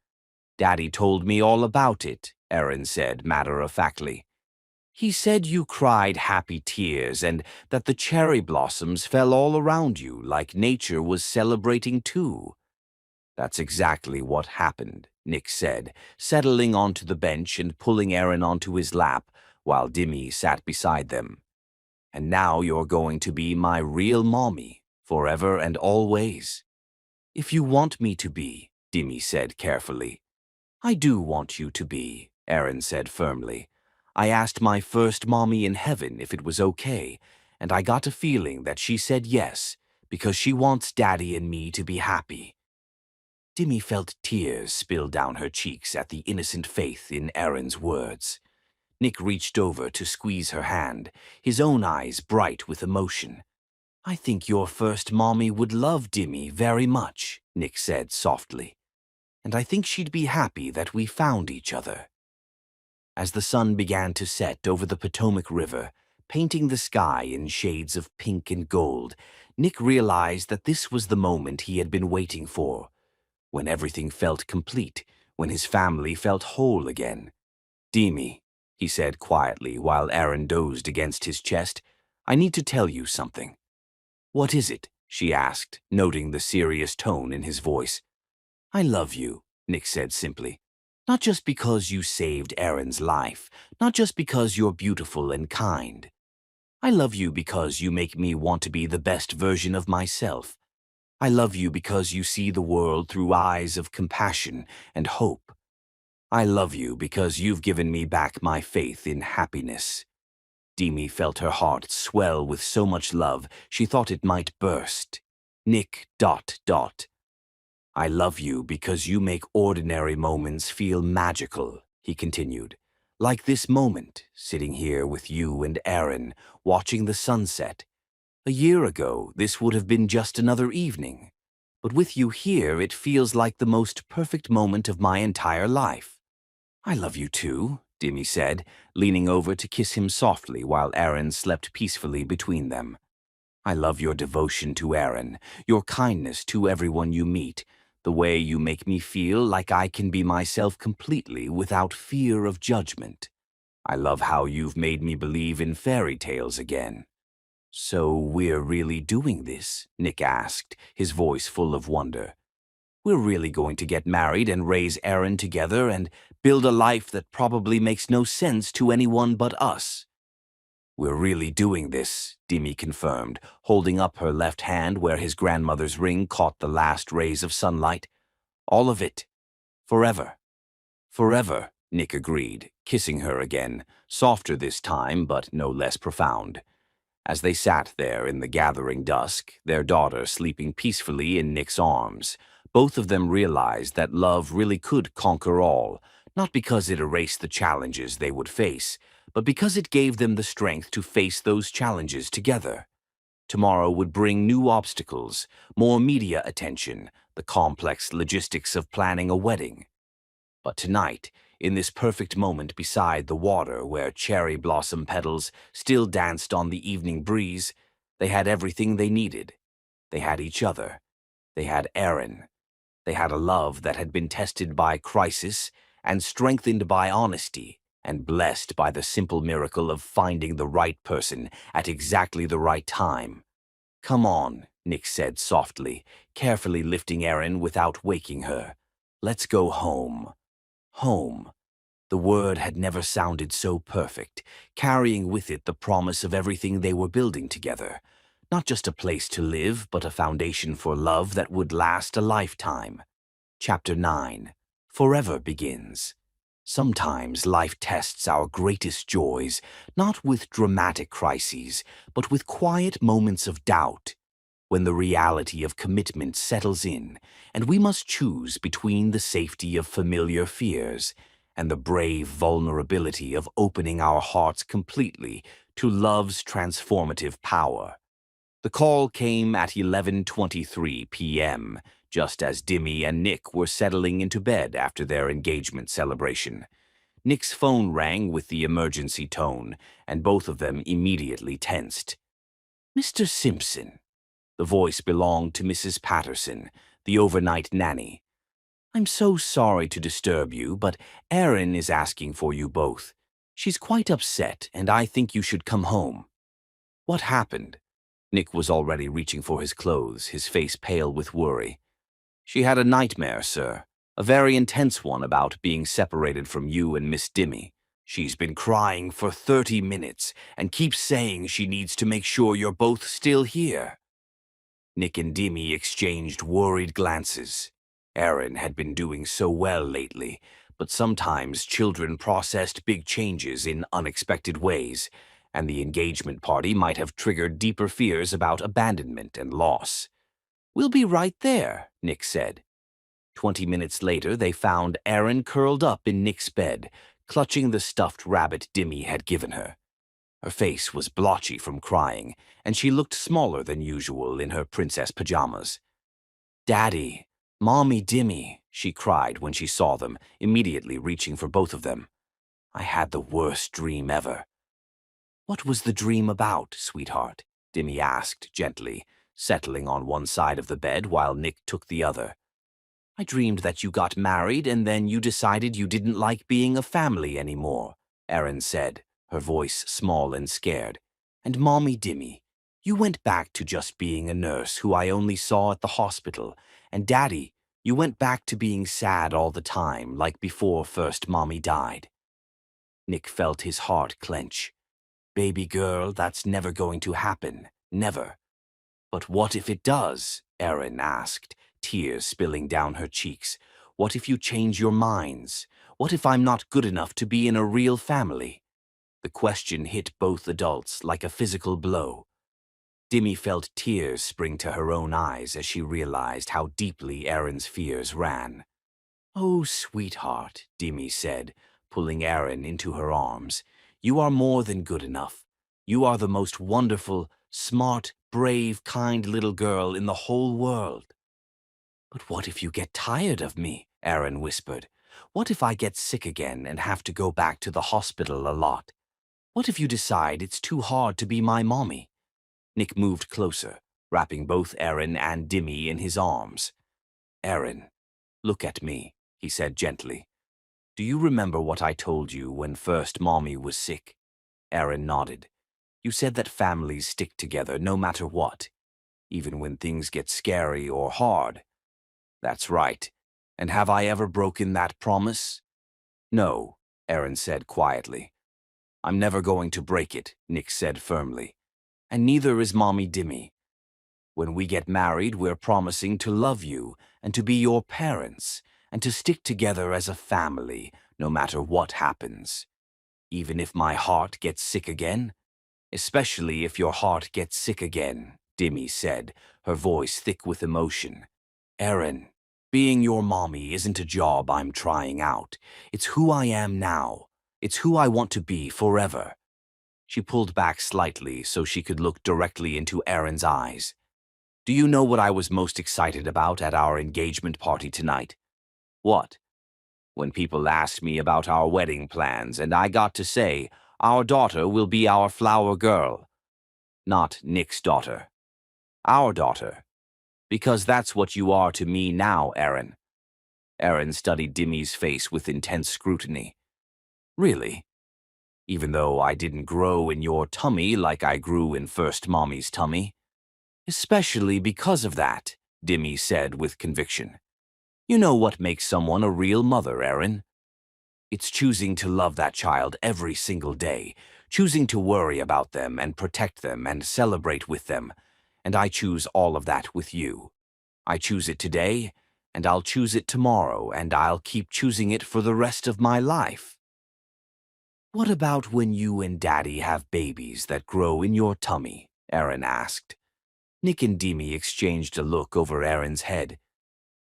"Daddy told me all about it," Erin said matter-of-factly. "He said you cried happy tears and that the cherry blossoms fell all around you like nature was celebrating too." "That's exactly what happened," Nick said, settling onto the bench and pulling Erin onto his lap while Dimi sat beside them. "And now you're going to be my real mommy, forever and always." "If you want me to be," Dimi said carefully. "I do want you to be," Erin said firmly. "I asked my first mommy in heaven if it was okay, and I got a feeling that she said yes, because she wants Daddy and me to be happy." Dimi felt tears spill down her cheeks at the innocent faith in Erin's words. Nick reached over to squeeze her hand, his own eyes bright with emotion. "I think your first mommy would love Dimi very much," Nick said softly. "And I think she'd be happy that we found each other." As the sun began to set over the Potomac River, painting the sky in shades of pink and gold, Nick realized that this was the moment he had been waiting for, when everything felt complete, when his family felt whole again. "Dimi," he said quietly while Erin dozed against his chest, "I need to tell you something." "What is it?" she asked, noting the serious tone in his voice. "I love you," Nick said simply. "Not just because you saved Erin's life, not just because you're beautiful and kind. I love you because you make me want to be the best version of myself. I love you because you see the world through eyes of compassion and hope. I love you because you've given me back my faith in happiness." Dimi felt her heart swell with so much love she thought it might burst. Nick ... "I love you because you make ordinary moments feel magical," he continued. "Like this moment, sitting here with you and Erin, watching the sunset. A year ago, this would have been just another evening. But with you here, it feels like the most perfect moment of my entire life." "I love you too," Dimi said, leaning over to kiss him softly while Erin slept peacefully between them. "I love your devotion to Erin, your kindness to everyone you meet, the way you make me feel like I can be myself completely without fear of judgment. I love how you've made me believe in fairy tales again." "So we're really doing this?" Nick asked, his voice full of wonder. "We're really going to get married and raise Erin together and build a life that probably makes no sense to anyone but us?" "We're really doing this," Dimi confirmed, holding up her left hand where his grandmother's ring caught the last rays of sunlight. "All of it. Forever." "Forever," Nick agreed, kissing her again, softer this time but no less profound. As they sat there in the gathering dusk, their daughter sleeping peacefully in Nick's arms, both of them realized that love really could conquer all, not because it erased the challenges they would face, but because it gave them the strength to face those challenges together. Tomorrow would bring new obstacles, more media attention, the complex logistics of planning a wedding. But tonight, in this perfect moment beside the water where cherry blossom petals still danced on the evening breeze, they had everything they needed. They had each other. They had Aaron. They had a love that had been tested by crisis and strengthened by honesty and blessed by the simple miracle of finding the right person at exactly the right time. "Come on," Nick said softly, carefully lifting Aaron without waking her. "Let's go home." Home. The word had never sounded so perfect, carrying with it the promise of everything they were building together. Not just a place to live, but a foundation for love that would last a lifetime. Chapter 9. Forever begins. Sometimes life tests our greatest joys, not with dramatic crises, but with quiet moments of doubt, when the reality of commitment settles in, and we must choose between the safety of familiar fears and the brave vulnerability of opening our hearts completely to love's transformative power. The call came at 11:23 p.m., just as Dimmy and Nick were settling into bed after their engagement celebration. Nick's phone rang with the emergency tone, and both of them immediately tensed. "Mr. Simpson." The voice belonged to Mrs. Patterson, the overnight nanny. "I'm so sorry to disturb you, but Erin is asking for you both. She's quite upset, and I think you should come home." "What happened?" Nick was already reaching for his clothes, his face pale with worry. "She had a nightmare, sir. A very intense one about being separated from you and Miss Dimmy. She's been crying for 30 minutes and keeps saying she needs to make sure you're both still here." Nick and Dimmy exchanged worried glances. Erin had been doing so well lately, but sometimes children processed big changes in unexpected ways, and the engagement party might have triggered deeper fears about abandonment and loss. "We'll be right there," Nick said. 20 minutes later, they found Erin curled up in Nick's bed, clutching the stuffed rabbit Dimmy had given her. Her face was blotchy from crying, and she looked smaller than usual in her princess pajamas. "Daddy, Mommy Dimmy," she cried when she saw them, immediately reaching for both of them. "I had the worst dream ever." "What was the dream about, sweetheart?" Dimmy asked gently, settling on one side of the bed while Nick took the other. "I dreamed that you got married and then you decided you didn't like being a family anymore," Erin said, her voice small and scared. "And Mommy Dimmy, you went back to just being a nurse who I only saw at the hospital. And Daddy, you went back to being sad all the time, like before first Mommy died." Nick felt his heart clench. "Baby girl, that's never going to happen. Never." "But what if it does?" Erin asked, tears spilling down her cheeks. "What if you change your minds? What if I'm not good enough to be in a real family?" The question hit both adults like a physical blow. Dimmy felt tears spring to her own eyes as she realized how deeply Erin's fears ran. "Oh, sweetheart," Dimmy said, pulling Erin into her arms. "You are more than good enough. You are the most wonderful, smart, brave, kind little girl in the whole world." "But what if you get tired of me?" Erin whispered. "What if I get sick again and have to go back to the hospital a lot? What if you decide it's too hard to be my mommy?" Nick moved closer, wrapping both Erin and Dimmy in his arms. "Erin, look at me," he said gently. "Do you remember what I told you when first Mommy was sick?" Erin nodded. "You said that families stick together no matter what, even when things get scary or hard." "That's right. And have I ever broken that promise?" "No," Erin said quietly. "I'm never going to break it," Nick said firmly. "And neither is Mommy Dimmy. When we get married, we're promising to love you and to be your parents and to stick together as a family, no matter what happens. Even if my heart gets sick again?" "Especially if your heart gets sick again," Dimmy said, her voice thick with emotion. "Erin, being your mommy isn't a job I'm trying out. It's who I am now. It's who I want to be forever." She pulled back slightly so she could look directly into Erin's eyes. "Do you know what I was most excited about at our engagement party tonight?" "What?" when people asked me about our wedding plans, and I got to say, our daughter will be our flower girl. Not Nick's daughter. Our daughter. Because that's what you are to me now, Aaron. Aaron studied Dimmy's face with intense scrutiny. Really? Even though I didn't grow in your tummy like I grew in First Mommy's tummy? Especially because of that, Dimmy said with conviction. You know what makes someone a real mother, Aaron? It's choosing to love that child every single day, choosing to worry about them and protect them and celebrate with them. And I choose all of that with you. I choose it today, and I'll choose it tomorrow, and I'll keep choosing it for the rest of my life. What about when you and Daddy have babies that grow in your tummy? Aaron asked. Nick and Demi exchanged a look over Aaron's head.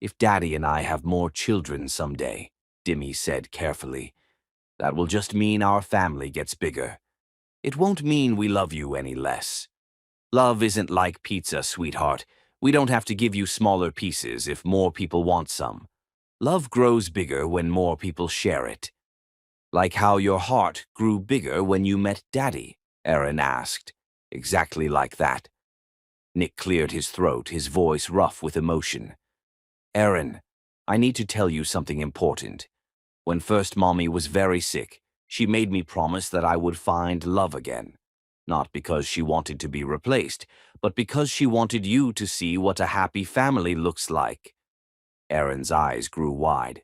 If Daddy and I have more children someday, Demi said carefully, that will just mean our family gets bigger. It won't mean we love you any less. Love isn't like pizza, sweetheart. We don't have to give you smaller pieces if more people want some. Love grows bigger when more people share it. Like how your heart grew bigger when you met Daddy, Aaron asked. Exactly like that. Nick cleared his throat, his voice rough with emotion. Aaron, I need to tell you something important. When First Mommy was very sick, she made me promise that I would find love again. Not because she wanted to be replaced, but because she wanted you to see what a happy family looks like. Aaron's eyes grew wide.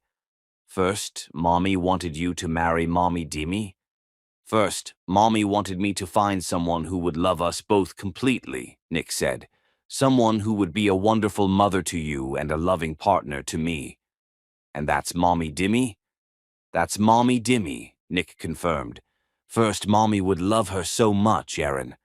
First, Mommy wanted you to marry Mommy Demi. First, Mommy wanted me to find someone who would love us both completely, Nick said. Someone who would be a wonderful mother to you and a loving partner to me. And that's Mommy Demi? That's Mommy Demi, Nick confirmed. First, Mommy would love her so much, Aaron.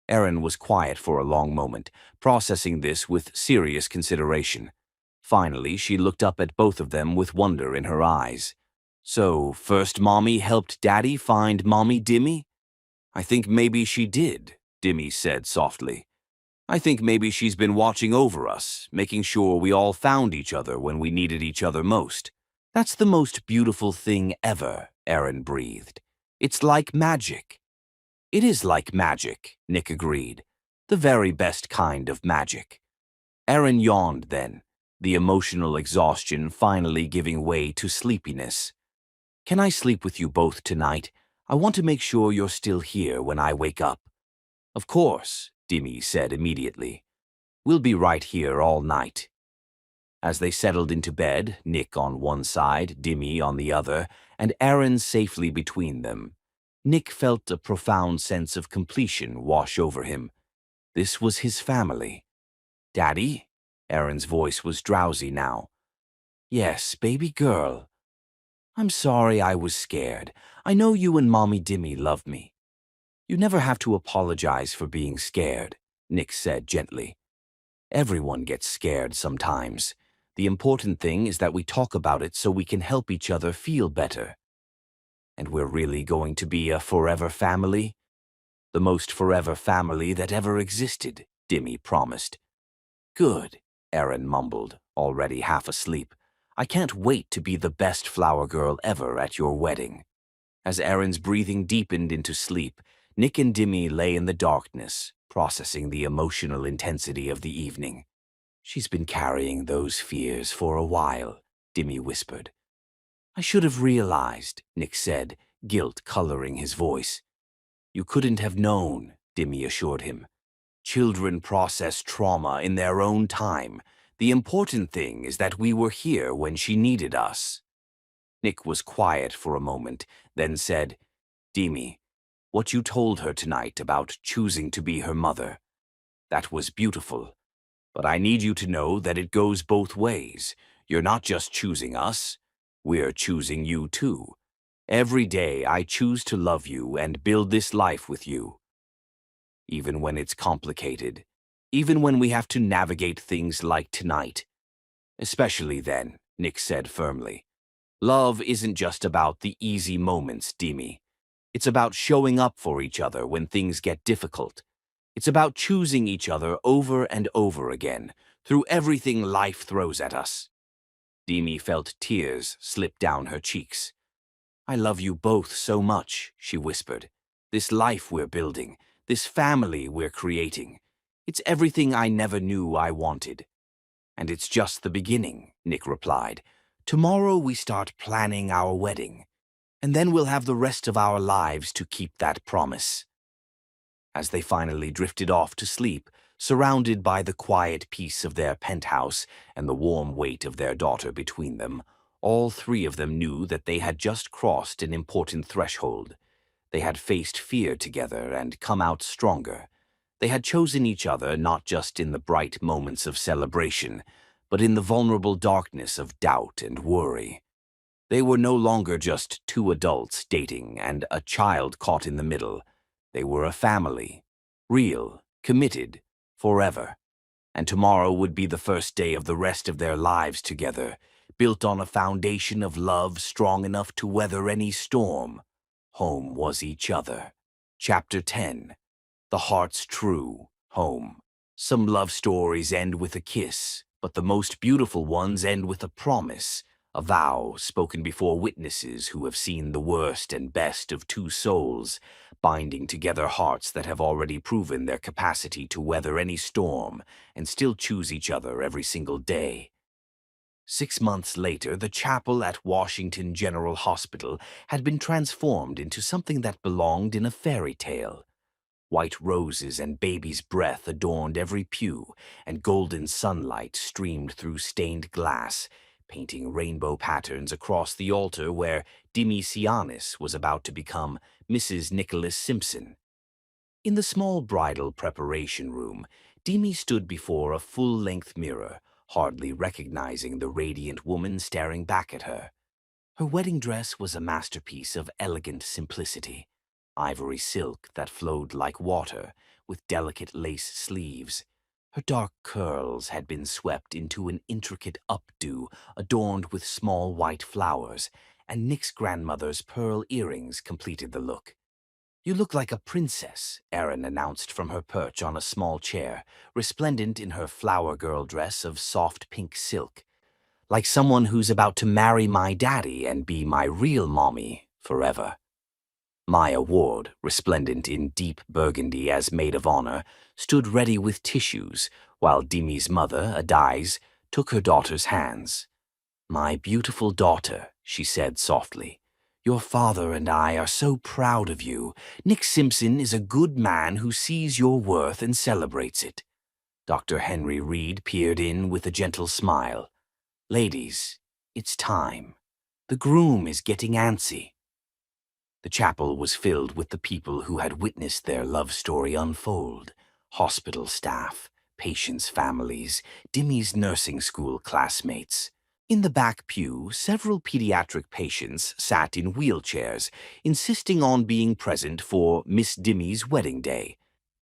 Aaron was quiet for a long moment, processing this with serious consideration. Finally, she looked up at both of them with wonder in her eyes. So, First Mommy helped Daddy find Mommy Demi? I think maybe she did, Demi said softly. I think maybe she's been watching over us, making sure we all found each other when we needed each other most. That's the most beautiful thing ever, Aaron breathed. It's like magic. It is like magic, Nick agreed. The very best kind of magic. Aaron yawned then, the emotional exhaustion finally giving way to sleepiness. Can I sleep with you both tonight? I want to make sure you're still here when I wake up. Of course, Demi said immediately. We'll be right here all night. As they settled into bed, Nick on one side, Demi on the other, and Aaron safely between them, Nick felt a profound sense of completion wash over him. This was his family. Daddy? Aaron's voice was drowsy now. Yes, baby girl. I'm sorry I was scared. I know you and Mommy Demi love me. You never have to apologize for being scared, Nick said gently. Everyone gets scared sometimes. The important thing is that we talk about it so we can help each other feel better. And we're really going to be a forever family? The most forever family that ever existed, Demi promised. Good, Aaron mumbled, already half asleep. I can't wait to be the best flower girl ever at your wedding. As Aaron's breathing deepened into sleep, Nick and Demi lay in the darkness, processing the emotional intensity of the evening. She's been carrying those fears for a while, Demi whispered. I should have realized, Nick said, guilt coloring his voice. You couldn't have known, Demi assured him. Children process trauma in their own time. The important thing is that we were here when she needed us. Nick was quiet for a moment, then said, Demi, what you told her tonight about choosing to be her mother, that was beautiful. But I need you to know that it goes both ways. You're not just choosing us. We're choosing you too. Every day I choose to love you and build this life with you. Even when it's complicated. Even when we have to navigate things like tonight. Especially then, Nick said firmly. Love isn't just about the easy moments, Demi. It's about showing up for each other when things get difficult. It's about choosing each other over and over again, through everything life throws at us. Demi felt tears slip down her cheeks. "I love you both so much," she whispered. "This life we're building, this family we're creating. It's everything I never knew I wanted." "And it's just the beginning," Nick replied. "Tomorrow we start planning our wedding, and then we'll have the rest of our lives to keep that promise." As they finally drifted off to sleep, surrounded by the quiet peace of their penthouse and the warm weight of their daughter between them, all three of them knew that they had just crossed an important threshold. They had faced fear together and come out stronger. They had chosen each other not just in the bright moments of celebration, but in the vulnerable darkness of doubt and worry. They were no longer just two adults dating and a child caught in the middle. They were a family, real, committed, forever. And tomorrow would be the first day of the rest of their lives together, built on a foundation of love strong enough to weather any storm. Home was each other. Chapter 10. The Heart's True Home. Some love stories end with a kiss, but the most beautiful ones end with a promise, a vow spoken before witnesses who have seen the worst and best of two souls, binding together hearts that have already proven their capacity to weather any storm and still choose each other every single day. 6 months later, the chapel at Washington General Hospital had been transformed into something that belonged in a fairy tale. White roses and baby's breath adorned every pew, and golden sunlight streamed through stained glass, painting rainbow patterns across the altar where Demi Sianis was about to become Mrs. Nicholas Simpson. In the small bridal preparation room, Demi stood before a full-length mirror, hardly recognizing the radiant woman staring back at her. Her wedding dress was a masterpiece of elegant simplicity. Ivory silk that flowed like water, with delicate lace sleeves. Her dark curls had been swept into an intricate updo adorned with small white flowers, and Nick's grandmother's pearl earrings completed the look. "You look like a princess," Erin announced from her perch on a small chair, resplendent in her flower girl dress of soft pink silk. "Like someone who's about to marry my daddy and be my real mommy forever." Maya Ward, resplendent in deep burgundy as maid of honor, stood ready with tissues, while Demi's mother, Adize, took her daughter's hands. "My beautiful daughter," she said softly, "your father and I are so proud of you. Nick Simpson is a good man who sees your worth and celebrates it." Dr. Henry Reed peered in with a gentle smile. "Ladies, it's time. The groom is getting antsy." The chapel was filled with the people who had witnessed their love story unfold. Hospital staff, patients' families, Demi's nursing school classmates. In the back pew, several pediatric patients sat in wheelchairs, insisting on being present for Miss Demi's wedding day.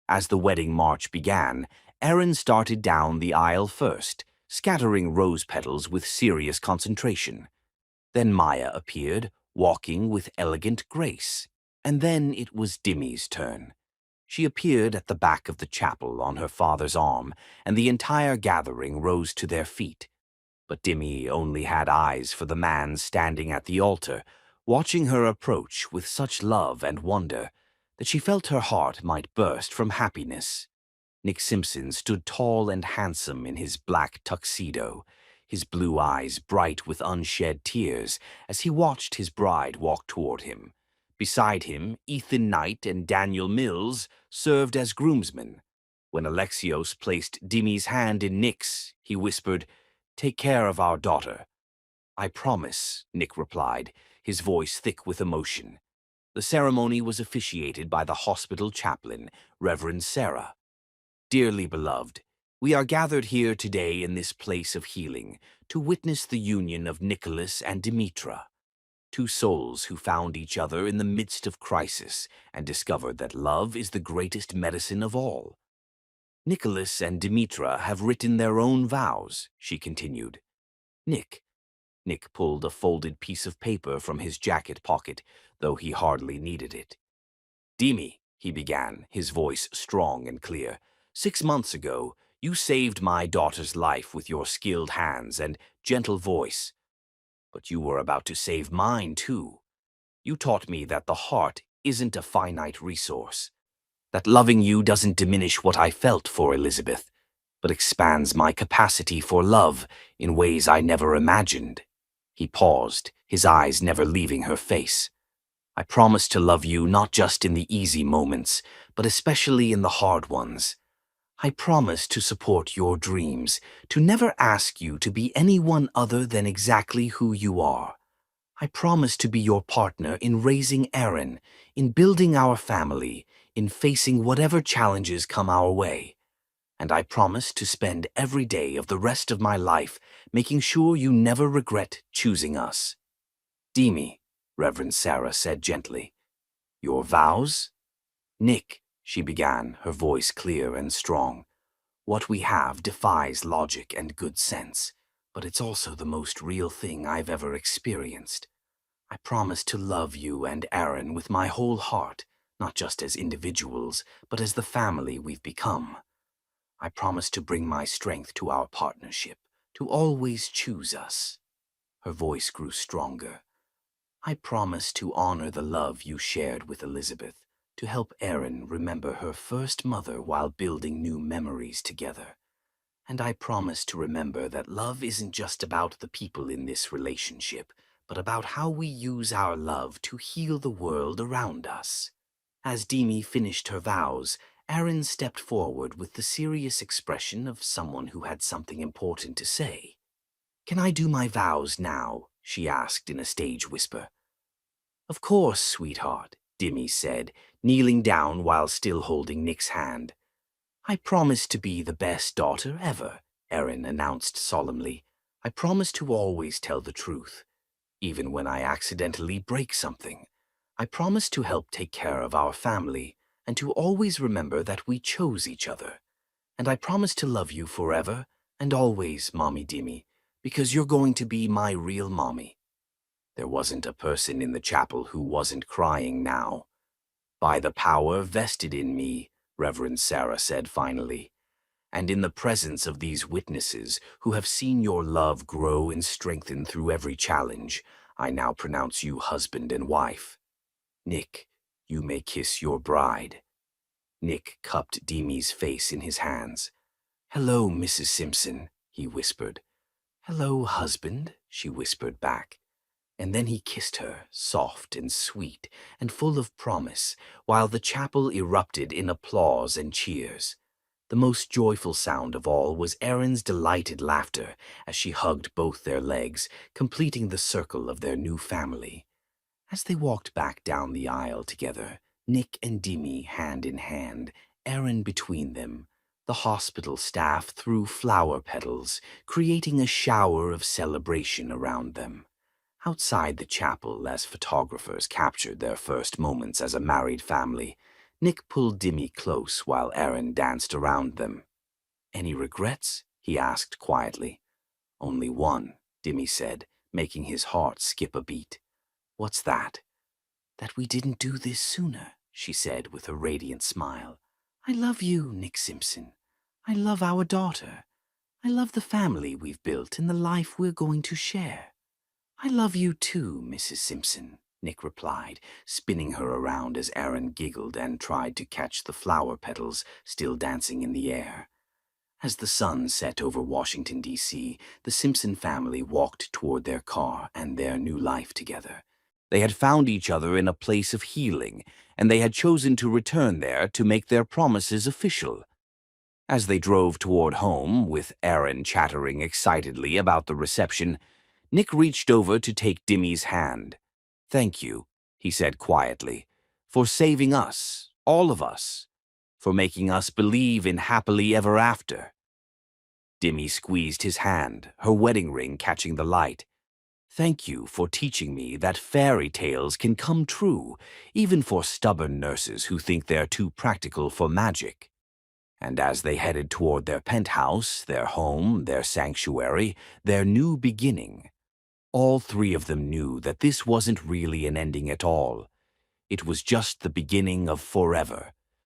As the wedding march began, Erin started down the aisle first, scattering rose petals with serious concentration. Then Maya appeared, walking with elegant grace. And then it was Demi's turn. She appeared at the back of the chapel on her father's arm, and the entire gathering rose to their feet. But Demi only had eyes for the man standing at the altar, watching her approach with such love and wonder that she felt her heart might burst from happiness. Nick Simpson stood tall and handsome in his black tuxedo, his blue eyes bright with unshed tears as he watched his bride walk toward him. Beside him, Ethan Knight and Daniel Mills served as groomsmen. When Alexios placed Demi's hand in Nick's, he whispered, "Take care of our daughter." "I promise," Nick replied, his voice thick with emotion. The ceremony was officiated by the hospital chaplain, Reverend Sarah. "Dearly beloved, we are gathered here today in this place of healing to witness the union of Nicholas and Demetra, two souls who found each other in the midst of crisis and discovered that love is the greatest medicine of all. Nicholas and Demetra have written their own vows," she continued. Nick pulled a folded piece of paper from his jacket pocket, though he hardly needed it. "Demi," he began, his voice strong and clear, "6 months ago, You saved my daughter's life with your skilled hands and gentle voice, but you were about to save mine too. You taught me that the heart isn't a finite resource, that loving you doesn't diminish what I felt for Elizabeth, but expands my capacity for love in ways I never imagined. He paused, his eyes never leaving her face. I promise to love you not just in the easy moments, but especially in the hard ones. I promise to support your dreams, to never ask you to be anyone other than exactly who you are. I promise to be your partner in raising Aaron, in building our family, in facing whatever challenges come our way. And I promise to spend every day of the rest of my life making sure you never regret choosing us. Demi, Reverend Sarah said gently. Your vows? Nick, she began, her voice clear and strong. What we have defies logic and good sense, but it's also the most real thing I've ever experienced. I promise to love you and Aaron with my whole heart, not just as individuals, but as the family we've become. I promise to bring my strength to our partnership, to always choose us. Her voice grew stronger. I promise to honor the love you shared with Elizabeth, to help Erin remember her first mother while building new memories together. And I promise to remember that love isn't just about the people in this relationship, but about how we use our love to heal the world around us. As Demi finished her vows, Erin stepped forward with the serious expression of someone who had something important to say. Can I do my vows now? She asked in a stage whisper. Of course, sweetheart, Demi said, kneeling down while still holding Nick's hand. I promise to be the best daughter ever, Erin announced solemnly. I promise to always tell the truth, even when I accidentally break something. I promise to help take care of our family and to always remember that we chose each other. And I promise to love you forever and always, Mommy Demi, because you're going to be my real mommy. There wasn't a person in the chapel who wasn't crying now. By the power vested in me, Reverend Sarah said finally, and in the presence of these witnesses who have seen your love grow and strengthen through every challenge, I now pronounce you husband and wife. Nick, you may kiss your bride. Nick cupped Demi's face in his hands. Hello, Mrs. Simpson, he whispered. Hello, husband, she whispered back. And then he kissed her, soft and sweet and full of promise, while the chapel erupted in applause and cheers. The most joyful sound of all was Erin's delighted laughter as she hugged both their legs, completing the circle of their new family. As they walked back down the aisle together, Nick and Demi hand in hand, Erin between them, the hospital staff threw flower petals, creating a shower of celebration around them. Outside the chapel, as photographers captured their first moments as a married family, Nick pulled Demi close while Erin danced around them. Any regrets? He asked quietly. Only one, Demi said, making his heart skip a beat. What's that? That we didn't do this sooner, she said with a radiant smile. I love you, Nick Simpson. I love our daughter. I love the family we've built and the life we're going to share. I love you too, Mrs. Simpson, Nick replied, spinning her around as Erin giggled and tried to catch the flower petals still dancing in the air. As the sun set over Washington, D.C., the Simpson family walked toward their car and their new life together. They had found each other in a place of healing, and they had chosen to return there to make their promises official. As they drove toward home, with Erin chattering excitedly about the reception, Nick reached over to take Demi's hand. Thank you, he said quietly, for saving us, all of us, for making us believe in happily ever after. Demi squeezed his hand, her wedding ring catching the light. Thank you for teaching me that fairy tales can come true, even for stubborn nurses who think they're too practical for magic. And as they headed toward their penthouse, their home, their sanctuary, their new beginning, all three of them knew that this wasn't really an ending at all. It was just the beginning of forever,